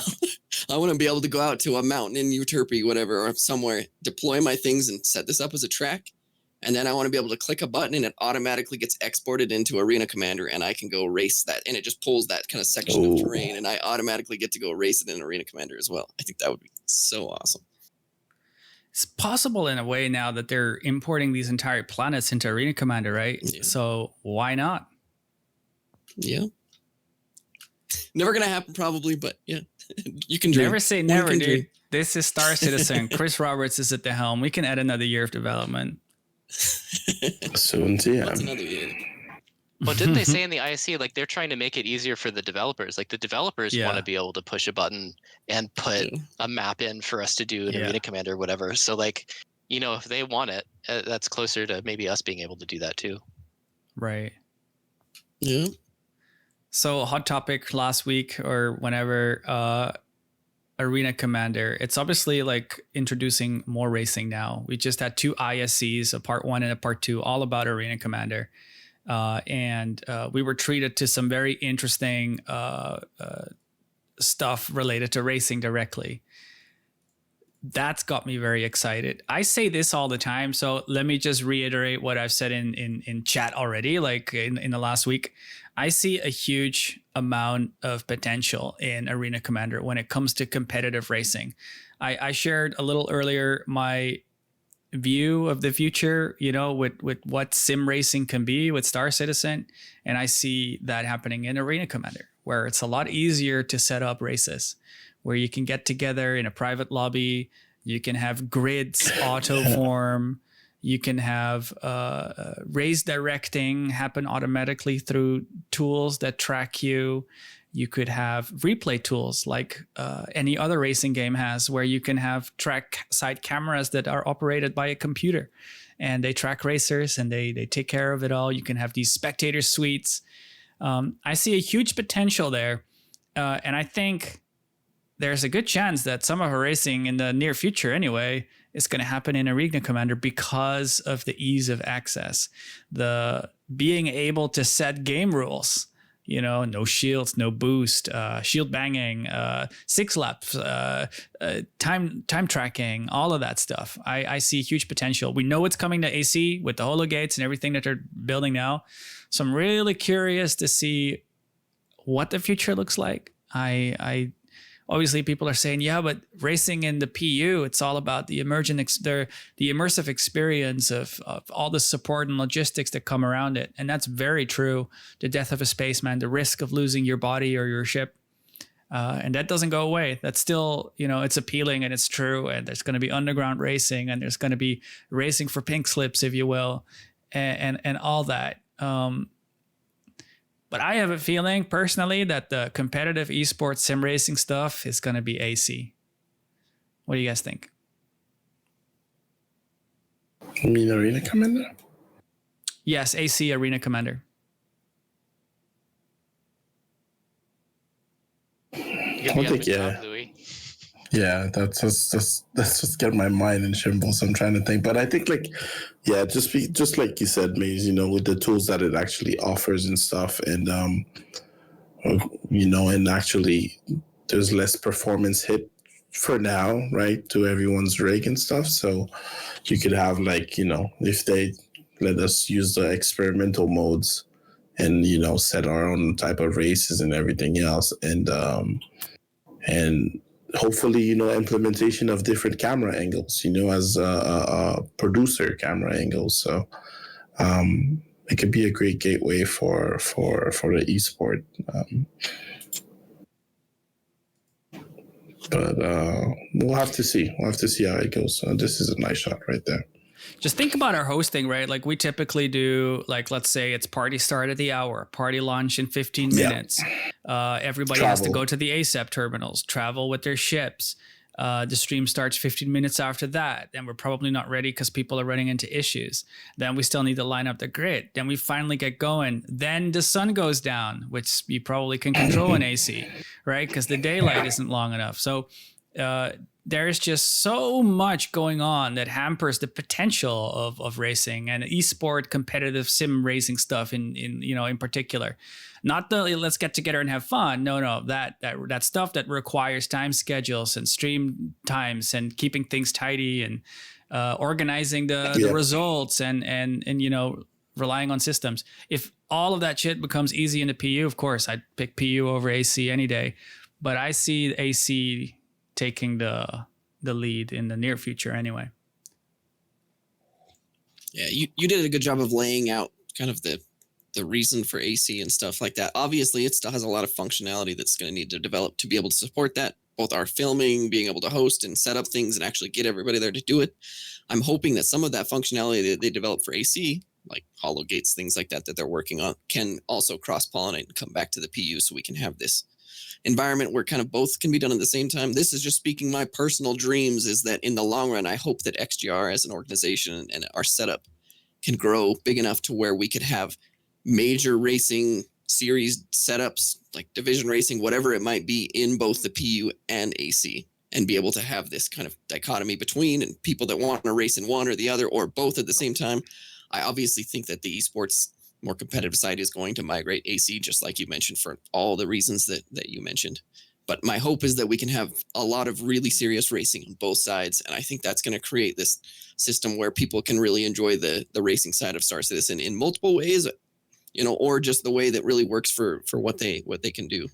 I want to be able to go out to a mountain in Euterpe, whatever, or somewhere, deploy my things and set this up as a track. And then I want to be able to click a button and it automatically gets exported into Arena Commander, and I can go race that. And it just pulls that kind of section of terrain, and I automatically get to go race it in Arena Commander as well. I think that would be so awesome. It's possible in a way now that they're importing these entire planets into Arena Commander, right? Yeah. So why not? Yeah. Never gonna happen, probably, but yeah, you can dream. Never say One never, can dude. dream. This is Star Citizen. Chris Roberts is at the helm. We can add another year of development. Soon, yeah. What's another year? Well, didn't they say in the ISC like they're trying to make it easier for the developers? Like the developers Yeah. want to be able to push a button and put Yeah. a map in for us to do an Yeah. arena commander or whatever. So like, you know, if they want it, that's closer to maybe us being able to do that too. Right. Yeah. So hot topic last week or whenever, Arena Commander. It's obviously like introducing more racing now. We just had 2 ISCs, a part 1 and a part 2, all about Arena Commander. And we were treated to some very interesting stuff related to racing directly. That's got me very excited. I say this all the time, so let me just reiterate what I've said in chat already, like in the last week. I see a huge amount of potential in Arena Commander when it comes to competitive racing. I shared a little earlier my view of the future, you know, with what sim racing can be with Star Citizen, and I see that happening in Arena Commander, where it's a lot easier to set up races, where you can get together in a private lobby, you can have grids auto form, you can have race directing happen automatically through tools that track you. You could have replay tools like any other racing game has, where you can have track side cameras that are operated by a computer, and they track racers and they take care of it all. You can have these spectator suites. I see a huge potential there, and I think there's a good chance that some of our racing in the near future anyway is going to happen in Arena Commander because of the ease of access, the being able to set game rules, you know, no shields, no boost, shield banging, 6 laps, time tracking, all of that stuff. I see huge potential. We know it's coming to AC with the holo gates and everything that they're building now. So I'm really curious to see what the future looks like. I obviously people are saying, yeah, but racing in the PU, it's all about the immersive experience of all the support and logistics that come around it. And that's very true. The death of a spaceman, the risk of losing your body or your ship. And that doesn't go away. That's still, you know, it's appealing and it's true. And there's going to be underground racing and there's going to be racing for pink slips, if you will, and all that. But I have a feeling personally that the competitive esports sim racing stuff is going to be AC. What do you guys think? You mean Arena Commander? Yes, AC Arena Commander. You I think, good yeah. job, Louis. Yeah, that's just get my mind in shambles. I'm trying to think, but I think like, yeah, just like you said, Maze, you know, with the tools that it actually offers and stuff, and you know, and actually there's less performance hit for now, right, to everyone's rig and stuff. So you could have like, you know, if they let us use the experimental modes and, you know, set our own type of races and everything else, and hopefully, you know, implementation of different camera angles, you know, as a producer camera angles. So it could be a great gateway for the esport. But we'll have to see. We'll have to see how it goes. So this is a nice shot right there. Just think about our hosting, right? Like we typically do, like, let's say it's party start at the hour, party launch in 15 minutes. Everybody has to go to the ASAP terminals, travel with their ships. The stream starts 15 minutes after that. And we're probably not ready because people are running into issues. Then we still need to line up the grid. Then we finally get going. Then the sun goes down, which you probably can control in AC, right? Because the daylight isn't long enough. So there's just so much going on that hampers the potential of racing and esport competitive sim racing stuff in particular. Not the let's get together and have fun. No, that stuff that requires time schedules and stream times and keeping things tidy and organizing the results and you know, relying on systems. If all of that shit becomes easy in the PU, of course I'd pick PU over AC any day. But I see AC taking the lead in the near future anyway. Yeah, you did a good job of laying out kind of the the reason for AC and stuff like that. Obviously, it still has a lot of functionality that's going to need to develop to be able to support that. Both our filming, being able to host and set up things and actually get everybody there to do it. I'm hoping that some of that functionality that they develop for AC, like hollow gates, things like that they're working on, can also cross-pollinate and come back to the PU so we can have this environment where kind of both can be done at the same time. This is just speaking my personal dreams, is that in the long run, I hope that XGR as an organization and our setup can grow big enough to where we could have major racing series setups, like division racing, whatever it might be, in both the PU and AC, and be able to have this kind of dichotomy between, and people that want to race in one or the other or both at the same time. I obviously think that the esports more competitive side is going to migrate AC, just like you mentioned, for all the reasons that you mentioned. But my hope is that we can have a lot of really serious racing on both sides. And I think that's going to create this system where people can really enjoy the racing side of Star Citizen in multiple ways, or just the way that really works for what they can do.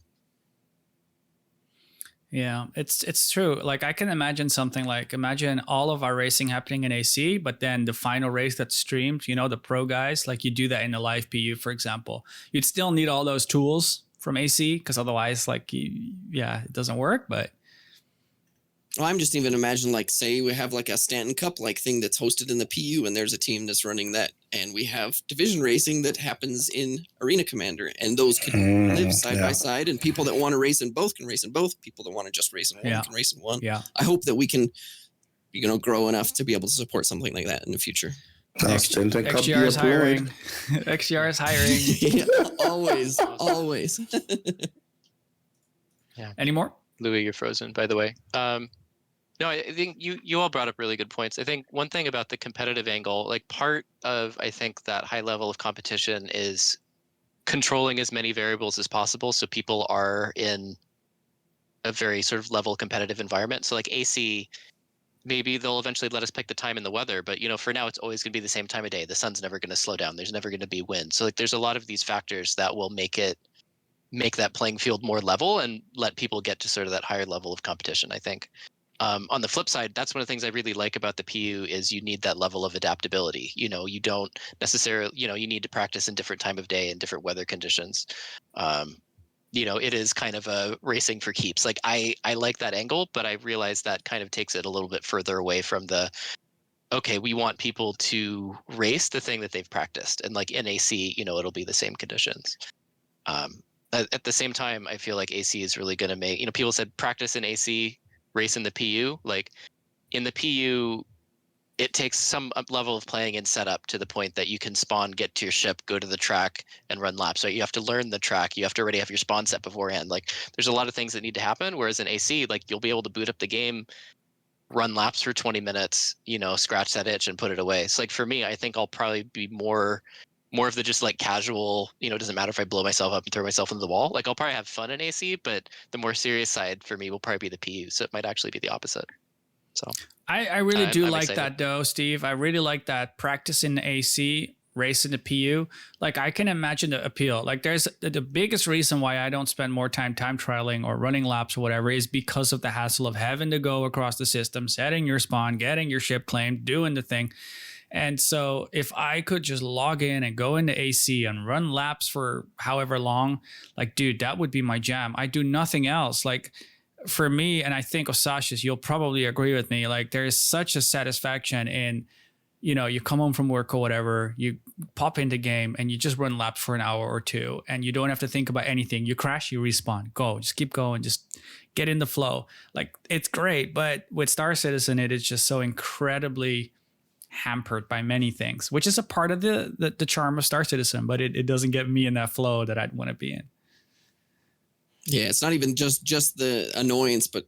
Yeah, it's true. Like, I can imagine something like, imagine all of our racing happening in AC, but then the final race that's streamed, the pro guys, like you do that in a live PU, for example. You'd still need all those tools from AC, because otherwise, like, it doesn't work. But well, I'm just even imagining, like, say we have like a Stanton Cup like thing that's hosted in the PU, and there's a team that's running that, and we have division racing that happens in Arena Commander, and those could live side by side, and people that want to race in both can race in both. People that want to just race in one can race in one. Yeah. I hope that we can, grow enough to be able to support something like that in the future. XGR is hiring. XGR is hiring. Yeah, always. Yeah. Any more? Louis, you're frozen, by the way. No, I think you all brought up really good points. I think one thing about the competitive angle, like part of, I think, that high level of competition is controlling as many variables as possible so people are in a very sort of level competitive environment. So like AC, maybe they'll eventually let us pick the time and the weather, but for now it's always going to be the same time of day. The sun's never going to slow down. There's never going to be wind. So like there's a lot of these factors that will make that playing field more level and let people get to sort of that higher level of competition, I think. On the flip side, that's one of the things I really like about the PU is you need that level of adaptability. You don't necessarily, you need to practice in different time of day and different weather conditions. It is kind of a racing for keeps. Like I like that angle, but I realize that kind of takes it a little bit further away from okay, we want people to race the thing that they've practiced. And like in AC, it'll be the same conditions. At the same time, I feel like AC is really going to make, people said practice in AC, race in the PU. Like in the PU, it takes some level of playing and setup to the point that you can spawn, get to your ship, go to the track, and run laps. So you have to learn the track. You have to already have your spawn set beforehand. Like there's a lot of things that need to happen. Whereas in AC, like you'll be able to boot up the game, run laps for 20 minutes, scratch that itch and put it away. So like for me, I think I'll probably be more of the just like casual, it doesn't matter if I blow myself up and throw myself into the wall. Like I'll probably have fun in AC, but the more serious side for me will probably be the PU. So it might actually be the opposite. So I really do I'm like excited. that though, Steve. I really like that practice in AC, race in the PU. Like I can imagine the appeal. Like there's the biggest reason why I don't spend more time trialing or running laps or whatever is because of the hassle of having to go across the system, setting your spawn, getting your ship claimed, doing the thing. And so if I could just log in and go into AC and run laps for however long, like, dude, that would be my jam. I do nothing else. Like for me, and I think Osashis, you'll probably agree with me, like there is such a satisfaction in, you come home from work or whatever, you pop into game and you just run laps for an hour or two and you don't have to think about anything. You crash, you respawn, go, just keep going, just get in the flow. Like it's great. But with Star Citizen, it is just so incredibly hampered by many things, which is a part of the charm of Star Citizen, but it doesn't get me in that flow that I'd want to be in. Yeah, it's not even just the annoyance, but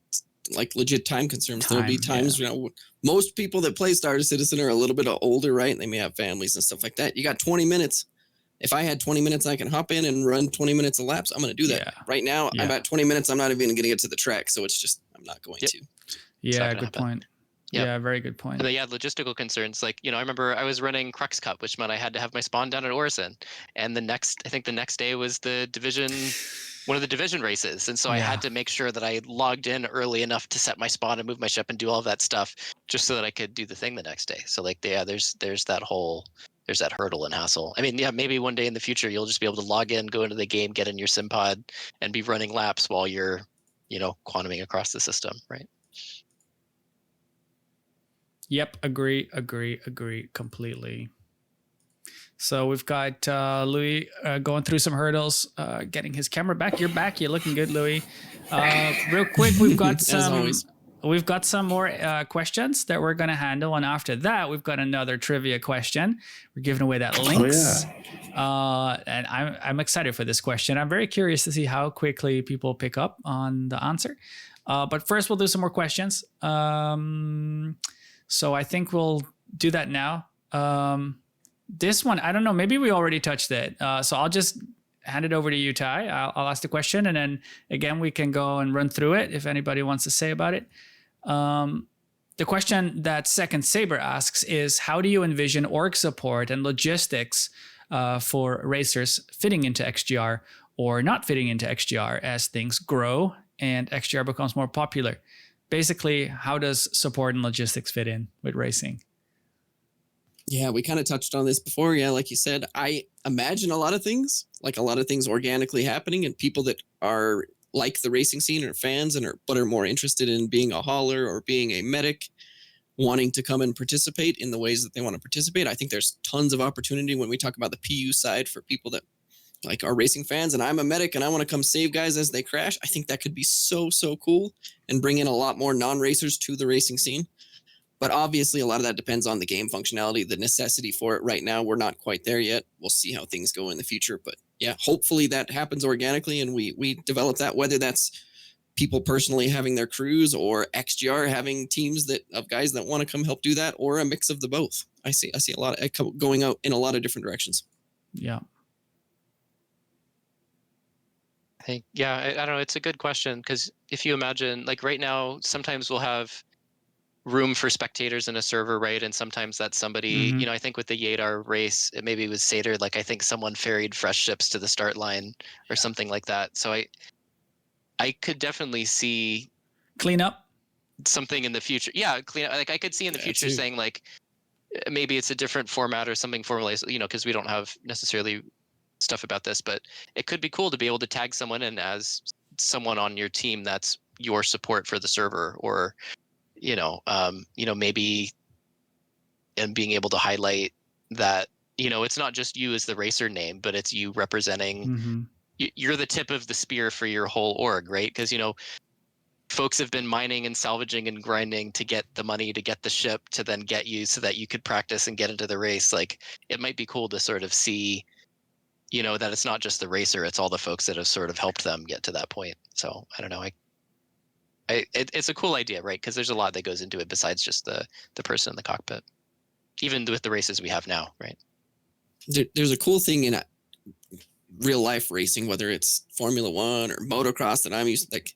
like legit time concerns. There'll be times, most people that play Star Citizen are a little bit older, right? And they may have families and stuff like that. You got 20 minutes. If I had 20 minutes, I can hop in and run 20 minutes of laps. I'm going to do that. Yeah. Right now, I'm at 20 minutes. I'm not even going to get to the track. So it's just, I'm not going to. Yeah, good happen. point. Yep. Yeah, very good point. And then, logistical concerns. Like, I remember I was running Crux Cup, which meant I had to have my spawn down at Orison. And the next day was one of the division races. And so I had to make sure that I logged in early enough to set my spawn and move my ship and do all of that stuff just so that I could do the thing the next day. So like, there's that whole there's that hurdle and hassle. I mean, yeah, maybe one day in the future you'll just be able to log in, go into the game, get in your sim pod, and be running laps while you're, quantuming across the system, right? Yep, agree completely. So we've got Louis going through some hurdles, getting his camera back. You're back. You're looking good, Louis. Real quick, we've got some more questions that we're going to handle, and after that, we've got another trivia question. We're giving away that links, and I'm excited for this question. I'm very curious to see how quickly people pick up on the answer. But first, we'll do some more questions. So I think we'll do that now. This one, I don't know, maybe we already touched it. So I'll just hand it over to you, Ty. I'll ask the question, and then again, we can go and run through it if anybody wants to say about it. The question that Second Saber asks is, how do you envision org support and logistics for racers fitting into XGR or not fitting into XGR as things grow and XGR becomes more popular? Basically, how does support and logistics fit in with racing? Yeah, we kind of touched on this before. Yeah, like you said, I imagine a lot of things organically happening, and people that are like the racing scene or fans but are more interested in being a hauler or being a medic, wanting to come and participate in the ways that they want to participate. I think there's tons of opportunity when we talk about the PU side for people that like are racing fans, and I'm a medic and I want to come save guys as they crash. I think that could be so cool and bring in a lot more non-racers to the racing scene. But obviously, a lot of that depends on the game functionality, the necessity for it. Right now, we're not quite there yet. We'll see how things go in the future. But yeah, hopefully that happens organically and we develop that, whether that's people personally having their crews or XGR having teams of guys that want to come help do that, or a mix of the both. I see a lot of going out in a lot of different directions. Yeah. I think, yeah, I don't know. It's a good question, because if you imagine, like right now, sometimes we'll have room for spectators in a server, right? And sometimes that's somebody, I think with the Yadar race, it maybe was Satyr, like I think someone ferried fresh ships to the start line or something like that. So I could definitely see clean up something in the future. Yeah, clean up. Like I could see in the future saying like maybe it's a different format or something formalized, because we don't have necessarily stuff about this, but it could be cool to be able to tag someone in as someone on your team that's your support for the server, or maybe, and being able to highlight that, it's not just you as the racer name, but it's you representing, you're the tip of the spear for your whole org, right? Because, folks have been mining and salvaging and grinding to get the money, to get the ship, to then get you so that you could practice and get into the race. Like, it might be cool to sort of see, that it's not just the racer, it's all the folks that have sort of helped them get to that point. So I don't know. It's a cool idea, right? Because there's a lot that goes into it besides just the person in the cockpit, even with the races we have now, right? There's a cool thing in real life racing, whether it's Formula One or motocross that I'm used to. Like,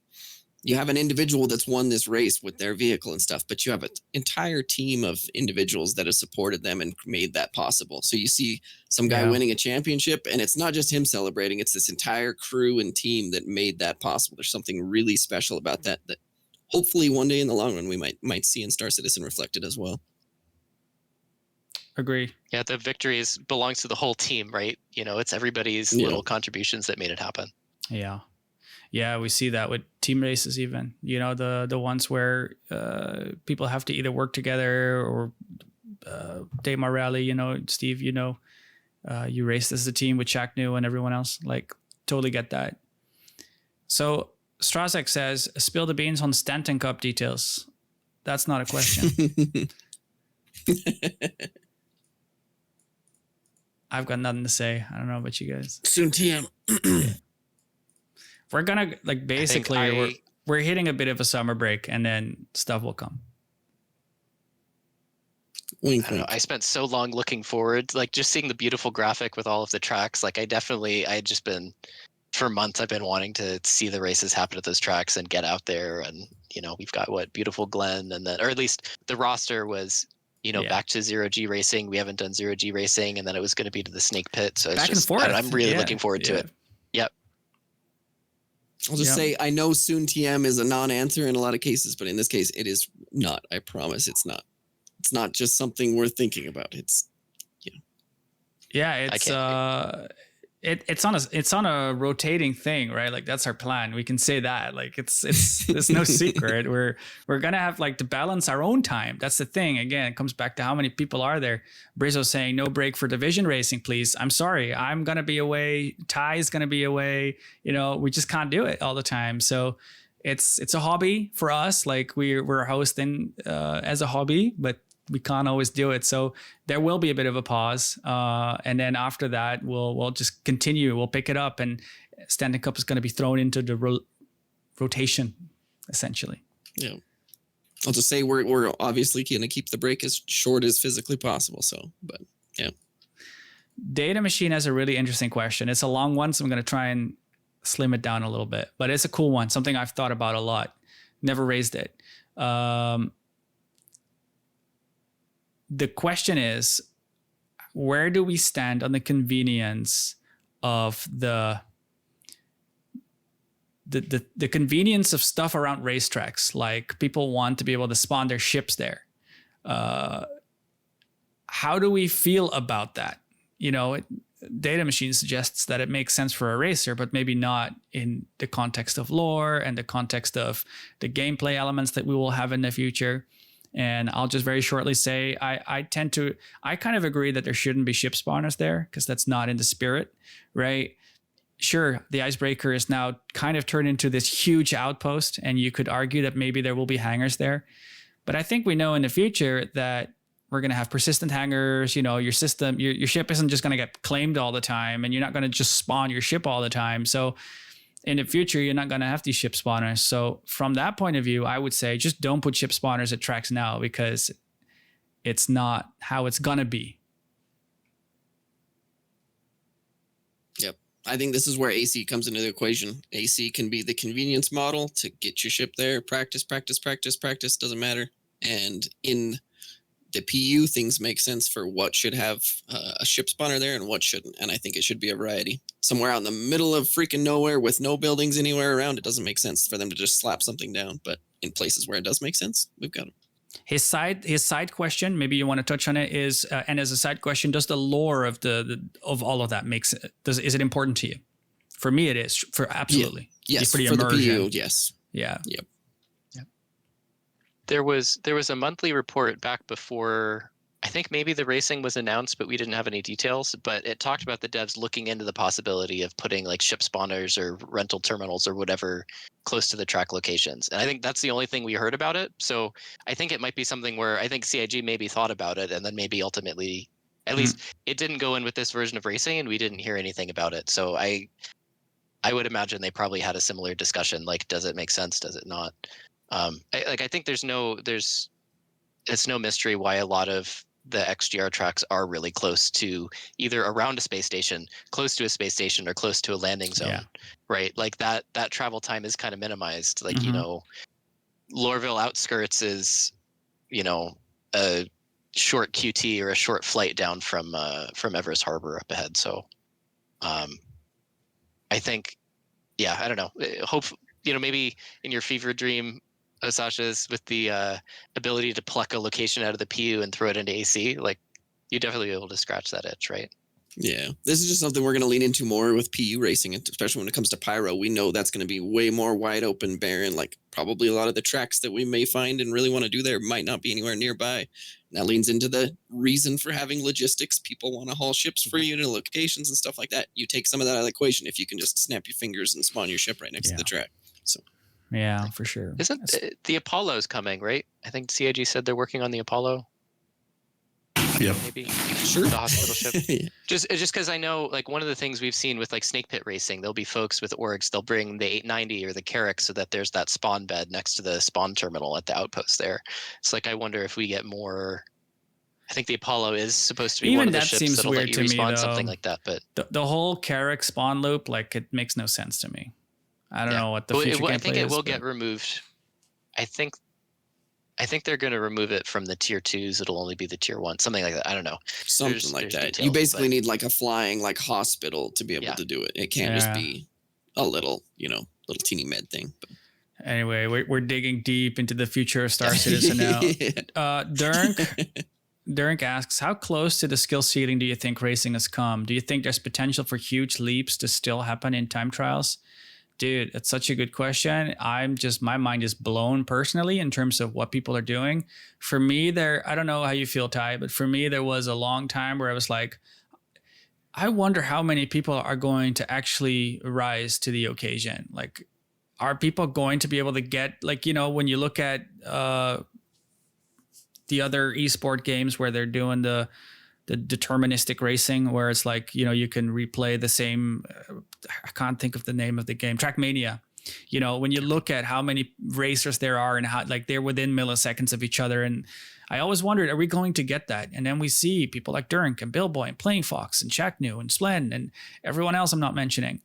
you have an individual that's won this race with their vehicle and stuff, but you have an entire team of individuals that have supported them and made that possible. So you see some guy winning a championship, and it's not just him celebrating, it's this entire crew and team that made that possible. There's something really special about that hopefully one day in the long run we might see in Star Citizen reflected as well. Agree. Yeah, the victories belongs to the whole team, right? It's everybody's little contributions that made it happen. Yeah. Yeah, we see that with team races even. The ones where people have to either work together or Dave Morelli, Steve, you raced as a team with Shaq New and everyone else. Like, totally get that. So Strasek says, spill the beans on Stanton Cup details. That's not a question. I've got nothing to say. I don't know about you guys. Soon TM. We're gonna basically we're hitting a bit of a summer break, and then stuff will come. I don't know. I spent so long looking forward, like just seeing the beautiful graphic with all of the tracks. Like for months I've been wanting to see the races happen at those tracks and get out there. And we've got beautiful Glen, and then, or at least the roster was back to 0G racing. We haven't done 0G racing, and then it was going to be to the Snake Pit. So it's back and forth. I'm really looking forward to it. Yep. I'll just say, I know soon TM is a non-answer in a lot of cases, but in this case, it is not. I promise it's not. It's not just something we're thinking about. Yeah, I can't. it's on a rotating thing, right? Like that's our plan. We can say that. Like it's there's no secret. We're gonna have like to balance our own time. That's the thing. Again, it comes back to how many people are there. Brizzo saying no break for division racing, please. I'm sorry, I'm gonna be away. Ty's gonna be away. You know, we just can't do it all the time. So it's a hobby for us. Like we're hosting as a hobby, but we can't always do it. So there will be a bit of a pause. And then after that, we'll just continue. We'll pick it up, and Standing Cup is going to be thrown into the rotation, essentially. Yeah. I'll just say we're obviously going to keep the break as short as physically possible. So, but yeah. Data Machine has a really interesting question. It's a long one, so I'm going to try and slim it down a little bit. But it's a cool one, something I've thought about a lot. Never raised it. The question is, where do we stand on the convenience of the convenience of stuff around racetracks? Like people want to be able to spawn their ships there. How do we feel about that? You know, Data Machine suggests that it makes sense for a racer, but maybe not in the context of lore and the context of the gameplay elements that we will have in the future. And I'll just very shortly say, I kind of agree that there shouldn't be ship spawners there because that's not in the spirit, right? Sure, the icebreaker is now kind of turned into this huge outpost, and you could argue that maybe there will be hangars there. But I think we know in the future that we're going to have persistent hangars. You know, your system, your ship isn't just going to get claimed all the time, and you're not going to just spawn your ship all the time. So in the future, you're not going to have these ship spawners. So from that point of view, I would say just don't put ship spawners at tracks now because it's not how it's going to be. Yep. I think this is where AC comes into the equation. AC can be the convenience model to get your ship there. Practice, doesn't matter. And in the PU, things make sense for what should have a ship spawner there and what shouldn't. And I think it should be a variety. Somewhere out in the middle of freaking nowhere with no buildings anywhere around, it doesn't make sense for them to just slap something down. But in places where it does make sense, we've got them. His side question, maybe you want to touch on it, is and as a side question, does the lore of of all of that is it important to you? For me, it is. For absolutely, yeah. Yes. For the PU, yes. Yeah. Yep. There was a monthly report back before, I think maybe the racing was announced, but we didn't have any details. But it talked about the devs looking into the possibility of putting like ship spawners or rental terminals or whatever close to the track locations. And I think that's the only thing we heard about it. So I think it might be something where I think CIG maybe thought about it and then maybe ultimately, at least it didn't go in with this version of racing and we didn't hear anything about it. So I would imagine they probably had a similar discussion. Like, does it make sense? Does it not? I think it's no mystery why a lot of the XGR tracks are really close to either around a space station, close to a space station, or close to a landing zone, right? Like that travel time is kind of minimized. Like, you know, Lorville outskirts is, you know, a short QT or a short flight down from Everest Harbor up ahead. So I think, yeah, I don't know. Hope, you know, maybe in your fever dream, Sasha's with the ability to pluck a location out of the PU and throw it into AC, like you definitely be able to scratch that itch, right? Yeah, this is just something we're going to lean into more with PU racing, especially when it comes to pyro. We know that's going to be way more wide open, barren. Like probably a lot of the tracks that we may find and really want to do there might not be anywhere nearby. And that leans into the reason for having logistics. People want to haul ships for you to locations and stuff like that. You take some of that out of the equation if you can just snap your fingers and spawn your ship right next to the track. So. Yeah, for sure. Isn't the Apollo's coming, right? I think CIG said they're working on the Apollo. Yep. Maybe sure. The hospital ship. Yeah. Just because I know, like, one of the things we've seen with like snake pit racing, there'll be folks with orgs. They'll bring the 890 or the Carrack so that there's that spawn bed next to the spawn terminal at the outpost there. It's like I wonder if we get more. I think the Apollo is supposed to be Even one of the that ships seems that'll weird let you to me, respawn though. something like that. But the whole Carrack spawn loop, like, it makes no sense to me. I don't know what the future gameplay is. I think it will get removed. I think they're going to remove it from the tier 2s. It'll only be the tier 1, something like that. I don't know. Something like that. Details, you basically need like a flying like hospital to be able to do it. It can't just be a little, little teeny med thing. But. Anyway, we're digging deep into the future of Star Citizen now. Durnk, Derek asks, how close to the skill ceiling do you think racing has come? Do you think there's potential for huge leaps to still happen in time trials? Dude, that's such a good question. My mind is blown personally in terms of what people are doing. For me, I don't know how you feel, Ty, but for me, there was a long time where I was like, I wonder how many people are going to actually rise to the occasion. Like, are people going to be able to get, like, when you look at the other esport games where they're doing the deterministic racing, where it's like, you can replay the same, I can't think of the name of the game, Trackmania. When you look at how many racers there are and how, like, they're within milliseconds of each other. And I always wondered, are we going to get that? And then we see people like Durink and Billboy and Playing Fox and Shacknew and Splen and everyone else I'm not mentioning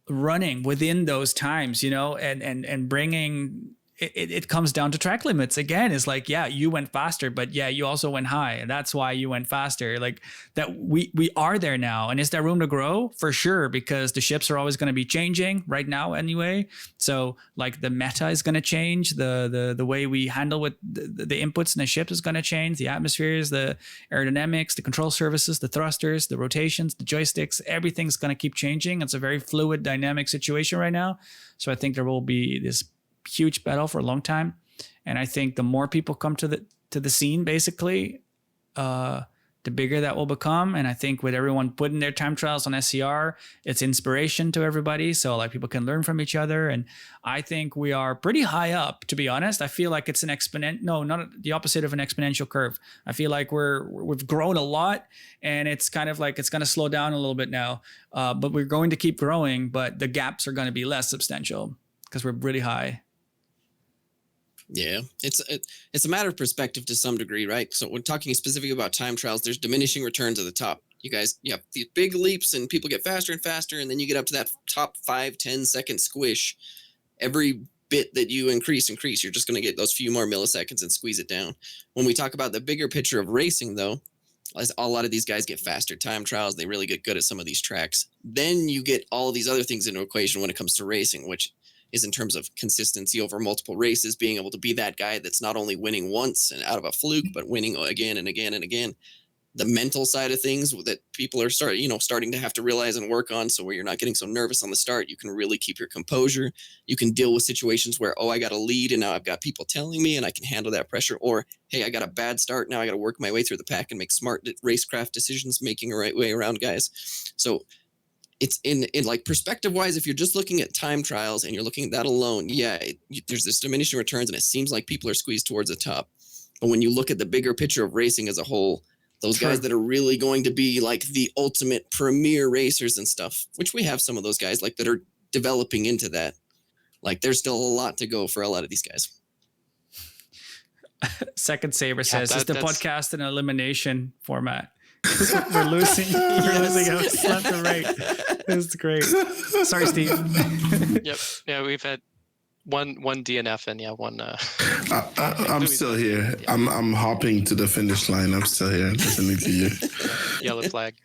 running within those times, and bringing it comes down to track limits again. It's like, yeah, you went faster, but yeah, you also went high, and that's why you went faster. Like that, we are there now. And is there room to grow? For sure, because the ships are always going to be changing right now anyway. So like the meta is going to change, the way we handle with the inputs in the ships is going to change, the atmospheres, the aerodynamics, the control surfaces, the thrusters, the rotations, the joysticks, everything's going to keep changing. It's a very fluid, dynamic situation right now. So I think there will be this huge battle for a long time, and I think the more people come to the scene, basically, the bigger that will become. And I think with everyone putting their time trials on SCR, it's inspiration to everybody, so like people can learn from each other. And I think we are pretty high up, to be honest. I feel like it's an not the opposite of an exponential curve. I feel like we've grown a lot, and it's kind of like it's going to slow down a little bit now, but we're going to keep growing, but the gaps are going to be less substantial because we're really high. Yeah, it's a matter of perspective to some degree, right? So when talking specifically about time trials, there's diminishing returns at the top. You have these big leaps and people get faster and faster, and then you get up to that top 5-10 second squish. Every bit that you increase, you're just going to get those few more milliseconds and squeeze it down. When we talk about the bigger picture of racing, though, as a lot of these guys get faster time trials, they really get good at some of these tracks. Then you get all of these other things into equation when it comes to racing, which is in terms of consistency over multiple races, being able to be that guy that's not only winning once and out of a fluke, but winning again and again and again. The mental side of things that people are starting to have to realize and work on. So where you're not getting so nervous on the start, you can really keep your composure. You can deal with situations where, I got a lead and now I've got people telling me and I can handle that pressure. Or, hey, I got a bad start. Now I got to work my way through the pack and make smart racecraft decisions, making a right way around guys. So it's in like perspective wise, if you're just looking at time trials and you're looking at that alone, there's this diminishing returns and it seems like people are squeezed towards the top. But when you look at the bigger picture of racing as a whole, those guys that are really going to be like the ultimate premier racers and stuff, which we have some of those guys like that are developing into that. Like there's still a lot to go for a lot of these guys. Second Saber says, is the podcast an elimination format? We're losing. We're losing out left and right. It's great. Sorry, Steve. Yep. Yeah, we've had one DNF and one. I'm still here. I'm hopping to the finish line. I'm still here listening to you. Yellow flag.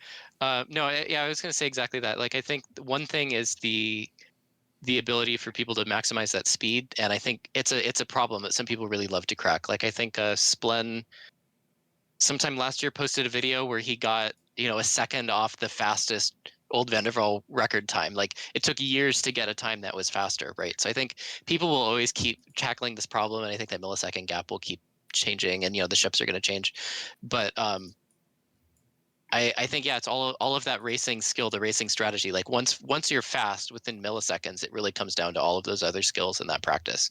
I was going to say exactly that. Like, I think one thing is the ability for people to maximize that speed, and I think it's a problem that some people really love to crack. Like, I think Splen sometime last year posted a video where he got a second off the fastest old Van der Waal record time. Like, it took years to get a time that was faster, right? So I think people will always keep tackling this problem, and I think that millisecond gap will keep changing, and the ships are going to change. But I think it's all of that racing skill, the racing strategy. Like once you're fast within milliseconds, it really comes down to all of those other skills in that practice.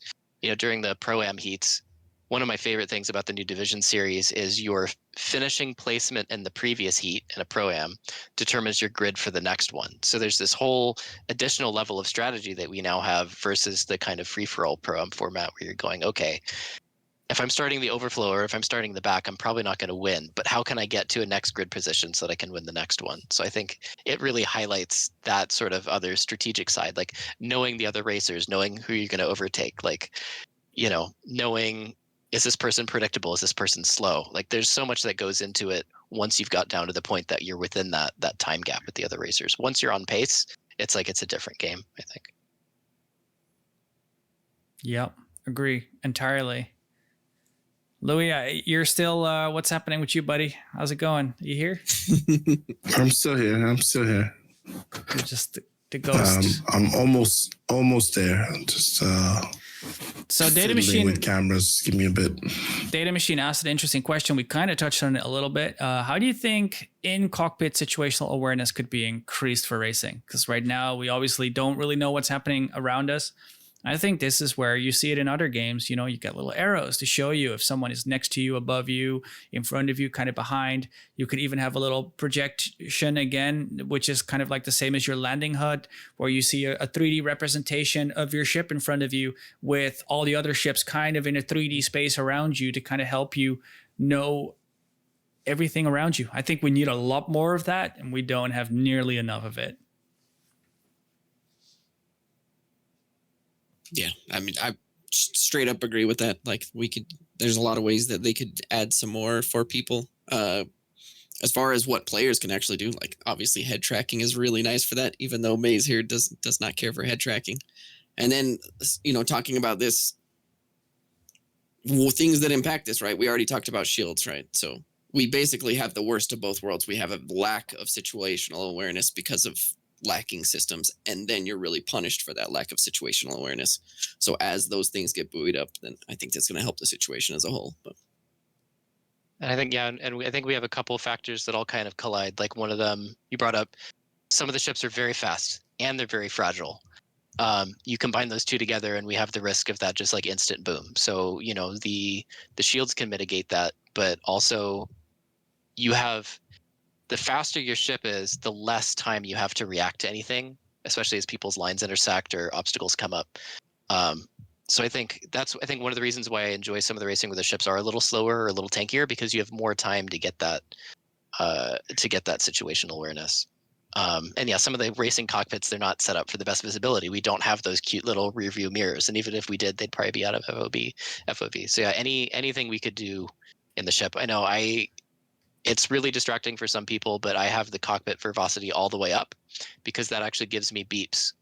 During the Pro-Am heats, one of my favorite things about the new division series is your finishing placement in the previous heat in a Pro-Am determines your grid for the next one. So there's this whole additional level of strategy that we now have versus the kind of free-for-all Pro-Am format where you're going, okay, if I'm starting the overflow or if I'm starting the back, I'm probably not going to win, but how can I get to a next grid position so that I can win the next one? So I think it really highlights that sort of other strategic side, like knowing the other racers, knowing who you're going to overtake, like, knowing, is this person predictable? Is this person slow? Like, there's so much that goes into it once you've got down to the point that you're within that time gap with the other racers. Once you're on pace, it's like it's a different game, I think. Yep, agree entirely. Louis, you're still. What's happening with you, buddy? How's it going? You here? I'm still here. You're just the ghost. I'm almost there. Just So Data fiddling Machine with cameras. Give me a bit. Data Machine asked an interesting question. We kind of touched on it a little bit. How do you think in-cockpit situational awareness could be increased for racing? Because right now we obviously don't really know what's happening around us. I think this is where you see it in other games. You know, you get little arrows to show you if someone is next to you, above you, in front of you, kind of behind. You could even have a little projection again, which is kind of like the same as your landing HUD, where you see a 3D representation of your ship in front of you with all the other ships kind of in a 3D space around you to kind of help you know everything around you. I think we need a lot more of that, and we don't have nearly enough of it. Yeah, I mean, I straight up agree with that. Like, there's a lot of ways that they could add some more for people. As far as what players can actually do, like obviously head tracking is really nice for that, even though Maze here does not care for head tracking. And then, you know, talking about this, things that impact this, right? We already talked about shields, right? So we basically have the worst of both worlds. We have a lack of situational awareness because of lacking systems, and then you're really punished for that lack of situational awareness. So as those things get buoyed up, then I think that's going to help the situation as a whole. But And I think, yeah, and I think we have a couple of factors that all kind of collide. Like one of them you brought up, some of the ships are very fast and they're very fragile. You combine those two together and we have the risk of that just like instant boom. So, you know, the shields can mitigate that, but also you have, the faster your ship is, the less time you have to react to anything, especially as people's lines intersect or obstacles come up. So I think one of the reasons why I enjoy some of the racing where the ships are a little slower or a little tankier, because you have more time to get that situational awareness. And yeah, some of the racing cockpits, they're not set up for the best visibility. We don't have those cute little rear view mirrors, and even if we did, they'd probably be out of FOV. So yeah, anything we could do in the ship. I know it's really distracting for some people, but I have the cockpit verbosity all the way up because that actually gives me beeps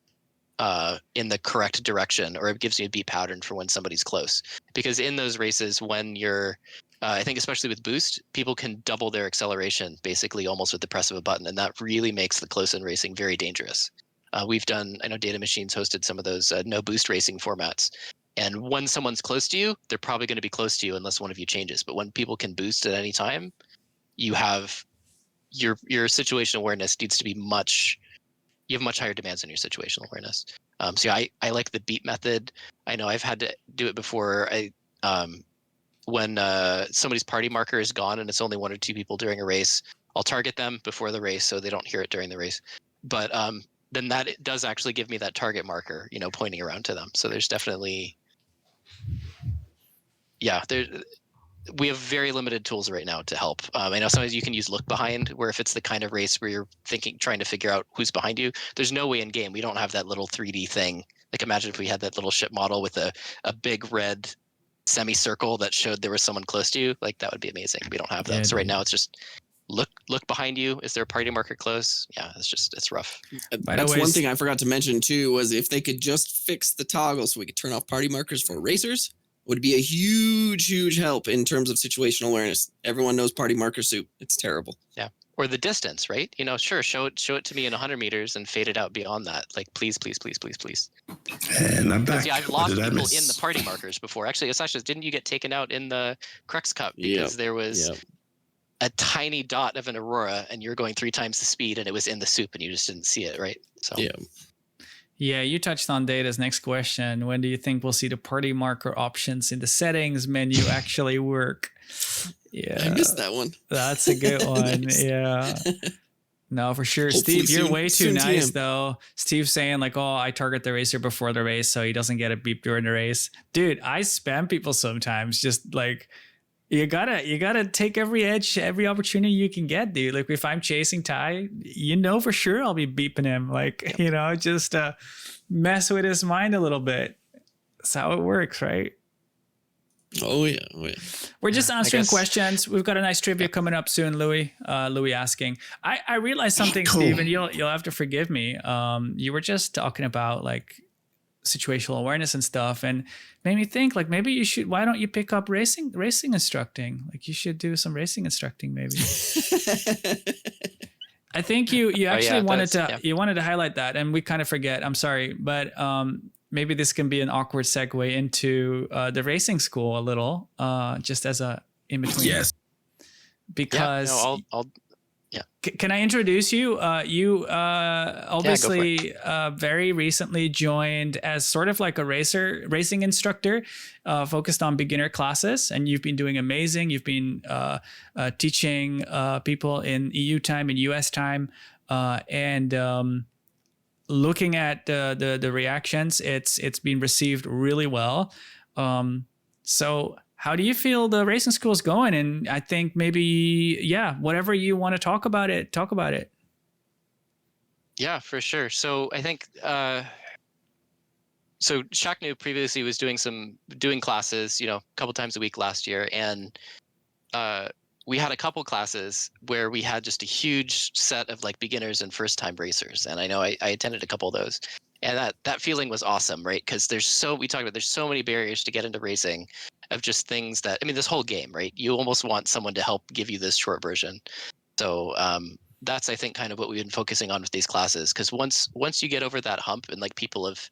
in the correct direction, or it gives me a beep pattern for when somebody's close. Because in those races, when you're, I think especially with boost, people can double their acceleration basically almost with the press of a button, and that really makes the close-in racing very dangerous. I know Data Machines hosted some of those no boost racing formats. And when someone's close to you, they're probably going to be close to you unless one of you changes. But when people can boost at any time, you have your situational awareness needs to be you have much higher demands on your situational awareness. So yeah, I like the beat method. I know I've had to do it before. When somebody's party marker is gone and it's only one or two people during a race, I'll target them before the race so they don't hear it during the race. But then that does actually give me that target marker, you know, pointing around to them. So there's definitely, yeah, we have very limited tools right now to help. I know sometimes you can use look behind, where if it's the kind of race where you're trying to figure out who's behind you, there's no way in game. We don't have that little 3D thing. Like imagine if we had that little ship model with a big red semicircle that showed there was someone close to you. Like that would be amazing. We don't have that. Yeah, so right now it's just look behind you. Is there a party marker close? Yeah, it's rough. That's one thing I forgot to mention too, was if they could just fix the toggle so we could turn off party markers for racers, would be a huge help in terms of situational awareness. Everyone knows party marker soup. It's terrible. Yeah. Or the distance, right? You know, sure, show it to me in 100 meters and fade it out beyond that. Like, please. And I'm back. Yeah, I've lost people in the party markers before. Actually, Sasha, didn't you get taken out in the Crux Cup because there was a tiny dot of an Aurora and you're going 3 times the speed and it was in the soup and you just didn't see it, right? So Yeah, you touched on Data's next question. When do you think we'll see the party marker options in the settings menu actually work? Yeah, I missed that one. That's a good one. Nice. Yeah. No, for sure. Hopefully Steve, you're way too nice, TM. though. Steve's saying like, oh, I target the racer before the race so he doesn't get a beep during the race. Dude, I spam people sometimes. Just like, you gotta take every opportunity you can get, dude. Like if I'm chasing Ty, you know for sure I'll be beeping him. Like, you know, just mess with his mind a little bit. That's how it works, right? Oh yeah. We're just answering questions. We've got a nice trivia coming up soon, Louis. Louis asking. I realized something, Cool. Steve, and you'll have to forgive me. You were just talking about like situational awareness and stuff, and made me think like maybe you should. Why don't you pick up racing instructing? Like you should do some racing instructing maybe. I think you actually wanted to highlight that, and we kind of forget. I'm sorry, but maybe this can be an awkward segue into the racing school a little, just as a in between. Yes. Because I'll can I introduce you? You obviously very recently joined as sort of like a racing instructor, focused on beginner classes, and you've been doing amazing. You've been teaching people in EU time and US time, and looking at the reactions, it's been received really well. So how do you feel the racing school is going? And I think maybe, whatever you want to talk about it. Yeah, for sure. So I think, so Shaknu previously was doing classes, a couple times a week last year. And we had a couple classes where we had just a huge set of like beginners and first time racers. And I know I attended a couple of those. And that feeling was awesome, right? Because there's so many barriers to get into racing of just things that, this whole game, right? You almost want someone to help give you this short version. So that's, I think, kind of what we've been focusing on with these classes. Because once you get over that hump and like people have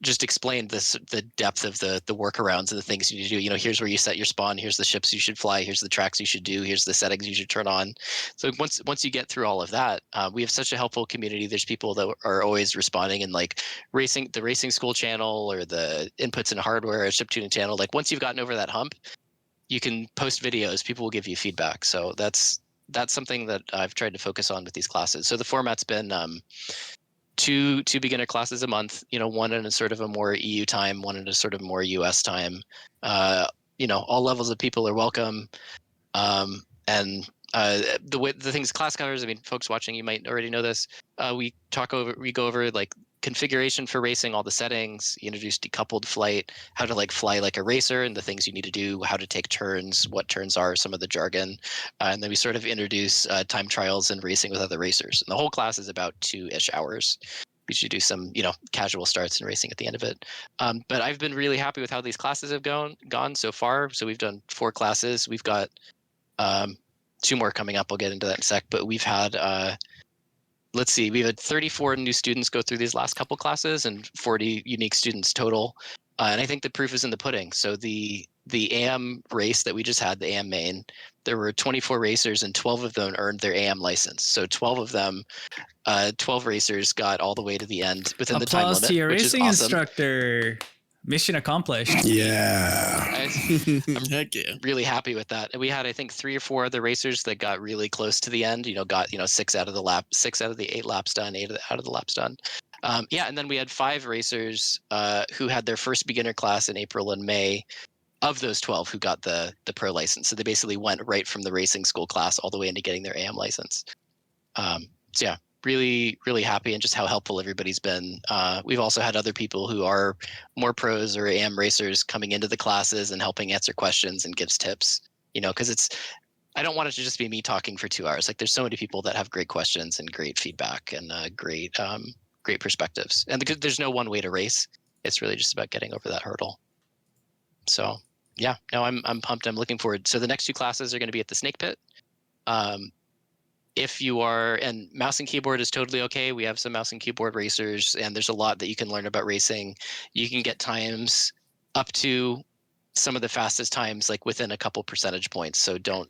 just explained the depth of the workarounds and the things you need to do. Here's where you set your spawn. Here's the ships you should fly. Here's the tracks you should do. Here's the settings you should turn on. So once you get through all of that, we have such a helpful community. There's people that are always responding in like the racing school channel or the inputs and hardware ship tuning channel. Like once you've gotten over that hump, you can post videos. People will give you feedback. So that's something that I've tried to focus on with these classes. So the format's been two beginner classes a month, one in a sort of a more EU time, one in a sort of more US time. All levels of people are welcome. And the things class covers, folks watching, you might already know this. We go over like configuration for racing, all the settings, introduce decoupled flight, how to like fly like a racer and the things you need to do, how to take turns, what turns are, some of the jargon. And then we sort of introduce time trials and racing with other racers. And the whole class is about 2-ish hours. We should do some, casual starts and racing at the end of it. But I've been really happy with how these classes have gone so far. So we've done 4 classes. We've got 2 more coming up. I'll get into that in a sec. But we've had we've had 34 new students go through these last couple classes and 40 unique students total. And I think the proof is in the pudding. So the AM race that we just had, the AM main, there were 24 racers and 12 of them earned their AM license. So 12 of them, 12 racers got all the way to the end within the time limit, Applause to your which racing is awesome. Mission accomplished. Yeah. I'm Heck yeah. really happy with that. And we had, I think, 3 or 4 other racers that got really close to the end, got, 6 out of the 8 laps done, 8 out of the laps done. And then we had 5 racers who had their first beginner class in April and May of those 12 who got the pro license. So they basically went right from the racing school class all the way into getting their AM license. Really, really happy and just how helpful everybody's been. We've also had other people who are more pros or AM racers coming into the classes and helping answer questions and gives tips, because I don't want it to just be me talking for 2 hours. Like there's so many people that have great questions and great feedback and great perspectives. And there's no one way to race. It's really just about getting over that hurdle. So I'm pumped. I'm looking forward. So the next 2 classes are going to be at the Snake Pit. If you are, and mouse and keyboard is totally okay. We have some mouse and keyboard racers, and there's a lot that you can learn about racing. You can get times up to some of the fastest times, like within a couple percentage points. So don't,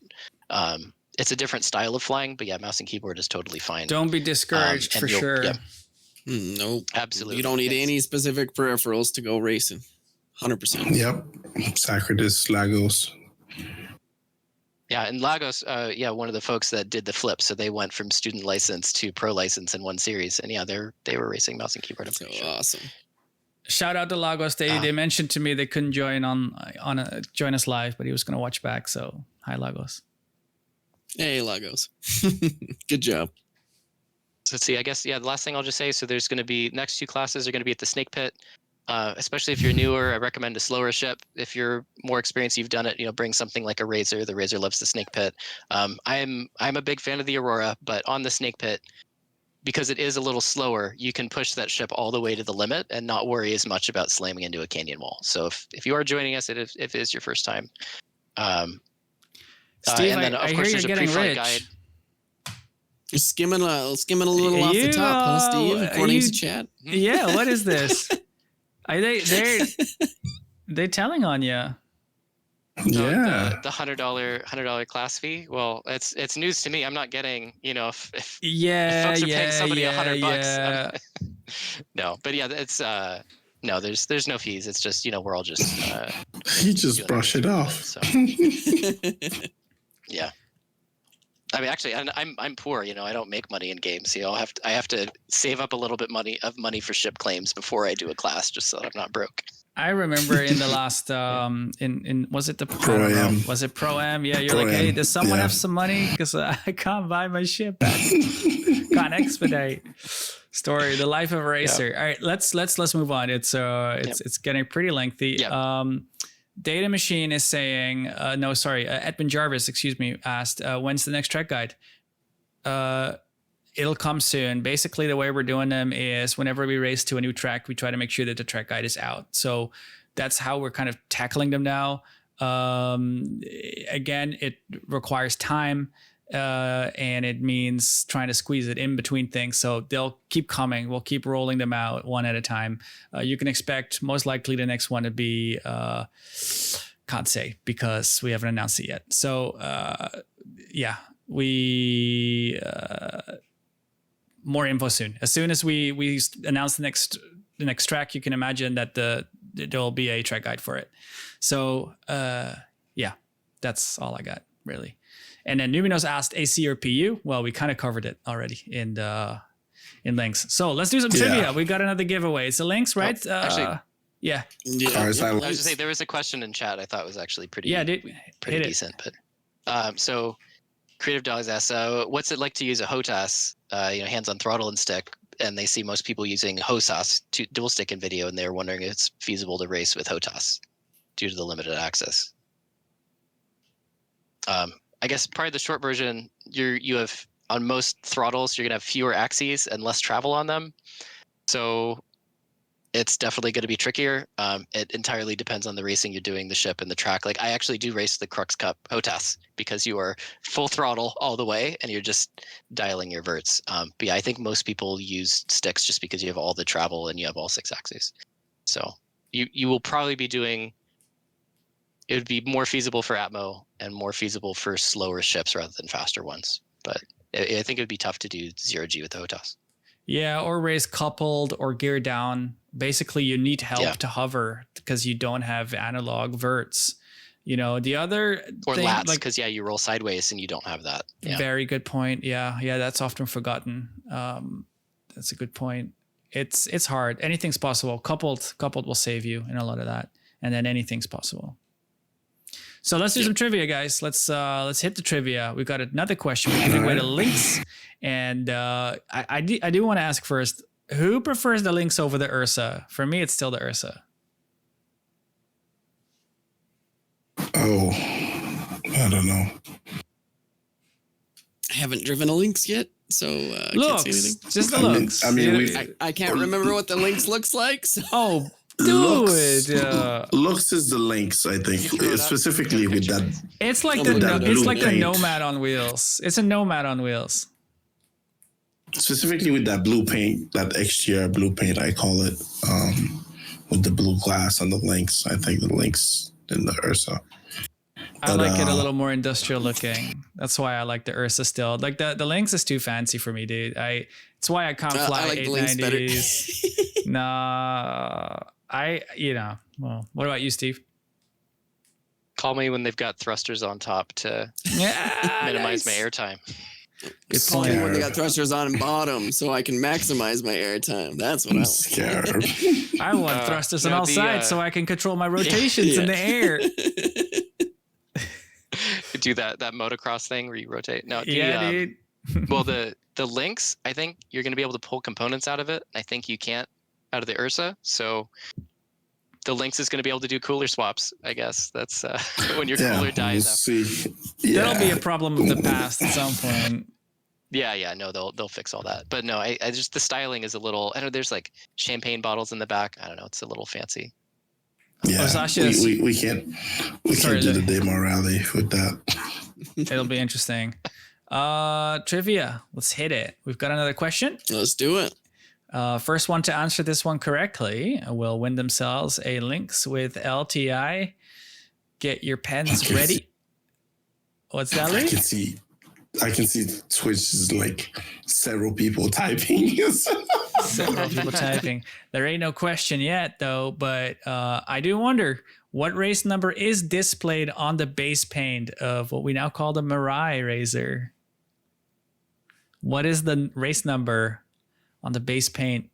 it's a different style of flying, but mouse and keyboard is totally fine. Don't be discouraged for sure. Yeah, Nope. absolutely. You don't need any specific peripherals to go racing. 100%. Yep. Socrates, Lagos. Yeah, and Lagos, one of the folks that did the flip, so they went from student license to pro license in one series, and they were racing mouse and keyboard. I'm So pretty sure. awesome. Shout out to Lagos. They mentioned to me they couldn't join join us live, but he was going to watch back. So hi, Lagos. Hey, Lagos. Good job. So let's see. I guess the last thing I'll just say. So there's going to be next 2 classes are going to be at the Snake Pit. Especially if you're newer, I recommend a slower ship. If you're more experienced, you've done it, bring something like a Razor. The Razor loves the Snake Pit. I'm a big fan of the Aurora, but on the Snake Pit, because it is a little slower, you can push that ship all the way to the limit and not worry as much about slamming into a canyon wall. So if you are joining us, if it is your first time, Steve, and then of I course hear there's you're a getting pre-flight rich. guide. You're skimming a little off the top, huh, Steve? According to chat. Yeah, what is this? Are they telling on you? Yeah. The $100 class fee. Well, it's news to me. I'm not getting, if folks are paying somebody $100, no. But yeah, it's no. There's no fees. It's just we're all just. He just brush it off. So. Yeah. I mean, actually, I'm poor. I don't make money in games. I have to save up a little bit money for ship claims before I do a class, just so I'm not broke. I remember in the last in was it the Pro-Am? Was it Pro-Am? Yeah, you're Pro-Am, like, hey, does someone yeah. have some money? Because I can't buy my ship back. Can't expedite. Story, the life of a racer. All right, let's move on. It's getting pretty lengthy. Yep. Data Machine is saying, Edmund Jarvis, asked, when's the next track guide? It'll come soon. Basically, the way we're doing them is whenever we race to a new track, we try to make sure that the track guide is out. So that's how we're kind of tackling them now. Again, it requires time. And it means trying to squeeze it in between things. So they'll keep coming. We'll keep rolling them out one at a time. You can expect most likely the next one to be, can't say because we haven't announced it yet. So more info soon. As soon as we announce the next track, you can imagine that there'll be a track guide for it. So that's all I got really. And then Numinos asked AC or PU. Well, we kind of covered it already in links. So let's do some trivia. We got another giveaway. It's a links, right? Actually, yeah. I was just say there was a question in chat I thought was actually pretty decent. But so Creative Dogs asks, what's it like to use a HOTAS, hands on throttle and stick? And they see most people using HOSAS to dual stick in video, and they're wondering if it's feasible to race with HOTAS due to the limited access. I guess probably the short version, you have on most throttles, you're gonna have fewer axes and less travel on them. So it's definitely going to be trickier. It entirely depends on the racing you're doing, the ship and the track. Like I actually do race the Crux Cup HOTAS because you are full throttle all the way and you're just dialing your verts. But yeah, I think most people use sticks just because you have all the travel and you have all 6 axes. So you will probably be doing, it would be more feasible for Atmo and more feasible for slower ships rather than faster ones. But I think it would be tough to do 0G with the HOTAS. Yeah, or race coupled or gear down. Basically, you need help to hover because you don't have analog verts. The other or thing, lats, because you roll sideways and you don't have that. Yeah. Very good point. Yeah, that's often forgotten. That's a good point. It's hard. Anything's possible. Coupled will save you in a lot of that, and then anything's possible. So let's do some trivia, guys. Let's hit the trivia. We've got another question. We're giving away the links, and I do want to ask first, who prefers the links over the Ursa? For me, it's still the Ursa. Oh, I don't know. I haven't driven a Lynx yet, so I can't say anything. Just the looks. I can't remember what the Lynx looks like. So. Oh, Looks is the Lynx, I think, specifically with that. It's like the Nomad on wheels. It's a Nomad on wheels. Specifically with that blue paint, that XGR blue paint, I call it, with the blue glass on the Lynx. I think the Lynx and the Ursa. I like it a little more industrial looking. That's why I like the Ursa still. Like the Lynx is too fancy for me, dude. It's why I can't fly I like 890s. Nah, well, what about you, Steve? Call me when they've got thrusters on top to minimize my airtime. Good Call me point. when they got thrusters on bottom so I can maximize my airtime. That's what I want. Scared. I want thrusters on all sides so I can control my rotations in the air. Do that motocross thing where you rotate. No, dude. Well, the Lynx, I think you're going to be able to pull components out of it. I think you can't out of the Ursa. So the Lynx is going to be able to do cooler swaps, I guess. That's when your cooler dies. We'll see. Yeah. That'll be a problem of the past at some point. Yeah, no, they'll fix all that. But no, I just the styling is a little. I know there's like champagne bottles in the back. I don't know, it's a little fancy. Yeah, Sasha's- we can't Sorry, do the demo rally with that. It'll be interesting. Trivia. Let's hit it. We've got another question. Let's do it. First one to answer this one correctly will win themselves a Lynx with LTI. Get your pens ready. What's that, Lee? I can see Twitch is like several people typing. Several people typing. There ain't no question yet, though, but I do wonder what race number is displayed on the base paint of what we now call the Mirai Razor. What is the race number on the base paint?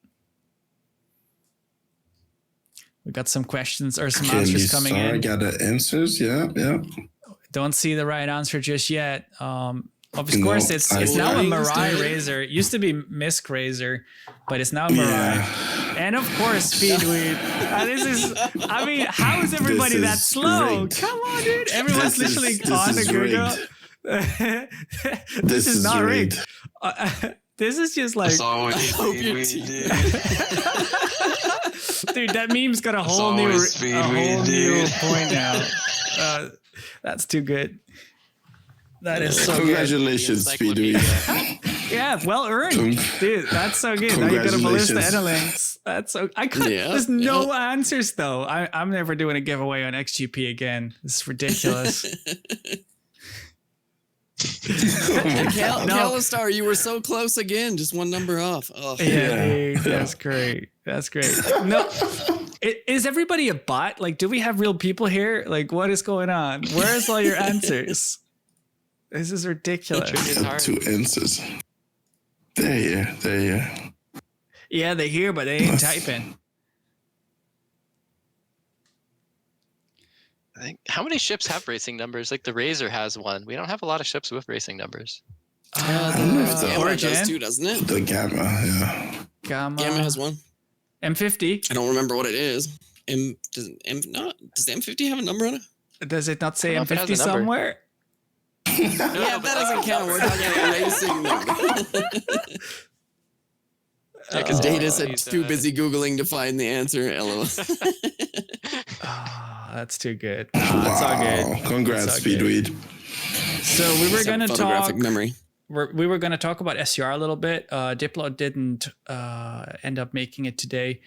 We got some questions or some answers coming in. I got the answers. Yeah. Don't see the right answer just yet. Of course, it's now a Mirai Razor. It used to be Misk Razor, but it's now Mirai. Yeah. And of course, Speedweed. I mean, how is everybody that slow? rigged. Come on, dude. Everyone's literally on the Google. This is not rigged. This is just like, dude, that meme's got a whole new point now. That's too good. That is so Congratulations, Speedweed. good. Yeah, well earned, dude. That's so good. Now you got a ballista and a Lynx. That's so. I could. There's no answers though. I'm never doing a giveaway on XGP again. This is ridiculous. Kalistar, you were so close again. Just one number off. Oh. Yeah, dude, that's great. That's great. No. Is everybody a bot? Like, do we have real people here? Like, what is going on? Where's all your answers? This is ridiculous. Two answers. They're here. Yeah, they're here, but they ain't typing. I think how many ships have racing numbers? Like the Razor has one. We don't have a lot of ships with racing numbers. The Origin does too, doesn't it? The Gamma, yeah. Gamma has one. M50. I don't remember what it is. Does the M50 have a number on it? Does it not say I don't know if it M50 has a number. somewhere? Yeah, that doesn't count. We're talking about racing number. Because Data said too busy Googling to find the answer. LOL. That's too good. That's all good. Congrats, That's all good. Speedweed. So we were going to talk. Memory. We were going to talk about SCR a little bit. Diplo didn't end up making it today.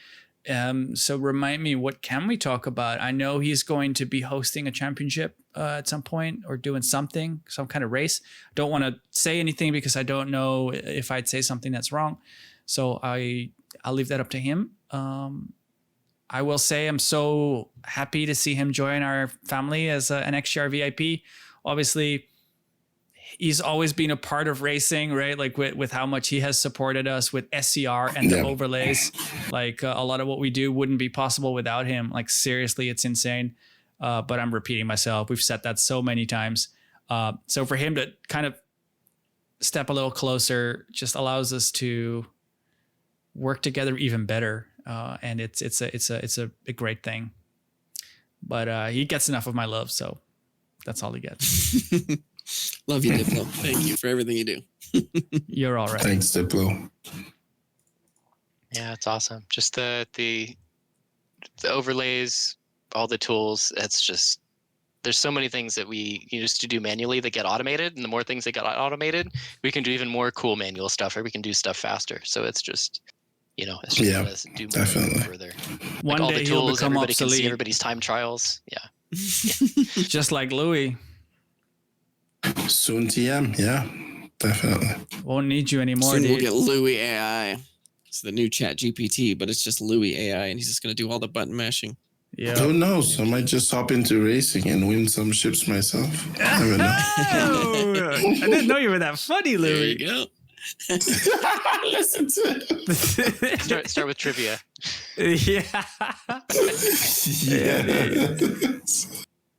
So remind me, what can we talk about? I know he's going to be hosting a championship at some point or doing something, some kind of race. Don't want to say anything because I don't know if I'd say something that's wrong. So I'll leave that up to him. I will say I'm so happy to see him join our family as an XGR VIP. Obviously, he's always been a part of racing, right? Like with how much he has supported us with SCR and the overlays. Like a lot of what we do wouldn't be possible without him. Like seriously, it's insane. But I'm repeating myself. We've said that so many times. So for him to kind of step a little closer just allows us to work together even better. And it's a great thing. But he gets enough of my love, so that's all he gets. Love you, Diplo. Thank you for everything you do. You're all right. Thanks, Diplo. Yeah, it's awesome. Just the overlays, all the tools. It's just there's so many things that we used to do manually that get automated, and the more things that get automated, we can do even more cool manual stuff, or we can do stuff faster. So it's just it's just let us do more further. One all day the he'll tools, become everybody obsolete. can see everybody's time trials. Yeah. Just like Louis. Soon TM, yeah, definitely. Won't need you anymore, Soon dude. we'll get Louis AI. It's the new Chat GPT, but it's just Louis AI, and he's just going to do all the button mashing. Yeah. Who knows? I might just hop into racing and win some ships myself. I never know. Oh, I didn't know you were that funny, There Louis. you go. Listen to it. Start with trivia. Yeah. Yeah.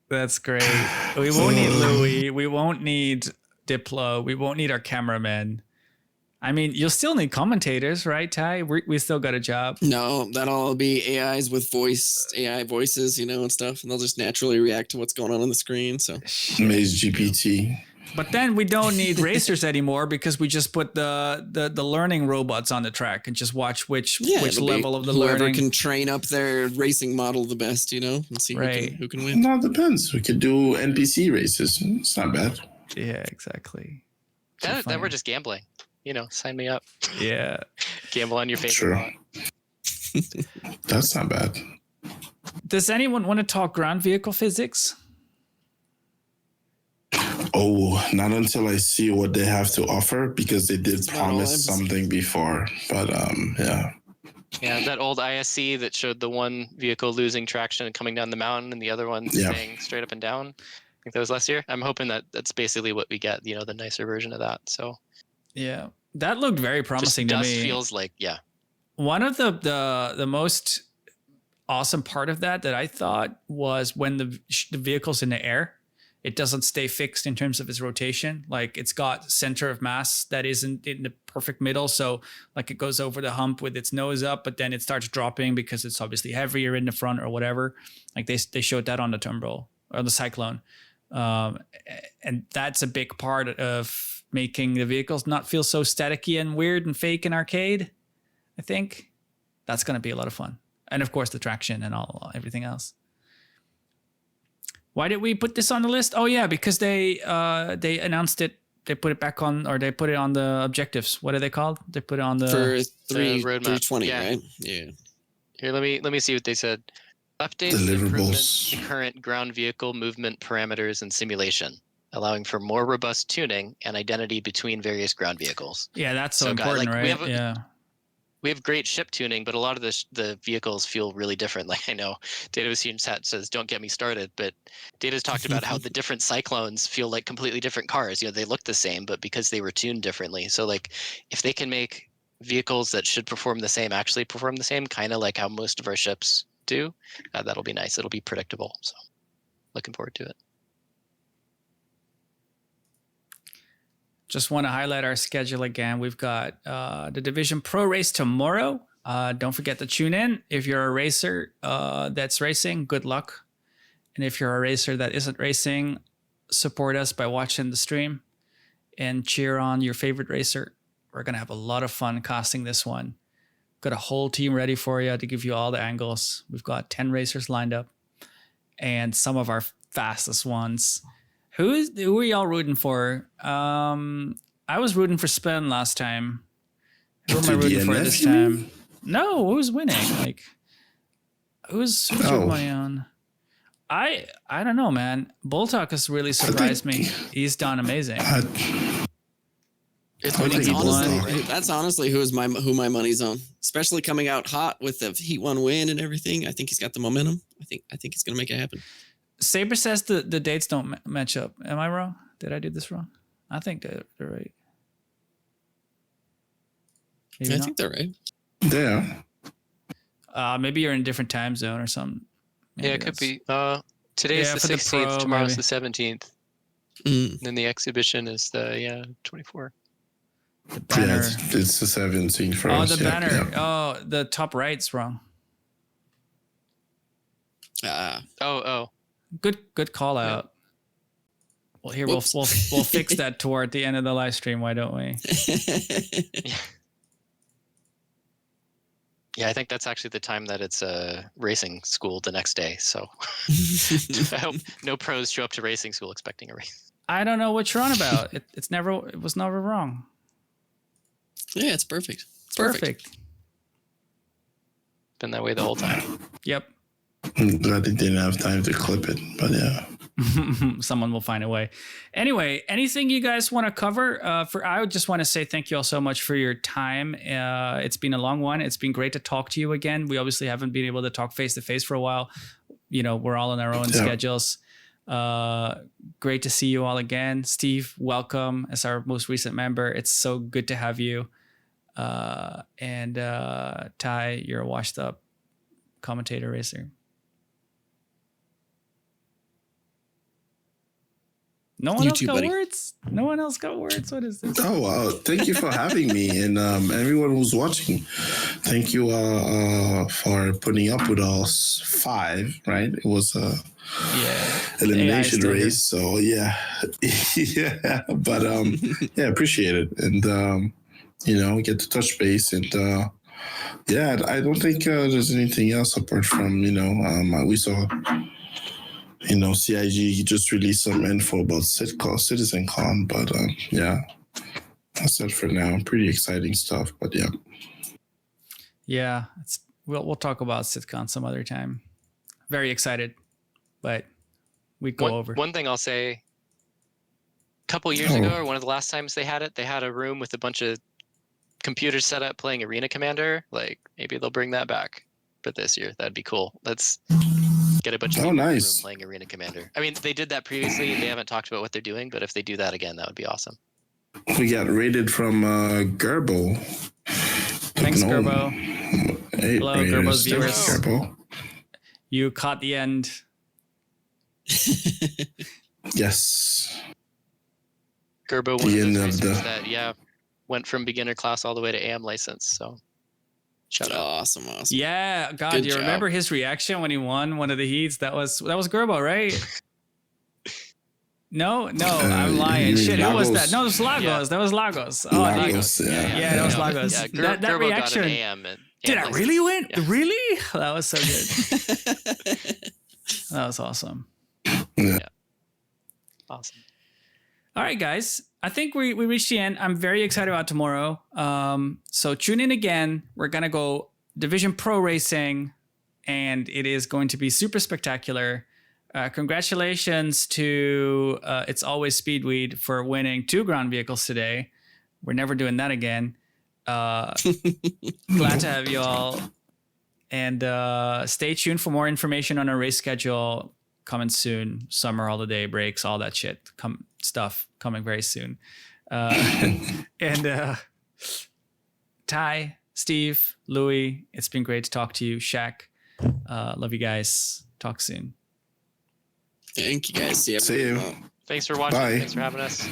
That's great. We won't need Louis. We won't need Diplo. We won't need our cameramen. I mean, you'll still need commentators, right, Ty? We still got a job. No, that'll all be AIs with AI voices, and stuff, and they'll just naturally react to what's going on the screen. So Maze GPT. But then we don't need racers anymore because we just put the learning robots on the track and just watch which it'll be level of the whoever learning. can train up their racing model the best, and see who can win. No, it depends. We could do NPC races. It's not bad. Yeah, exactly. That we're just gambling. Sign me up. Yeah. Gamble on your favorite bot. That's not bad. Does anyone want to talk ground vehicle physics? Oh, not until I see what they have to offer, because they did It's not all promise emphasis. something before. But yeah. Yeah, that old ISC that showed the one vehicle losing traction and coming down the mountain and the other one staying straight up and down. I think that was last year. I'm hoping that's basically what we get, the nicer version of that. So Yeah. That looked very promising to me. Feels like, One of the most awesome part of that I thought was when the vehicle's in the air, it doesn't stay fixed in terms of its rotation. Like it's got center of mass that isn't in the perfect middle. So like it goes over the hump with its nose up, but then it starts dropping because it's obviously heavier in the front or whatever. Like they showed that on the Tumbril or the Cyclone. And that's a big part of making the vehicles not feel so staticky and weird and fake in arcade. I think that's going to be a lot of fun. And of course the traction and everything else. Why did we put this on the list? Oh yeah, because they announced it. They put it back on, or they put it on the objectives. What are they called? They put it on the For roadmap. 320, Yeah. right? Yeah. Here, let me see what they said. Updates and improvements Deliverables. to current ground vehicle movement parameters and simulation, allowing for more robust tuning and identity between various ground vehicles. Yeah, that's so So, important, like, right? We have great ship tuning, but a lot of the vehicles feel really different. Like I know Data Machine Chat says, "Don't get me started," but Data's talked about how the different Cyclones feel like completely different cars. They look the same, but because they were tuned differently. So like, if they can make vehicles that should perform the same actually perform the same, kind of like how most of our ships do, that'll be nice. It'll be predictable. So, looking forward to it. Just want to highlight our schedule again. We've got the Division Pro race tomorrow. Don't forget to tune in. If you're a racer that's racing, good luck. And if you're a racer that isn't racing, support us by watching the stream and cheer on your favorite racer. We're going to have a lot of fun casting this one. Got a whole team ready for you to give you all the angles. We've got 10 racers lined up and some of our fastest ones. Who are y'all rooting for? I was rooting for Spen last time. Who am I rooting for this time? No, who's winning? Like, who's your money on? I don't know, man. Boltok has really surprised me. He's done amazing. That's honestly who my money's on. Especially coming out hot with the Heat 1 win and everything. I think he's got the momentum. I think he's gonna make it happen. Saber says the dates don't match up. Am I wrong? Did I do this wrong? I think they're right. Maybe I not. think they're right. Yeah. Maybe you're in a different time zone or something. Maybe Yeah, it could be. Today's the for the 16th, Pro, tomorrow's maybe. the 17th. Mm. Then the exhibition is the 24. The banner. Yeah, it's the 17th for Oh, us. the banner. Yeah. Oh, the top right's wrong. Oh. Good call out. Well, here we'll fix that toward the end of the live stream. Why don't we? Yeah, I think that's actually the time that it's racing school the next day. So I hope no pros show up to racing school expecting a race. I don't know what you're on about. It was never wrong. Yeah, it's perfect. It's perfect. Been that way the whole time. Yep. I'm glad they didn't have time to clip it, but yeah. Someone will find a way. Anyway, anything you guys want to cover? I would just want to say thank you all so much for your time. It's been a long one. It's been great to talk to you again. We obviously haven't been able to talk face to face for a while. We're all on our own schedules. Great to see you all again. Steve, welcome as our most recent member. It's so good to have you. And Ty, you're a washed up commentator racer. No one You else too, got buddy. words? No one else got words? What is this? Oh, thank you for having me, and everyone who's watching. Thank you for putting up with us 5. Right, it was a Yeah. elimination still race, so yeah, yeah. But yeah, appreciate it, and get to touch base, and yeah, I don't think there's anything else apart from we saw. CIG just released some info about CitizenCon, but yeah, that's it for now. Pretty exciting stuff, but yeah. Yeah, we'll talk about CitCon some other time. Very excited, but we go over. One thing I'll say, a couple years ago, or one of the last times they had it, they had a room with a bunch of computers set up playing Arena Commander. Like, maybe they'll bring that back for this year. That'd be cool. Let's get a bunch of people in the room playing Arena Commander. I mean, they did that previously. They haven't talked about what they're doing, but if they do that again, that would be awesome. We got rated from Gerbo. Thanks, Gerbo. Hey, hello, Gerbo's viewers. Gerbo. You caught the end. Yes. Gerbo, one of those racers that went from beginner class all the way to AM license. So, shout out. Awesome. Yeah, God, Good do you job. remember his reaction when he won one of the heats? That was Gerbo, right? No, I'm lying. Shit, who was that? No, it was Lagos. Yeah. That was Lagos. Oh, Lagos, yeah, that was Lagos. Yeah, that Gerbo reaction. got an AM. Did I license. really win? Yeah. Really? That was so good. That was awesome. Awesome. All right, guys. I think we reached the end. I'm very excited about tomorrow. So tune in again. We're going to go Division Pro Racing, and it is going to be super spectacular. Congratulations to It's Always Speedweed for winning 2 ground vehicles today. We're never doing that again. Glad to have you all. And stay tuned for more information on our race schedule coming soon. Summer holiday breaks, all that shit. Stuff coming very soon. And Ty, Steve, Louis, it's been great to talk to you. Shaq, love you guys. Talk soon. Thank you guys. See you. everyone. Thanks for watching. Bye. Thanks for having us.